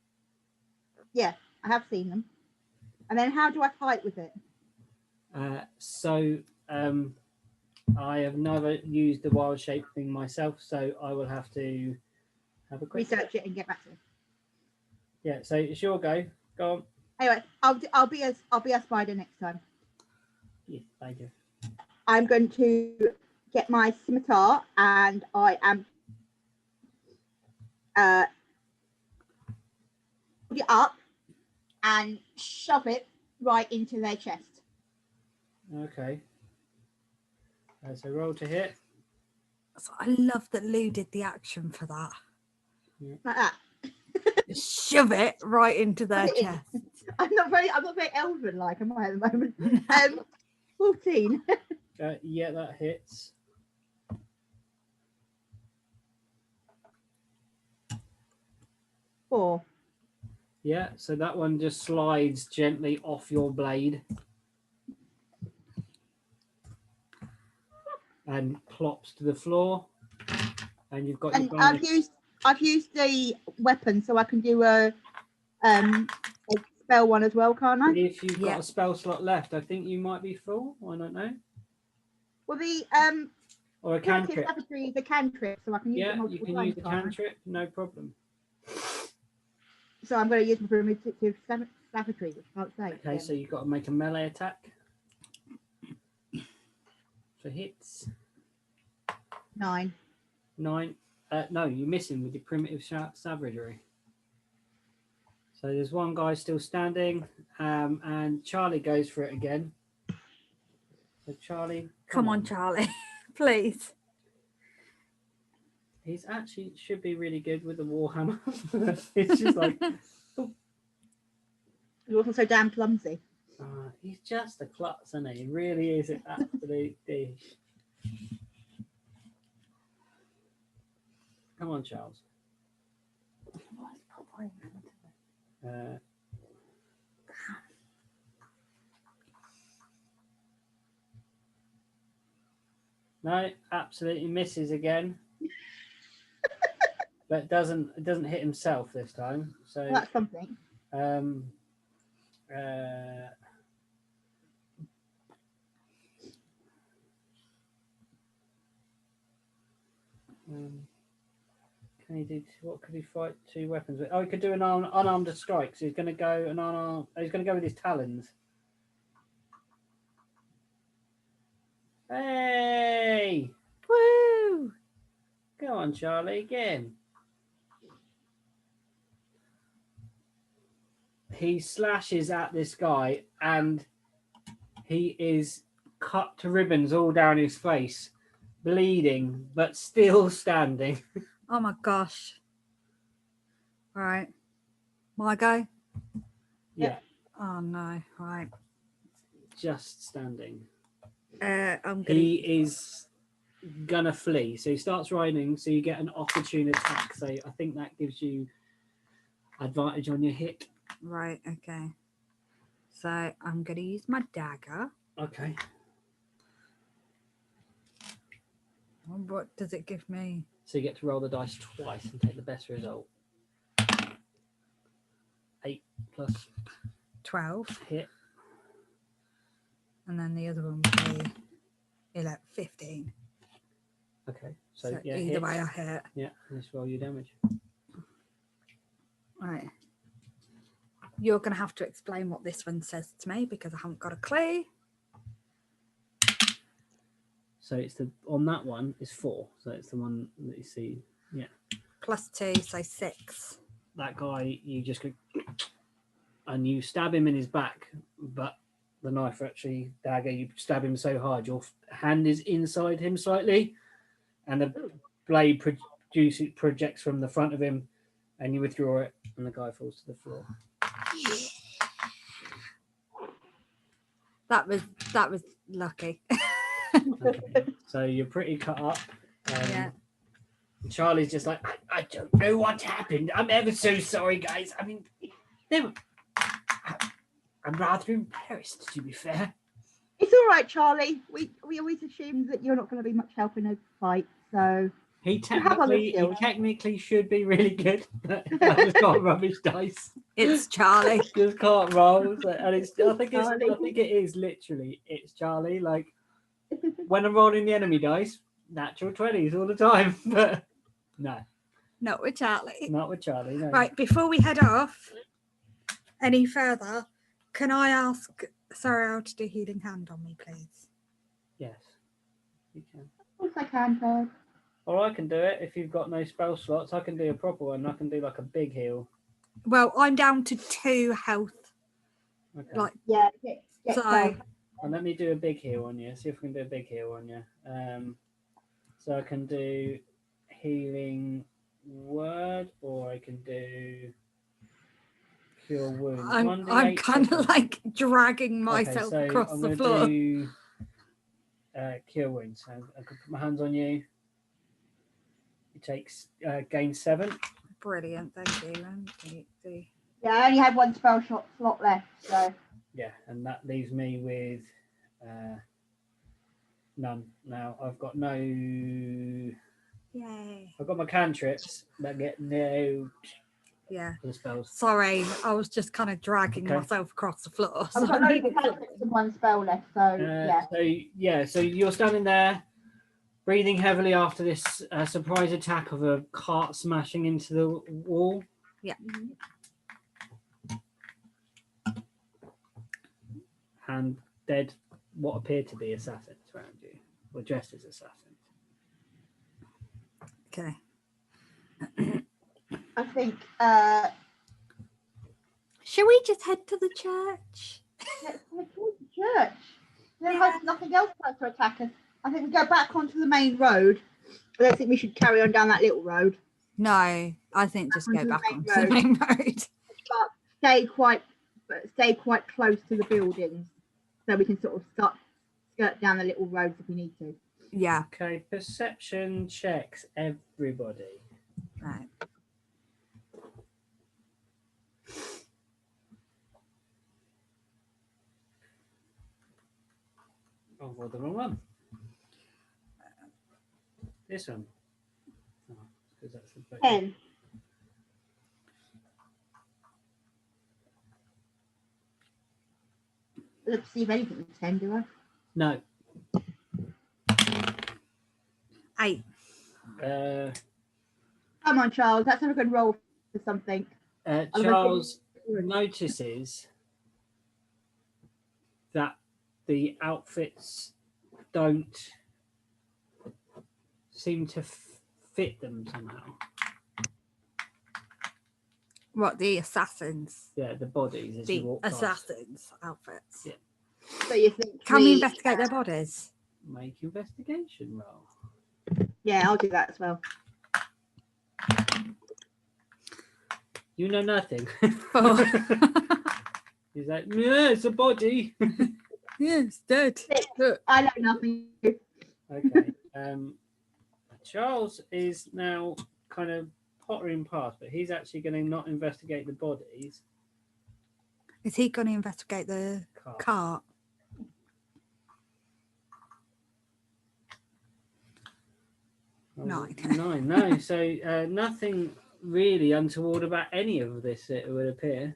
[SPEAKER 2] Yeah, I have seen them. And then how do I fight with it?
[SPEAKER 1] I have never used the wild shape thing myself, so I will have to have a quick
[SPEAKER 2] Research it and get back to it.
[SPEAKER 1] Yeah, so it's your go. Go on.
[SPEAKER 2] Anyway, I'll be a spider next time.
[SPEAKER 1] Yes, I do.
[SPEAKER 2] I'm going to get my scimitar and I am put it up and shove it right into their chest.
[SPEAKER 1] Okay. So roll to hit.
[SPEAKER 3] So I love that Lou did the action for that.
[SPEAKER 1] Yeah.
[SPEAKER 2] Like that.
[SPEAKER 3] Shove it right into their chest.
[SPEAKER 2] I'm not very elven like, am I at the moment? 14.
[SPEAKER 1] Yeah, that hits.
[SPEAKER 2] Four.
[SPEAKER 1] Yeah, so that one just slides gently off your blade and plops to the floor. And you've got
[SPEAKER 2] And
[SPEAKER 1] your bonus.
[SPEAKER 2] I've used the weapon, so I can do a spell one as well, can't I?
[SPEAKER 1] If you've got a spell slot left, I think you might be full. I don't know.
[SPEAKER 2] Well, the
[SPEAKER 1] Or a cantrip.
[SPEAKER 2] savagery is a cantrip, so I can use it
[SPEAKER 1] Yeah, you
[SPEAKER 2] multiple
[SPEAKER 1] can
[SPEAKER 2] times,
[SPEAKER 1] use the
[SPEAKER 2] can't I?
[SPEAKER 1] cantrip, no problem.
[SPEAKER 2] So I'm going to use my primitive savagery, which I can't say.
[SPEAKER 1] Okay, so you've got to make a melee attack. For hits.
[SPEAKER 2] 9.
[SPEAKER 1] 9. No, you're missing with your primitive savagery. So there's one guy still standing, and Charlie goes for it again. So Charlie,
[SPEAKER 3] come on, Charlie, please.
[SPEAKER 1] He's actually should be really good with the warhammer. It's just like
[SPEAKER 2] You're also so damn clumsy.
[SPEAKER 1] he's just a klutz, isn't he? He really is an absolute dish. Come on, Charles. No, absolutely misses again. But it doesn't hit himself this time. So
[SPEAKER 2] Well, that's something.
[SPEAKER 1] Can he do? What could he fight 2 weapons with? Oh, he could do an unarmed strike. So he's going to go an unarmed. He's going to go with his talons. Hey!
[SPEAKER 3] Woo!
[SPEAKER 1] Go on, Charlie, again. He slashes at this guy, and he is cut to ribbons all down his face, bleeding, but still standing.
[SPEAKER 3] Oh my gosh. All right. My go?
[SPEAKER 1] Yeah.
[SPEAKER 3] Oh no. Right.
[SPEAKER 1] just standing.
[SPEAKER 3] I'm gonna.
[SPEAKER 1] He is gonna flee. So he starts riding. So you get an opportune attack. So I think that gives you advantage on your hit.
[SPEAKER 3] Right. Okay. So I'm gonna use my dagger.
[SPEAKER 1] Okay.
[SPEAKER 3] What does it give me?
[SPEAKER 1] So you get to roll the dice twice and take the best result. 8 plus
[SPEAKER 3] 12,
[SPEAKER 1] hit.
[SPEAKER 3] and then the other one would be 11, 15.
[SPEAKER 1] Okay.
[SPEAKER 3] So,
[SPEAKER 1] So yeah,
[SPEAKER 3] either
[SPEAKER 1] hit.
[SPEAKER 3] way, I hit.
[SPEAKER 1] Yeah, let's roll your damage.
[SPEAKER 3] Right. You're going to have to explain what this one says to me because I haven't got a clue.
[SPEAKER 1] So it's the on that one is 4. So it's the one that you see. Yeah.
[SPEAKER 3] +2, so 6.
[SPEAKER 1] That guy, you just go and you stab him in his back, but the knife actually dagger. You stab him so hard, your hand is inside him slightly, and the blade projects from the front of him, and you withdraw it, and the guy falls to the floor.
[SPEAKER 3] That was lucky.
[SPEAKER 1] Okay. So you're pretty cut up.
[SPEAKER 3] Yeah.
[SPEAKER 1] Charlie's just like, I don't know what happened. I'm ever so sorry, guys. I mean, I'm rather embarrassed, to be fair.
[SPEAKER 2] It's all right, Charlie. We always assumed that you're not going to be much help in a fight, so
[SPEAKER 1] He
[SPEAKER 2] have other skills.
[SPEAKER 1] technically should be really good, but I just got rubbish dice.
[SPEAKER 3] It's Charlie.
[SPEAKER 1] Just can't roll. So, and I think
[SPEAKER 2] Charlie.
[SPEAKER 1] it is literally it's Charlie. Like when I'm rolling the enemy dice, natural 20s all the time. But no,
[SPEAKER 3] Not with Charlie.
[SPEAKER 1] not with Charlie. No.
[SPEAKER 3] Right, before we head off any further, can I ask Sorrel to do Healing Hand on me, please?
[SPEAKER 1] Yes, you can.
[SPEAKER 2] of course I can, Todd.
[SPEAKER 1] Or I can do it if you've got no spell slots. I can do a proper one. I can do like a big heal.
[SPEAKER 3] Well, I'm down to 2 health.
[SPEAKER 1] Okay.
[SPEAKER 3] Like,
[SPEAKER 2] Yeah, get
[SPEAKER 3] so
[SPEAKER 2] help.
[SPEAKER 1] And let me do a big heal on you. See if we can do a big heal on you. So I can do healing word, or I can do cure wounds.
[SPEAKER 3] I'm kind of like dragging myself
[SPEAKER 1] so
[SPEAKER 3] across
[SPEAKER 1] I'm
[SPEAKER 3] the
[SPEAKER 1] gonna
[SPEAKER 3] floor.
[SPEAKER 1] do cure wounds. So I can put my hands on you. It takes gain 7.
[SPEAKER 3] Brilliant, thank you. 1, 2, 3.
[SPEAKER 2] Yeah, I only had one spell slot left, so
[SPEAKER 1] Yeah, and that leaves me with none. Now I've got no.
[SPEAKER 3] Yay.
[SPEAKER 1] I've got my cantrips that get no
[SPEAKER 3] Yeah.
[SPEAKER 1] for the spells.
[SPEAKER 3] Sorry, I was just kind of dragging
[SPEAKER 1] Okay.
[SPEAKER 3] myself across the floor.
[SPEAKER 2] I've got loads of cantrips and one spell left, so yeah.
[SPEAKER 1] So you're standing there, breathing heavily after this surprise attack of a cart smashing into the wall.
[SPEAKER 3] Yeah.
[SPEAKER 1] And dead what appear to be assassins around you, or dressed as assassins.
[SPEAKER 3] Okay.
[SPEAKER 2] I think
[SPEAKER 3] Shall we just head to the church?
[SPEAKER 2] let's head towards the church. There's nothing else planned to attack us. I think we go back onto the main road. I don't think we should carry on down that little road.
[SPEAKER 3] No, I think just go
[SPEAKER 2] Onto the
[SPEAKER 3] back
[SPEAKER 2] main
[SPEAKER 3] onto the main road.
[SPEAKER 2] But stay quite close to the buildings, so we can sort of skirt down the little roads if we need to.
[SPEAKER 3] Yeah.
[SPEAKER 1] Okay, perception checks, everybody.
[SPEAKER 3] Right.
[SPEAKER 1] Oh, well, the wrong one. This one. Oh, 'cause that's the
[SPEAKER 2] 10. Let's see if anything with 10, do I?
[SPEAKER 1] No.
[SPEAKER 3] 8.
[SPEAKER 2] Come on, Charles. That's not a good roll for something.
[SPEAKER 1] Charles notices that the outfits don't seem to fit them somehow.
[SPEAKER 3] What, the assassins?
[SPEAKER 1] Yeah, the bodies as
[SPEAKER 3] The
[SPEAKER 1] you walk past.
[SPEAKER 3] assassins' outfits.
[SPEAKER 1] Yeah.
[SPEAKER 2] So you think
[SPEAKER 3] Can we investigate their bodies?
[SPEAKER 1] Make investigation roll.
[SPEAKER 2] Yeah, I'll do that as well.
[SPEAKER 1] You know nothing.
[SPEAKER 3] Oh.
[SPEAKER 1] He's like, yeah, it's a body.
[SPEAKER 3] Yes, dead. Look.
[SPEAKER 2] I know nothing.
[SPEAKER 1] Okay. Charles is now kind of pottering past, but he's actually going to not investigate the bodies.
[SPEAKER 3] Is he going to investigate the cart? Nine.
[SPEAKER 1] 9. No, so nothing really untoward about any of this, it would appear.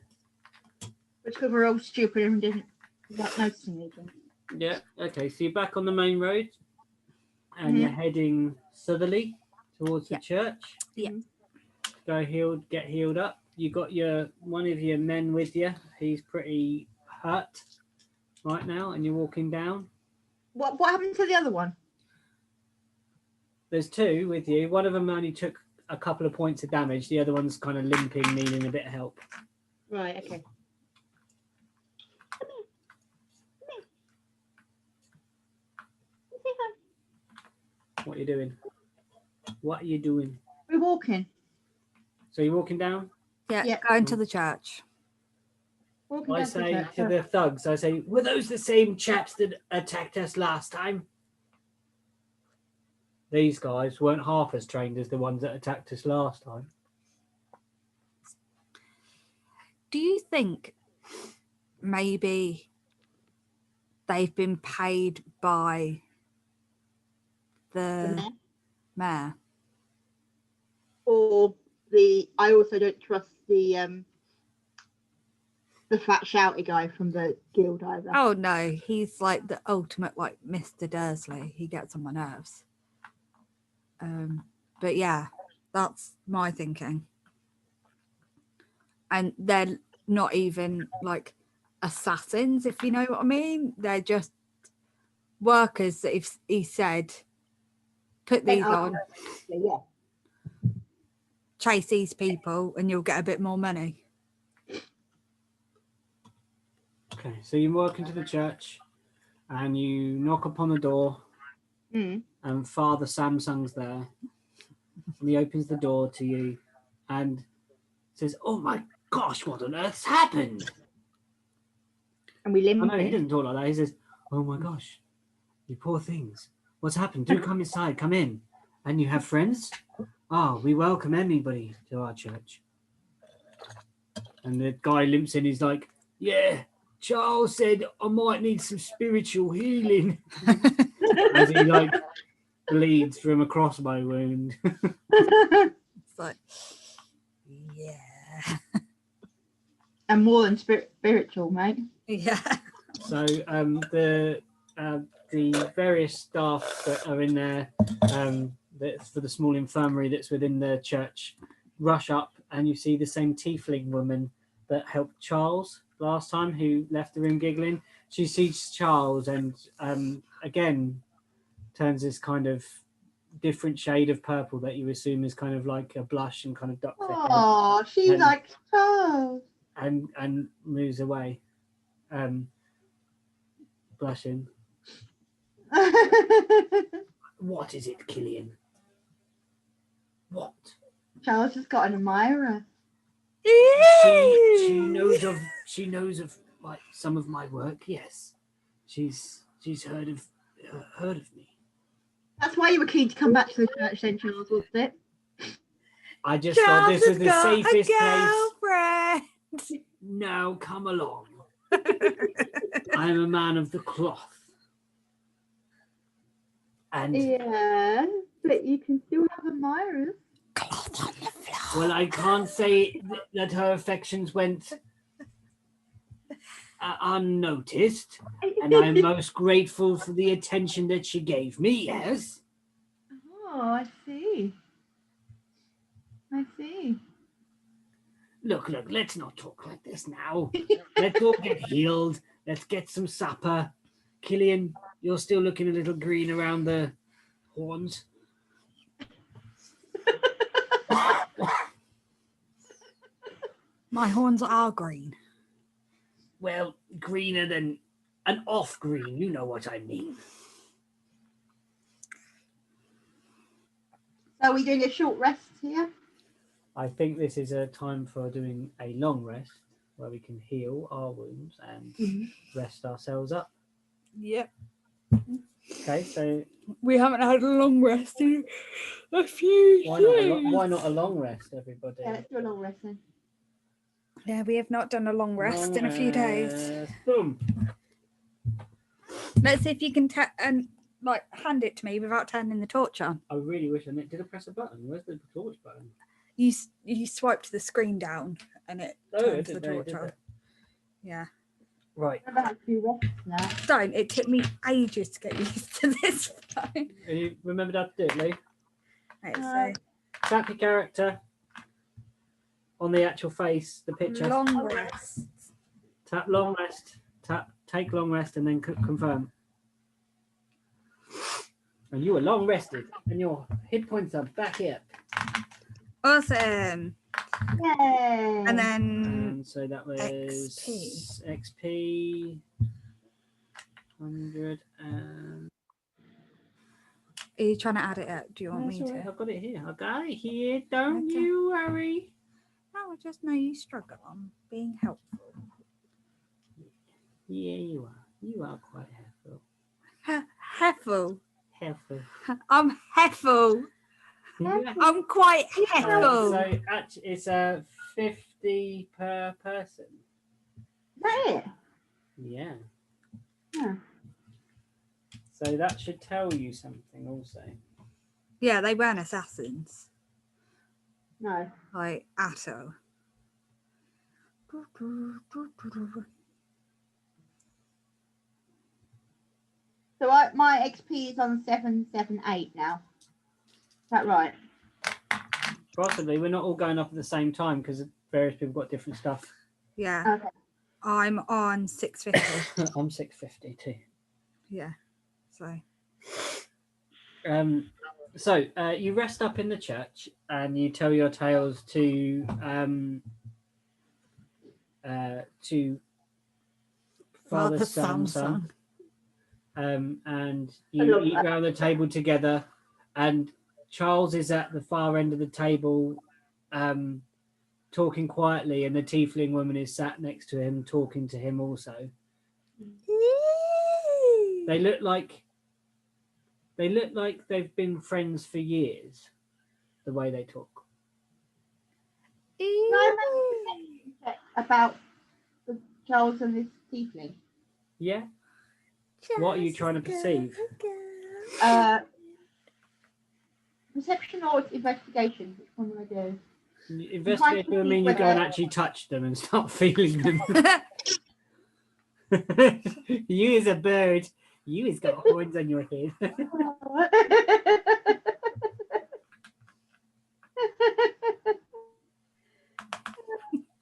[SPEAKER 2] Which because we're all stupid and didn't not noticing anything.
[SPEAKER 1] Yeah, okay, so you're back on the main road and you're heading southerly towards the church.
[SPEAKER 3] Yeah.
[SPEAKER 1] Get healed up. You got one of your men with you. He's pretty hurt right now, and you're walking down.
[SPEAKER 2] What happened to the other one?
[SPEAKER 1] There's 2 with you. One of them only took a couple of points of damage. The other one's kind of limping, needing a bit of help.
[SPEAKER 2] Right, okay.
[SPEAKER 1] What are you doing? What are you doing?
[SPEAKER 2] We're walking.
[SPEAKER 1] So you're walking down?
[SPEAKER 3] Yeah, going to the church.
[SPEAKER 2] Walking
[SPEAKER 1] I
[SPEAKER 2] down
[SPEAKER 1] say
[SPEAKER 2] church.
[SPEAKER 1] to the thugs, I say, were those the same chaps that attacked us last time? These guys weren't half as trained as the ones that attacked us last time.
[SPEAKER 3] Do you think maybe they've been paid by the mayor?
[SPEAKER 2] Or I also don't trust the fat shouty guy from the guild either.
[SPEAKER 3] Oh no, he's like the ultimate like Mr. Dursley. He gets on my nerves. But yeah, that's my thinking. And they're not even like assassins, if you know what I mean. They're just workers that if he said, put these on,
[SPEAKER 2] Yeah.
[SPEAKER 3] chase these people and you'll get a bit more money.
[SPEAKER 1] Okay, so you walk into the church and you knock upon the door and Father Samsung's there. And he opens the door to you and says, oh my gosh, what on earth's happened?
[SPEAKER 2] And we limp.
[SPEAKER 1] Oh, no, he doesn't talk like that. He says, oh my gosh, you poor things. What's happened? Do come inside, come in. And you have friends? Oh, we welcome anybody to our church. And the guy limps in, he's like, yeah, Charles said I might need some spiritual healing. As he like bleeds from a crossbow wound.
[SPEAKER 3] It's like, yeah.
[SPEAKER 2] And more than spiritual, mate.
[SPEAKER 3] Yeah.
[SPEAKER 1] So the various staff that are in there that's for the small infirmary that's within the church rush up, and you see the same tiefling woman that helped Charles last time, who left the room giggling. She sees Charles and again turns this kind of different shade of purple that you assume is kind of like a blush and kind of ducks her head.
[SPEAKER 2] Oh, she's
[SPEAKER 1] And-
[SPEAKER 2] like, oh.
[SPEAKER 1] and moves away, blushing. What is it, Killian? What?
[SPEAKER 2] Charles has got an admirer.
[SPEAKER 1] She knows of like some of my work. Yes, she's heard of me.
[SPEAKER 2] That's why you were keen to come back to the church then, Charles, wasn't it?
[SPEAKER 1] I just thought this was the safest place.
[SPEAKER 3] place.
[SPEAKER 1] Now come along. I am a man of the cloth. And
[SPEAKER 2] Yeah, but you can still have admirers.
[SPEAKER 3] Cloth on the floor.
[SPEAKER 1] well, I can't say that her affections went unnoticed, and I'm most grateful for the attention that she gave me. Yes.
[SPEAKER 2] Oh, I see. I see.
[SPEAKER 1] Look, let's not talk like this now. Let's all get healed. Let's get some supper. Killian, you're still looking a little green around the horns.
[SPEAKER 3] My horns are green.
[SPEAKER 1] Well, greener than an off green. You know what I mean.
[SPEAKER 2] So are we doing a short rest here?
[SPEAKER 1] I think this is a time for doing a long rest where we can heal our wounds and rest ourselves up.
[SPEAKER 3] Yep.
[SPEAKER 1] Okay, so
[SPEAKER 3] We haven't had a long rest in a few
[SPEAKER 1] why not a long rest, everybody?
[SPEAKER 2] Yeah, let's do a long rest then.
[SPEAKER 3] Yeah, we have not done a long rest
[SPEAKER 1] Long
[SPEAKER 3] in a few days.
[SPEAKER 1] rest. Boom.
[SPEAKER 3] Let's see if you can and like hand it to me without turning the torch on.
[SPEAKER 1] I really wish I did. I press a button? Where's the torch button?
[SPEAKER 3] You swiped the screen down and it turns the torch on. Yeah.
[SPEAKER 1] Right.
[SPEAKER 2] I don't have to do rest now.
[SPEAKER 3] Don't. It took me ages to get used to this phone.
[SPEAKER 1] You remembered how to do it, Lee?
[SPEAKER 3] Let's
[SPEAKER 2] No.
[SPEAKER 3] see.
[SPEAKER 1] Tap your character on the actual face, the picture.
[SPEAKER 3] Long rest.
[SPEAKER 1] Tap long rest. Tap take long rest and then confirm. And you are long rested and your hit points are back up.
[SPEAKER 3] Awesome.
[SPEAKER 2] Yay!
[SPEAKER 3] And then
[SPEAKER 1] So that was XP 100 and
[SPEAKER 3] are you trying to add it up? Do you want
[SPEAKER 1] That's
[SPEAKER 3] me
[SPEAKER 1] all right,
[SPEAKER 3] to?
[SPEAKER 1] I've got it here. I got it here. Don't
[SPEAKER 3] Okay.
[SPEAKER 1] you worry.
[SPEAKER 3] No, I just know you struggle on being helpful.
[SPEAKER 1] Yeah, you are. You are quite helpful.
[SPEAKER 3] Heffel.
[SPEAKER 1] Helpful.
[SPEAKER 3] I'm heffel.
[SPEAKER 1] Yeah.
[SPEAKER 3] I'm quite heffel.
[SPEAKER 1] So actually, it's 50 per person.
[SPEAKER 2] Is that it?
[SPEAKER 1] Yeah.
[SPEAKER 2] Yeah.
[SPEAKER 1] So that should tell you something also.
[SPEAKER 3] Yeah, they weren't assassins.
[SPEAKER 2] No.
[SPEAKER 3] Like at all.
[SPEAKER 2] So my XP is on 778 now. Is that right?
[SPEAKER 1] Possibly. We're not all going up at the same time because various people got different stuff.
[SPEAKER 3] Yeah.
[SPEAKER 2] Okay.
[SPEAKER 3] I'm on 650.
[SPEAKER 1] I'm 650 too.
[SPEAKER 3] Yeah. So
[SPEAKER 1] You rest up in the church and you tell your tales to Father Samson. And you eat round the table together, and Charles is at the far end of the table talking quietly, and the tiefling woman is sat next to him talking to him also. They look like they've been friends for years, the way they talk.
[SPEAKER 2] About the Charles and this tiefling.
[SPEAKER 1] Yeah? What are you trying to perceive?
[SPEAKER 2] Perception or investigation? Which one will I do?
[SPEAKER 1] Investigation would mean you go and actually touch them and start feeling them. You is a bird. You has got horns on your head.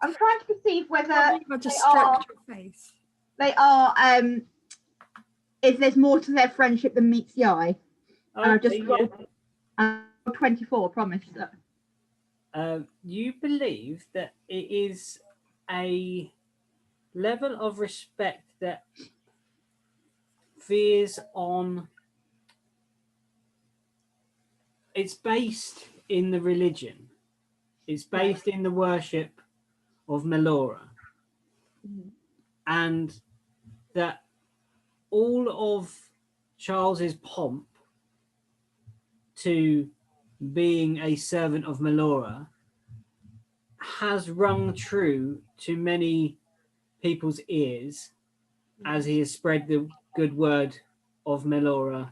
[SPEAKER 2] I'm trying to perceive whether they are if there's more to their friendship than meets the eye. And I've just rolled 24, promise.
[SPEAKER 1] You believe that it is a level of respect that veers on. It's based in the religion. It's based in the worship of Melora. And that all of Charles's pomp to being a servant of Melora has rung true to many people's ears as he has spread the good word of Melora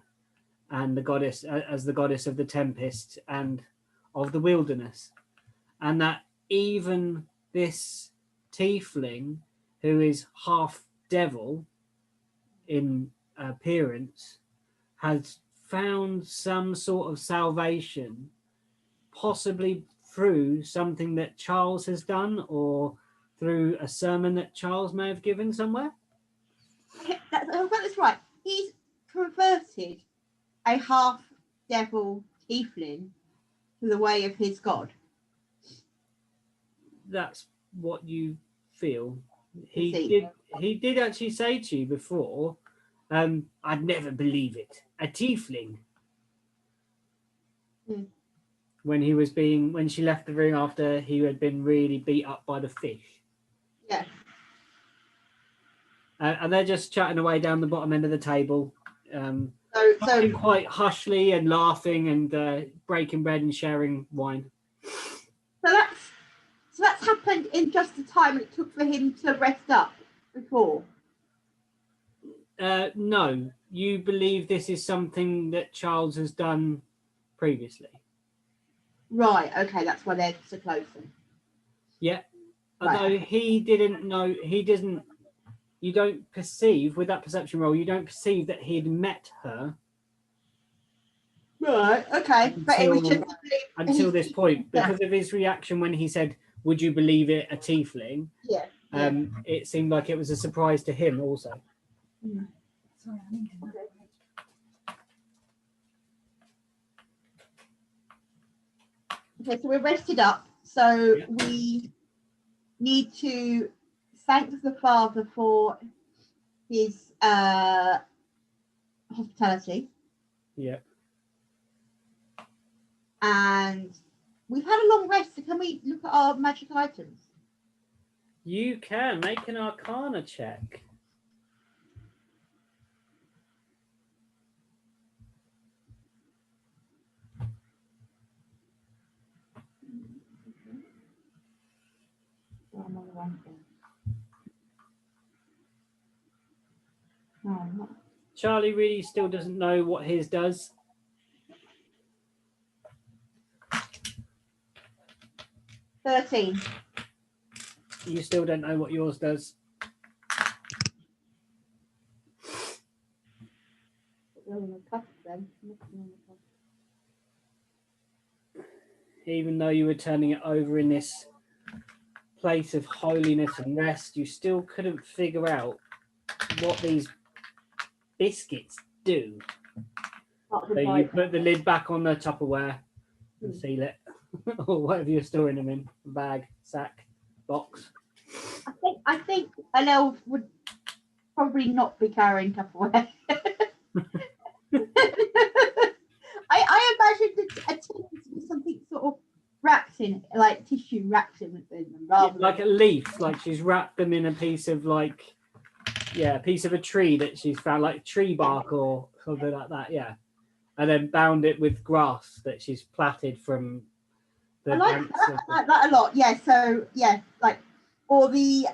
[SPEAKER 1] and the goddess as the goddess of the tempest and of the wilderness, and that even this tiefling, who is half devil in appearance, has found some sort of salvation, possibly through something that Charles has done or through a sermon that Charles may have given somewhere.
[SPEAKER 2] That's right. He's converted a half devil tiefling to the way of his god.
[SPEAKER 1] That's what you feel. He did actually say to you before, I'd never believe it. A tiefling. When she left the room after he had been really beat up by the fish.
[SPEAKER 2] Yeah.
[SPEAKER 1] And they're just chatting away down the bottom end of the table.
[SPEAKER 2] So
[SPEAKER 1] Talking quite hushly and laughing and breaking bread and sharing wine.
[SPEAKER 2] that's happened in just the time it took for him to rest up before.
[SPEAKER 1] No, you believe this is something that Charles has done previously.
[SPEAKER 2] Right. Okay, that's why they're so close. Then.
[SPEAKER 1] Yeah.
[SPEAKER 2] Right.
[SPEAKER 1] Although he didn't know, he doesn't. You don't perceive with that perception roll. You don't perceive that he'd met her.
[SPEAKER 2] Right. Okay, but it was just
[SPEAKER 1] until this point because of his reaction when he said, "Would you believe it, a tiefling?"
[SPEAKER 2] Yeah.
[SPEAKER 1] It seemed like it was a surprise to him also.
[SPEAKER 2] Mm.
[SPEAKER 3] Sorry, I need to.
[SPEAKER 2] Okay, so we're rested up. So we need to thank the Father for his hospitality.
[SPEAKER 1] Yeah.
[SPEAKER 2] And we've had a long rest, so can we look at our magic items?
[SPEAKER 1] You can make an Arcana check.
[SPEAKER 2] I'm on the wrong thing. No, I'm not.
[SPEAKER 1] Charlie really still doesn't know what his does.
[SPEAKER 2] $13.
[SPEAKER 1] You still don't know what yours does. Even though you were turning it over in this place of holiness and rest, you still couldn't figure out what these biscuits do. So you put the lid back on the Tupperware and seal it, or whatever you're storing them in, bag, sack, box.
[SPEAKER 2] I think an elf would probably not be carrying Tupperware. I imagined a tin with something sort of wrapped in it, like tissue wrapped in them, rather
[SPEAKER 1] like a leaf, like she's wrapped them in a piece of a piece of a tree that she's found, like tree bark or something like that, yeah. And then bound it with grass that she's plaited from the
[SPEAKER 2] I like that a lot. Yeah, so yeah, or the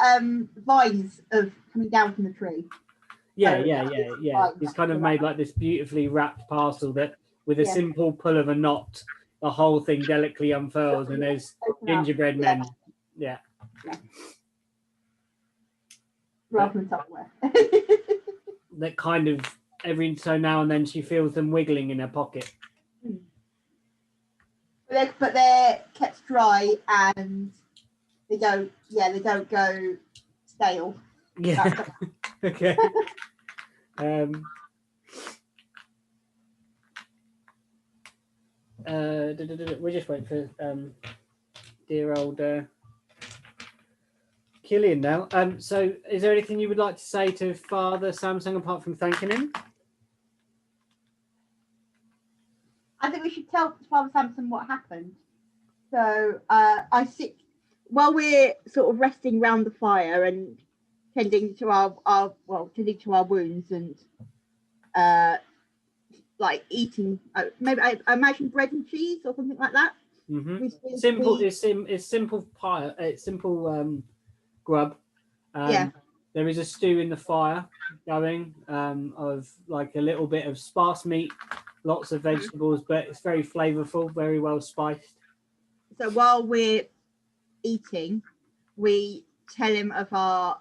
[SPEAKER 2] vines of coming down from the tree.
[SPEAKER 1] Yeah. He's kind of made like this beautifully wrapped parcel that with a simple pull of a knot, the whole thing delicately unfurls and there's gingerbread men. Yeah.
[SPEAKER 2] Rather than Tupperware.
[SPEAKER 1] That kind of every so now and then she feels them wiggling in her pocket.
[SPEAKER 2] But they're kept dry and they don't go stale.
[SPEAKER 1] Yeah. Okay. We're just waiting for dear old Killian now. So is there anything you would like to say to Father Samsung apart from thanking him?
[SPEAKER 2] I think we should tell Father Samson what happened. So I sit while we're sort of resting round the fire and tending to our wounds and like eating maybe I imagine bread and cheese or something like that.
[SPEAKER 1] Mm-hmm. It's simple pie. It's simple grub. There is a stew in the fire going of like a little bit of sparse meat, lots of vegetables, but it's very flavorful, very well spiced.
[SPEAKER 2] So while we're eating, we tell him of our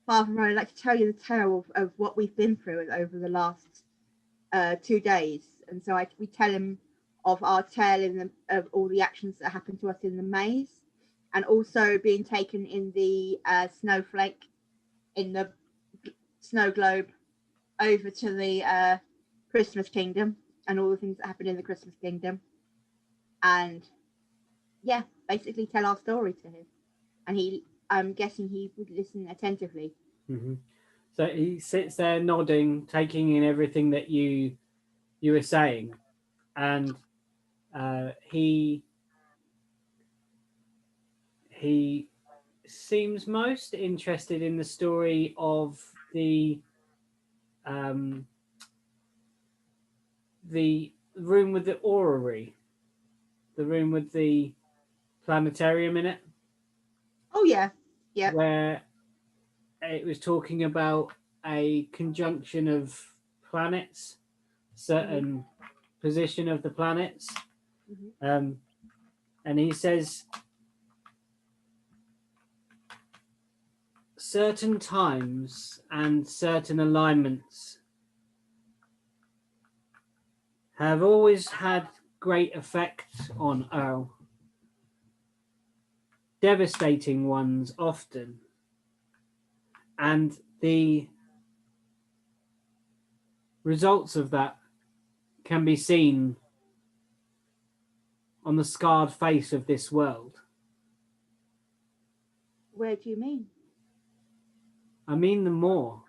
[SPEAKER 2] Father, I'd like to tell you the tale of what we've been through over the last 2 days. And so we tell him of our tale of all the actions that happened to us in the maze, and also being taken in the snowflake, in the snow globe, over to the Christmas kingdom, and all the things that happened in the Christmas kingdom. And yeah, basically tell our story to him. And I'm guessing he would listen attentively.
[SPEAKER 1] Mm-hmm. So he sits there nodding, taking in everything that you were saying, and he seems most interested in the story of um, the room with the orrery, the room with the planetarium in it.
[SPEAKER 2] Oh yeah, yeah.
[SPEAKER 1] Where it was talking about a conjunction of planets, certain position of the planets. And he says certain times and certain alignments have always had great effect on Earl. Devastating ones often. And the results of that can be seen on the scarred face of this world.
[SPEAKER 2] Where do you mean?
[SPEAKER 1] I mean the more.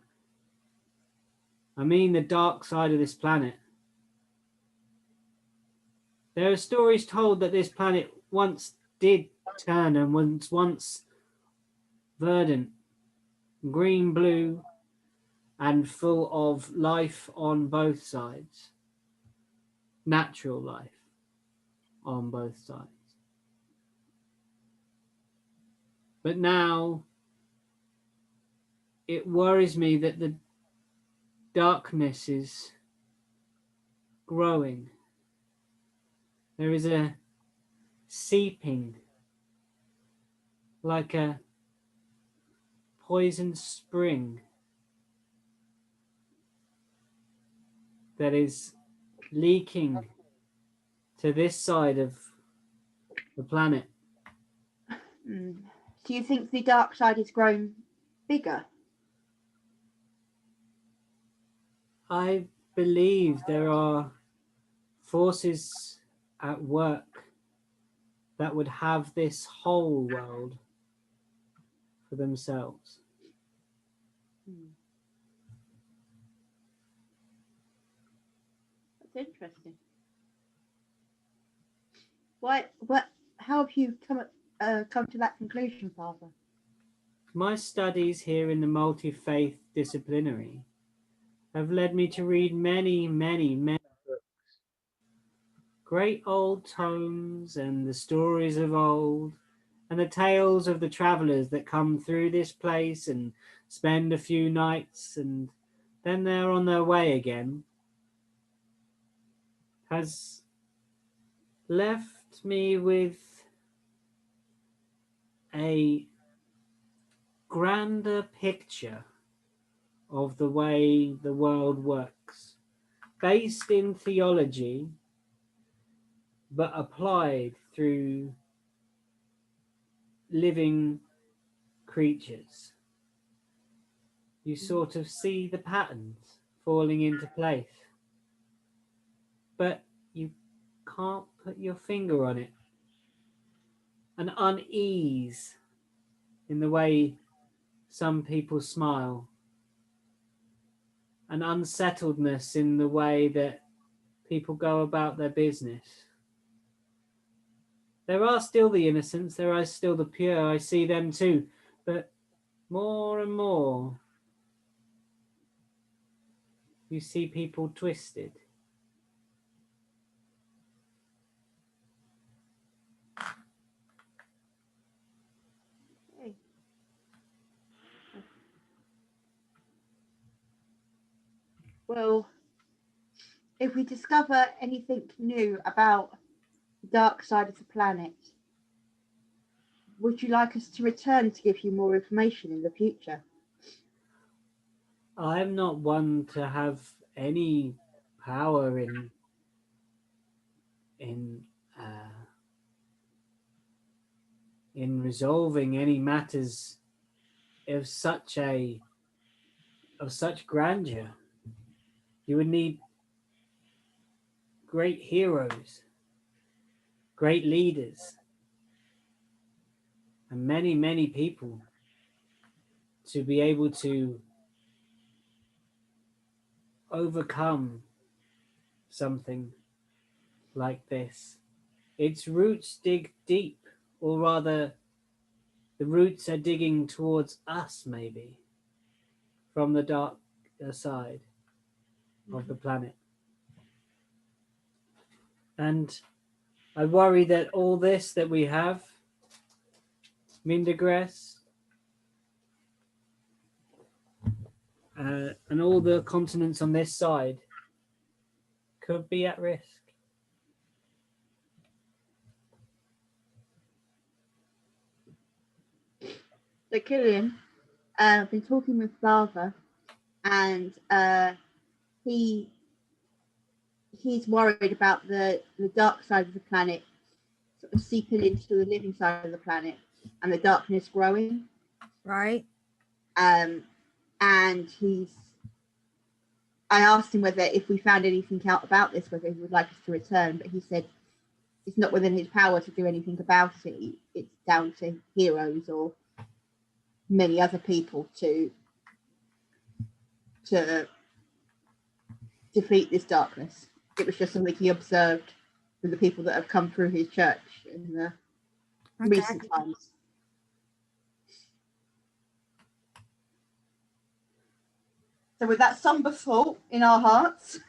[SPEAKER 1] I mean the dark side of this planet. There are stories told that this planet once did turn and was once verdant, green, blue, and full of life on both sides. Natural life on both sides. But now it worries me that the darkness is growing. There is a seeping like a poisoned spring that is leaking to this side of the planet.
[SPEAKER 2] Do you think the dark side is growing bigger?
[SPEAKER 1] I believe there are forces at work that would have this whole world for themselves.
[SPEAKER 2] That's interesting. How have you come to that conclusion, Father?
[SPEAKER 1] My studies here in the multi-faith disciplinary have led me to read many, many, many books. Great old tomes and the stories of old and the tales of the travelers that come through this place and spend a few nights and then they're on their way again has left me with a grander picture of the way the world works, based in theology, but applied through living creatures. You sort of see the patterns falling into place, but you can't put your finger on it. An unease in the way some people smile, an unsettledness in the way that people go about their business. There are still the innocents, there are still the pure, I see them too, but more and more you see people twisted.
[SPEAKER 2] Okay. Well, if we discover anything new about the dark side of the planet, would you like us to return to give you more information in the future?
[SPEAKER 1] I'm not one to have any power in uh, in resolving any matters of such grandeur. You would need great heroes, great leaders, and many, many people to be able to overcome something like this. Its roots dig deep, or rather, the roots are digging towards us, maybe, from the dark side of the planet. And I worry that all this that we have, Mindergrass, and all the continents on this side could be at risk.
[SPEAKER 2] So Killian, I've been talking with Father, and he's worried about the dark side of the planet sort of seeping into the living side of the planet, and the darkness growing.
[SPEAKER 3] Right.
[SPEAKER 2] And I asked him whether if we found anything out about this, whether he would like us to return, but he said it's not within his power to do anything about it. It's down to heroes or many other people to defeat this darkness. It was just something he observed with the people that have come through his church in the recent times. So with that somber thought in our hearts,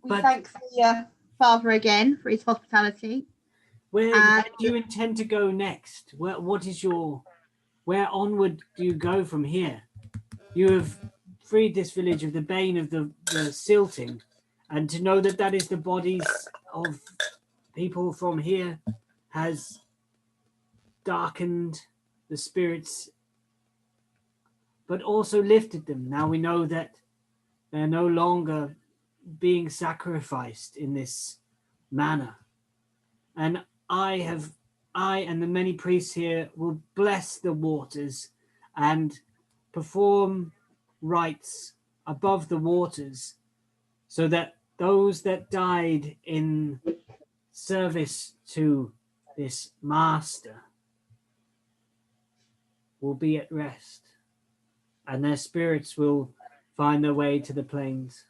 [SPEAKER 2] we thank the Father again for his hospitality.
[SPEAKER 1] Where do you intend to go next? Where onward do you go from here? You have freed this village of the bane of the silting, and to know that that is the bodies of people from here has darkened the spirits, but also lifted them. Now we know that they're no longer being sacrificed in this manner. And I and the many priests here will bless the waters and perform rites above the waters, so that those that died in service to this master will be at rest, and their spirits will find their way to the plains.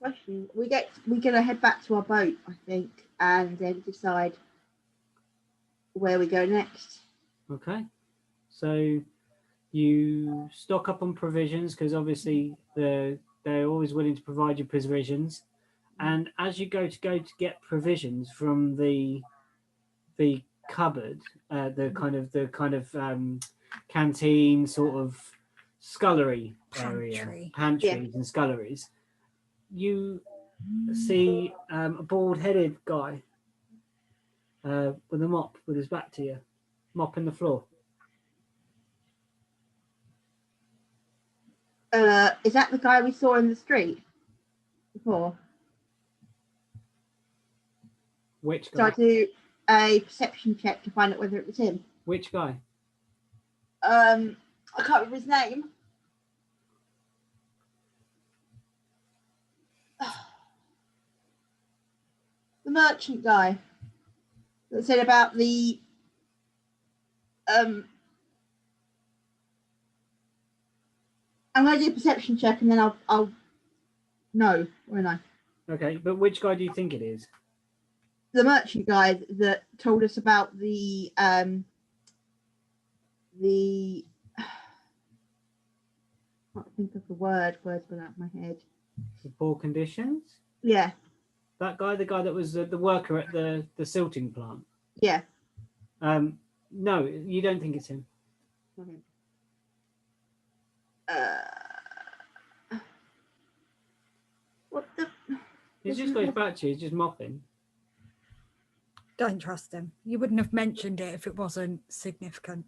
[SPEAKER 2] Question: we're gonna head back to our boat, I think, and then decide where we go next.
[SPEAKER 1] Okay, so you stock up on provisions, because obviously they're always willing to provide you provisions. And as you go to get provisions from the cupboard, the kind of canteen sort of scullery area, pantries and sculleries, you see a bald-headed guy with a mop, with his back to you, mopping the floor.
[SPEAKER 2] Is that the guy we saw in the street before?
[SPEAKER 1] Which guy?
[SPEAKER 2] So I do a perception check to find out whether it was him.
[SPEAKER 1] Which guy?
[SPEAKER 2] I can't remember his name. The merchant guy that said about the I'm going to do a perception check and then I'll know, won't I?
[SPEAKER 1] Okay, but which guy do you think it is?
[SPEAKER 2] The merchant guy that told us about the I can't think of the words went out of my head.
[SPEAKER 1] The poor conditions?
[SPEAKER 2] Yeah.
[SPEAKER 1] That guy, the guy that was the worker at the silting plant?
[SPEAKER 2] Yeah.
[SPEAKER 1] No, you don't think it's him.
[SPEAKER 2] Okay. What the?
[SPEAKER 1] He's just got his back to you, he's just mopping.
[SPEAKER 3] Don't trust him. You wouldn't have mentioned it if it wasn't significant.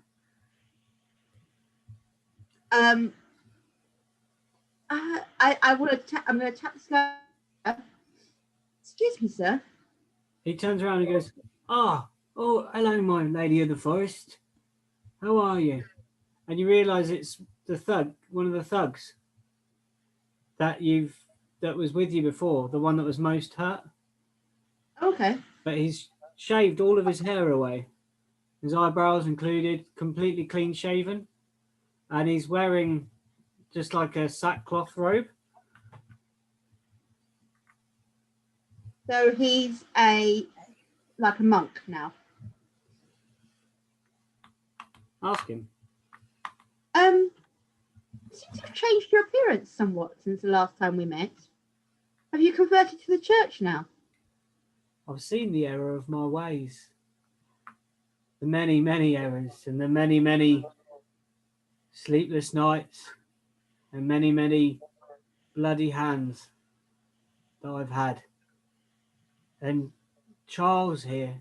[SPEAKER 2] I want to. I'm going to tap this guy. Excuse me, sir.
[SPEAKER 1] He turns around and goes, oh, hello, my lady of the forest. How are you? And you realise it's the thug, one of the thugs that was with you before, the one that was most hurt.
[SPEAKER 2] Okay.
[SPEAKER 1] But he's shaved all of his hair away, his eyebrows included, completely clean shaven, and he's wearing just like a sackcloth robe.
[SPEAKER 2] So he's like a monk now.
[SPEAKER 1] Ask him.
[SPEAKER 2] You seem to have changed your appearance somewhat since the last time we met. Have you converted to the church now?
[SPEAKER 1] I've seen the error of my ways. The many, many errors and the many, many sleepless nights and many, many bloody hands that I've had. And Charles here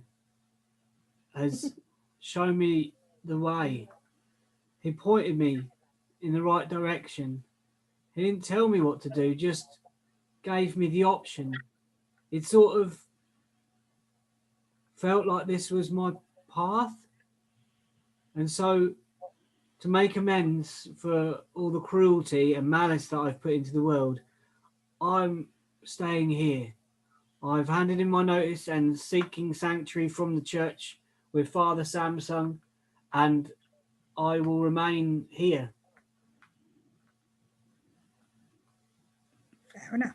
[SPEAKER 1] has shown me the way. He pointed me in the right direction. He didn't tell me what to do, just gave me the option. It sort of felt like this was my path. And so, to make amends for all the cruelty and malice that I've put into the world, I'm staying here. I've handed in my notice and seeking sanctuary from the church with Father Samsung, and I will remain here.
[SPEAKER 3] Fair enough.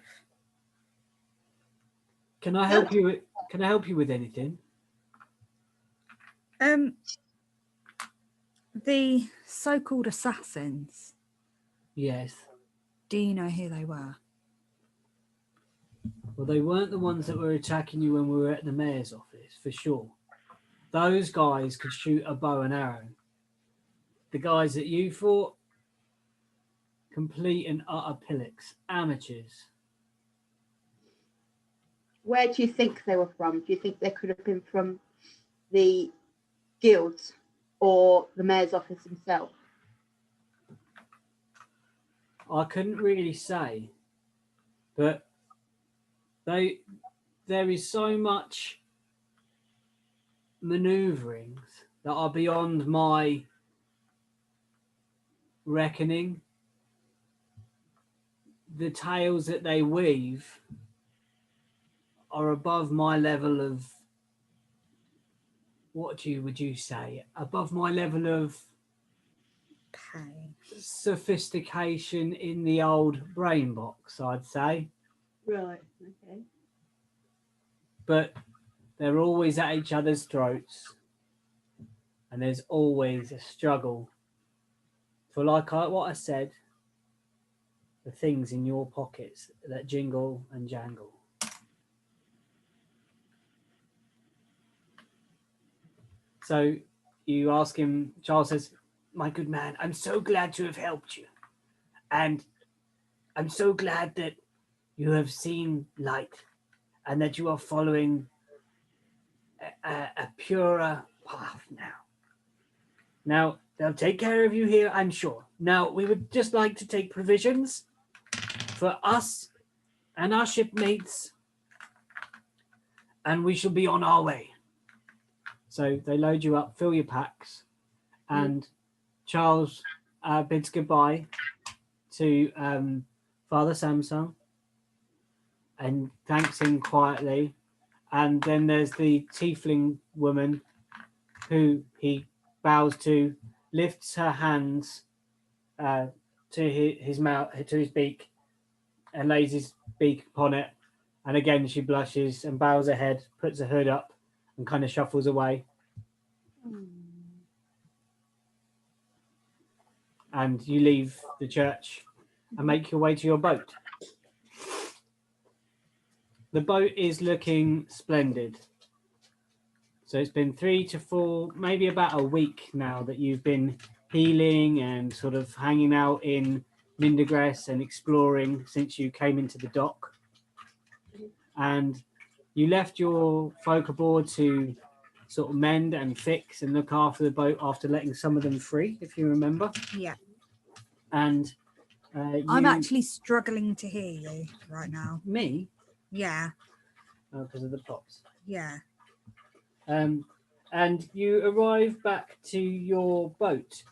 [SPEAKER 1] Can I help you? Can I help you with anything?
[SPEAKER 3] The so-called assassins.
[SPEAKER 1] Yes.
[SPEAKER 3] Do you know who they were?
[SPEAKER 1] Well, they weren't the ones that were attacking you when we were at the mayor's office, for sure. Those guys could shoot a bow and arrow. The guys that you fought, complete and utter pillocks, amateurs.
[SPEAKER 2] Where do you think they were from? Do you think they could have been from the guilds or the mayor's office himself?
[SPEAKER 1] I couldn't really say, but there is so much manoeuvrings that are beyond my reckoning. The tales that they weave are above my level of, would you say, above my level of
[SPEAKER 3] Pain.
[SPEAKER 1] sophistication in the old brain box, I'd say.
[SPEAKER 2] Right, okay.
[SPEAKER 1] But they're always at each other's throats, and there's always a struggle for, like what I said, the things in your pockets that jingle and jangle. So you ask him, Charles says,
[SPEAKER 4] My good man, I'm so glad to have helped you. And I'm so glad that you have seen light and that you are following a purer path now. Now, they'll take care of you here, I'm sure. Now, we would just like to take provisions for us and our shipmates, and we shall be on our way.
[SPEAKER 1] so they load you up, fill your packs, and Charles bids goodbye to Father Samsung and thanks him quietly. And then there's the tiefling woman who he bows to, lifts her hands to his mouth, to his beak, and lays his beak upon it. And again, she blushes and bows her head, puts her hood up, and kind of shuffles away. And you leave the church and make your way to your boat. The boat is looking splendid. So it's been 3 to 4, maybe about a week now that you've been healing and sort of hanging out in Mindergrass and exploring since you came into the dock. And you left your folk aboard to sort of mend and fix and look after the boat after letting some of them free, if you remember.
[SPEAKER 3] Yeah.
[SPEAKER 1] And
[SPEAKER 3] I'm actually struggling to hear you right now.
[SPEAKER 1] Me?
[SPEAKER 3] Yeah.
[SPEAKER 1] Because of the props.
[SPEAKER 3] Yeah.
[SPEAKER 1] And you arrive back to your boat.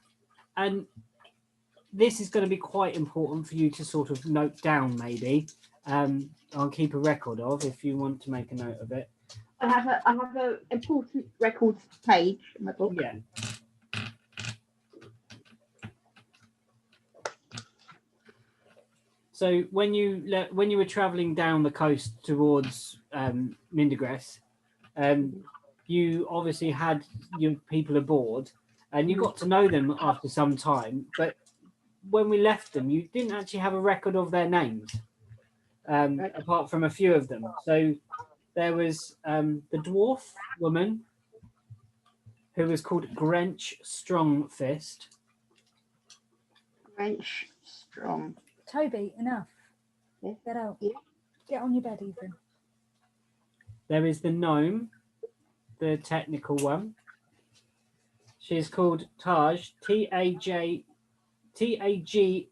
[SPEAKER 1] And this is going to be quite important for you to sort of note down, maybe. I'll keep a record of if you want to make a note of it.
[SPEAKER 2] I have a important records page in my book.
[SPEAKER 1] Yeah. So when you were traveling down the coast towards Mindegress, you obviously had your people aboard, and you got to know them after some time. But when we left them, you didn't actually have a record of their names, apart from a few of them. So there was the dwarf woman who was called Grench Strongfist.
[SPEAKER 2] French strong.
[SPEAKER 3] Toby, enough.
[SPEAKER 2] Yeah.
[SPEAKER 3] Get out.
[SPEAKER 2] Yeah.
[SPEAKER 3] Get on your bed, Ethan.
[SPEAKER 1] There is the gnome, the technical one. She's called Taj, Tajgje.
[SPEAKER 2] Sorry,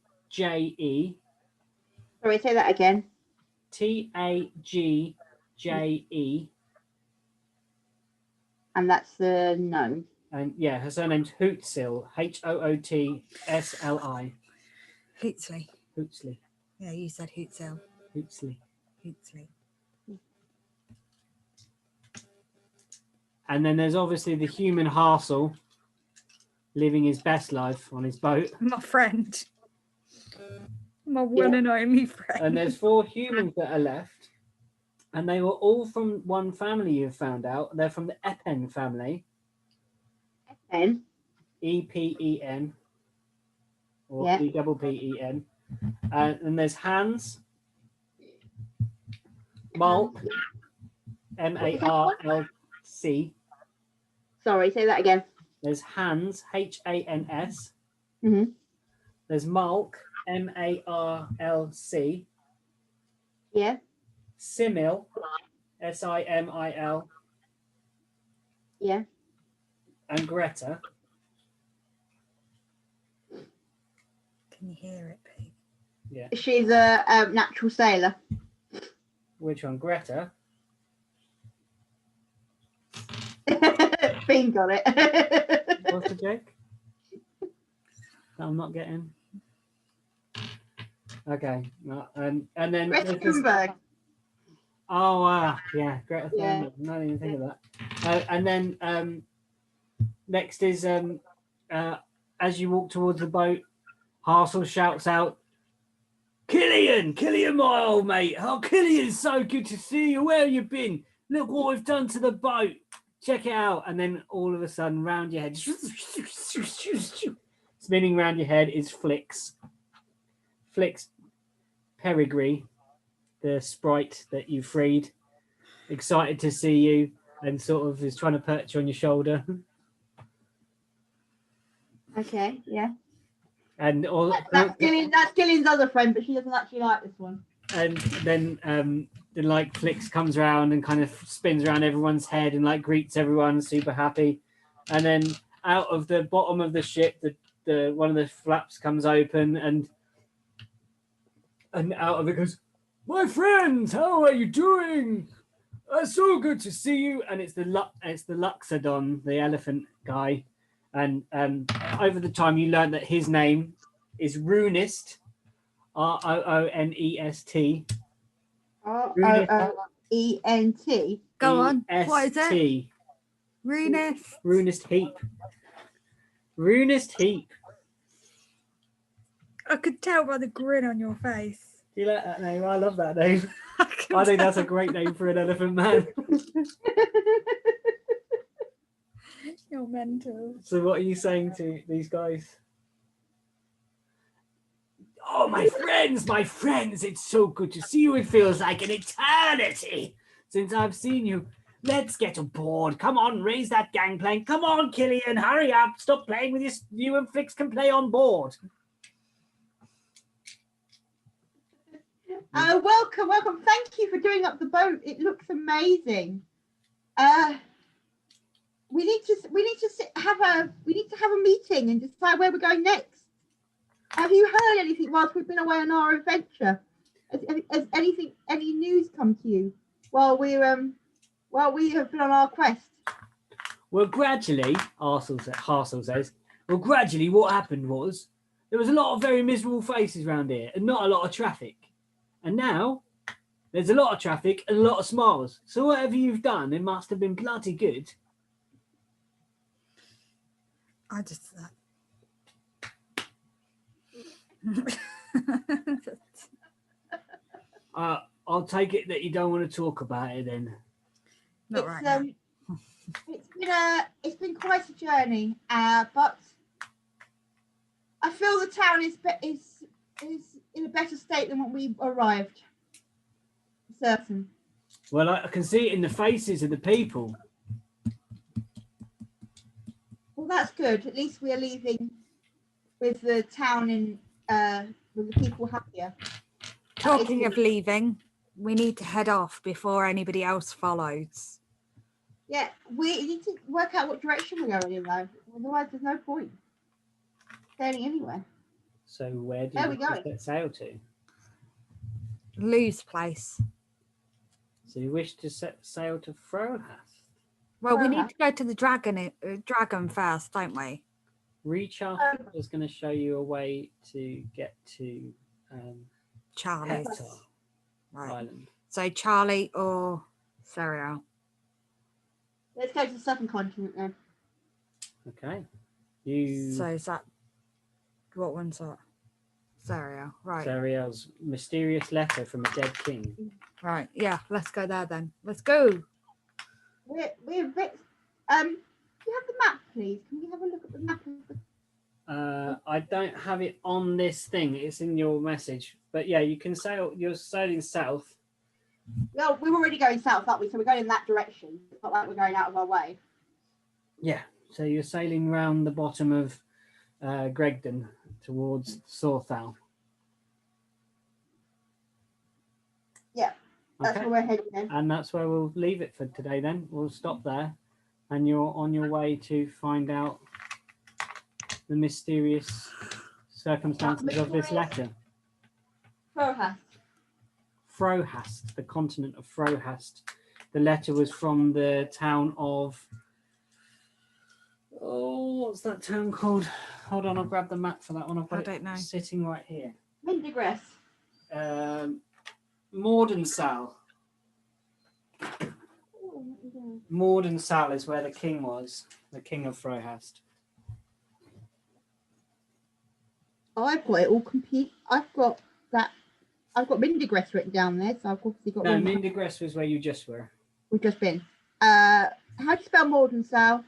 [SPEAKER 2] say that again.
[SPEAKER 1] Tajgje.
[SPEAKER 2] And that's the gnome.
[SPEAKER 1] And yeah, her surname's Hootsil, Hootsli.
[SPEAKER 3] Hootsley.
[SPEAKER 1] Hootsley.
[SPEAKER 3] Yeah, you said Hootsel.
[SPEAKER 1] Hootsley.
[SPEAKER 3] Hootsley.
[SPEAKER 1] And then there's obviously the human Harsel living his best life on his boat.
[SPEAKER 3] My friend. My one and only friend.
[SPEAKER 1] And there's 4 humans that are left. And they were all from one family, you've found out. They're from the Epen family.
[SPEAKER 2] Epen?
[SPEAKER 1] E-P-E-N. Or
[SPEAKER 2] Yeah.
[SPEAKER 1] E-double-P-E-N. And there's Hans. Malk. M-A-R-L-C.
[SPEAKER 2] Sorry, say that again.
[SPEAKER 1] There's Hans, H-A-N-S.
[SPEAKER 2] Mm-hmm.
[SPEAKER 1] There's Malk, M-A-R-L-C.
[SPEAKER 2] Yeah.
[SPEAKER 1] Simil, S-I-M-I-L.
[SPEAKER 2] Yeah.
[SPEAKER 1] And Greta.
[SPEAKER 3] Can you hear it, Pete?
[SPEAKER 1] Yeah.
[SPEAKER 2] She's a natural sailor.
[SPEAKER 1] Which one? Greta?
[SPEAKER 2] Finn got it.
[SPEAKER 1] What's the joke? That I'm not getting. Okay. No, and then
[SPEAKER 2] Greta
[SPEAKER 1] there's this-
[SPEAKER 2] Thunberg.
[SPEAKER 1] Oh yeah, Greta
[SPEAKER 2] Yeah.
[SPEAKER 1] Thunberg. I didn't even think of that. And then next is as you walk towards the boat, Harsel shouts out, Killian, my old mate. Oh, Killian, so good to see you. Where have you been? Look what we've done to the boat. Check it out. And then all of a sudden, round your head, spinning round your head is Flix. Flix Peregrine, the sprite that you freed, excited to see you and sort of is trying to perch on your shoulder.
[SPEAKER 2] Okay, yeah.
[SPEAKER 1] And all
[SPEAKER 2] That's Gillian's other friend, but she doesn't actually like this one.
[SPEAKER 1] and then like Flix comes around and kind of spins around everyone's head and like greets everyone, super happy. And then out of the bottom of the ship, the one of the flaps comes open and out of it goes, "My friends, how are you doing? So good to see you." And it's the Luxodon, the elephant guy. And over the time, you learn that his name is Runest, Roonest.
[SPEAKER 2] R-O-O-E-N-T.
[SPEAKER 3] Go on. What is it?
[SPEAKER 1] E-S-T.
[SPEAKER 3] Runest.
[SPEAKER 1] Runest Heap. Runest Heap.
[SPEAKER 3] I could tell by the grin on your face.
[SPEAKER 1] Do you like that name? I love that name.
[SPEAKER 3] I can
[SPEAKER 1] I think that's a
[SPEAKER 3] tell.
[SPEAKER 1] great name for an elephant man.
[SPEAKER 3] You're mental.
[SPEAKER 1] So what are you saying to these guys? Oh, my friends, it's so good to see you. It feels like an eternity since I've seen you. Let's get aboard. Come on, raise that gangplank. Come on, Killian, hurry up. Stop playing with this. You and Flix can play on board.
[SPEAKER 2] Welcome. Thank you for doing up the boat. It looks amazing. We need to have a meeting and decide where we're going next. Have you heard anything whilst we've been away on our adventure? Has any news come to you while we have been on our quest?
[SPEAKER 1] Well, gradually, Harsel says, what happened was there was a lot of very miserable faces around here and not a lot of traffic. And now there's a lot of traffic and a lot of smiles. So whatever you've done, it must have been bloody good.
[SPEAKER 3] I just
[SPEAKER 1] I'll take it that you don't want to talk about it then.
[SPEAKER 3] Not right now.
[SPEAKER 2] It's been quite a journey, but I feel the town is in a better state than when we arrived. Certain.
[SPEAKER 1] Well, I can see it in the faces of the people.
[SPEAKER 2] Well, that's good. At least we are leaving with the town in with the people happier.
[SPEAKER 3] Talking of leaving, we need to head off before anybody else follows.
[SPEAKER 2] Yeah, we need to work out what direction we're going in, though. Otherwise, there's no point sailing anywhere.
[SPEAKER 1] So where do we set sail to?
[SPEAKER 3] Lou's place.
[SPEAKER 1] So you wish to set sail to Frohast?
[SPEAKER 3] Well, we need to go to the dragon first, don't we?
[SPEAKER 1] Recharge is going to show you a way to get to
[SPEAKER 3] Charlie.
[SPEAKER 1] Right. Island.
[SPEAKER 3] So Charlie or Serial.
[SPEAKER 2] Let's go to the southern continent then.
[SPEAKER 1] Okay.
[SPEAKER 3] So is that what one's that? Serial, right.
[SPEAKER 1] Serial's mysterious letter from a dead king.
[SPEAKER 3] Right, yeah, let's go there then. Let's go.
[SPEAKER 2] We're a bit. Can you have the map, please? Can we have a look at the map of the...
[SPEAKER 1] I don't have it on this thing. It's in your message. But yeah, you can sail. You're sailing south.
[SPEAKER 2] Well, we're already going south, aren't we? So we're going in that direction. It's not like we're going out of our way.
[SPEAKER 1] Yeah. So you're sailing round the bottom of Gregdon towards Sorthal.
[SPEAKER 2] Yeah. That's where we're heading then.
[SPEAKER 1] And that's where we'll leave it for today then. We'll stop there. And you're on your way to find out the mysterious circumstances of this letter. Frohast, the continent of Frohast. The letter was from the town of... Oh, what's that town called? Hold on, I'll grab the map for that one.
[SPEAKER 3] I don't know.
[SPEAKER 1] Sitting right here.
[SPEAKER 2] Mindigress.
[SPEAKER 1] Mordensal. Mordensal is where the king was, the king of Frohast.
[SPEAKER 2] Oh, I've got it all complete. I've got Mindigress written down there, so I've obviously got.
[SPEAKER 1] No, Mindigress was where you just were.
[SPEAKER 2] We've just been. How do you spell Mordensal?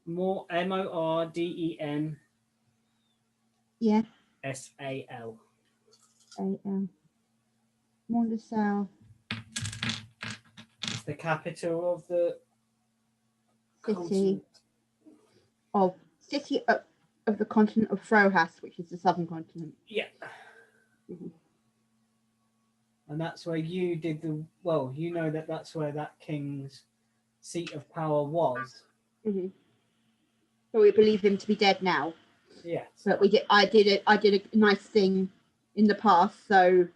[SPEAKER 1] Morden.
[SPEAKER 2] Yeah.
[SPEAKER 1] Sal.
[SPEAKER 2] A-L. Mordensal.
[SPEAKER 1] It's the capital of the
[SPEAKER 2] city of the continent of Frohast, which is the southern continent.
[SPEAKER 1] Yeah.
[SPEAKER 2] Mm-hmm.
[SPEAKER 1] And that's where you did you know that's where that king's seat of power was.
[SPEAKER 2] Mm-hmm. So we believe him to be dead now.
[SPEAKER 1] Yeah.
[SPEAKER 2] But I did a nice thing in the past, so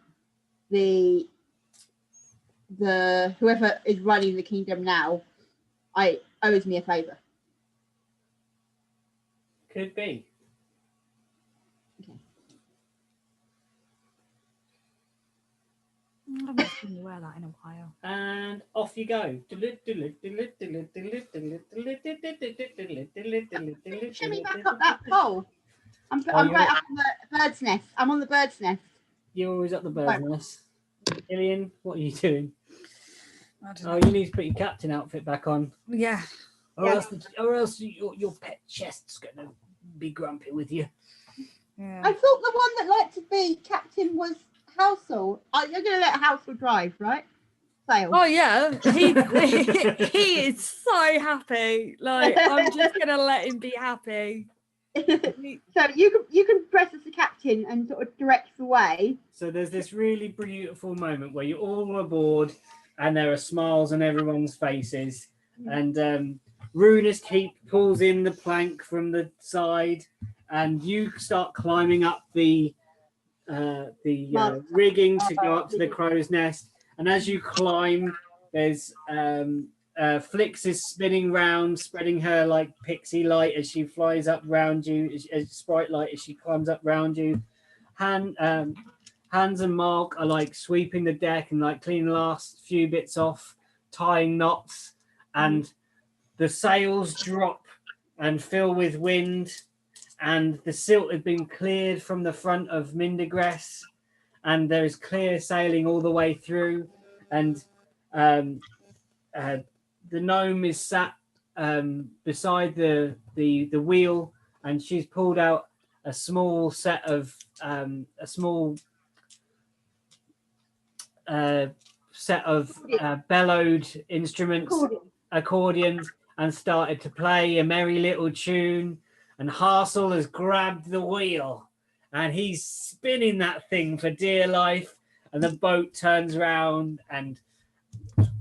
[SPEAKER 2] the whoever is running the kingdom now owes me a favour.
[SPEAKER 1] Could be.
[SPEAKER 2] Okay.
[SPEAKER 3] I haven't seen you wear that in a while.
[SPEAKER 1] And off you go.
[SPEAKER 2] Shimmy back up that pole. I'm right up on the bird's nest. I'm on the bird's nest.
[SPEAKER 1] You're always at the bird's nest. Gillian, what are you doing?
[SPEAKER 3] I don't know.
[SPEAKER 1] Oh, you need to put your captain outfit back on.
[SPEAKER 3] Yeah.
[SPEAKER 1] Or else your pet chest's going to be grumpy with you.
[SPEAKER 3] Yeah.
[SPEAKER 2] I thought the one that liked to be captain was Housel. You're going to let Housel drive, right? Sail.
[SPEAKER 3] Oh yeah, he is so happy. Like I'm just gonna let him be happy.
[SPEAKER 2] So you can press as the captain and sort of direct the way.
[SPEAKER 1] So there's this really beautiful moment where you're all aboard and there are smiles on everyone's faces, and Runist Heap pulls in the plank from the side, and you start climbing up the rigging to go up to the crow's nest. And as you climb, there's Flix is spinning round, spreading her like pixie light as she flies up round you, as sprite light as she climbs up round you. Hans and Mark are like sweeping the deck and like cleaning the last few bits off, tying knots, and the sails drop and fill with wind, and the silt had been cleared from the front of Mindigress, and there is clear sailing all the way through, and the gnome is sat beside the wheel, and she's pulled out a small set of bellowed instruments, accordions, and started to play a merry little tune. And Harsel has grabbed the wheel, and he's spinning that thing for dear life. And the boat turns around and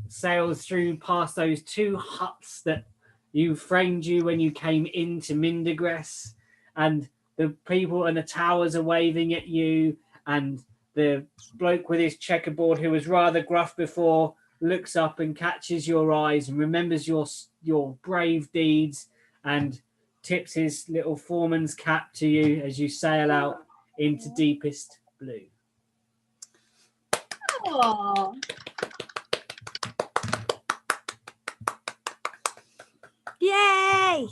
[SPEAKER 1] sails through past those two huts that you framed you when you came into Mindergress, and the people and the towers are waving at you, and the bloke with his checkerboard, who was rather gruff before, looks up and catches your eyes and remembers your brave deeds and tips his little foreman's cap to you as you sail out into deepest blue.
[SPEAKER 2] Oh,
[SPEAKER 3] Yay!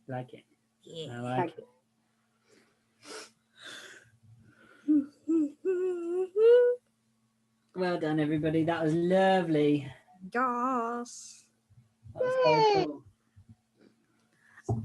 [SPEAKER 1] Like it.
[SPEAKER 3] Yeah.
[SPEAKER 1] I like it. Well done, everybody. That was lovely.
[SPEAKER 3] Yes.
[SPEAKER 1] That was so cool.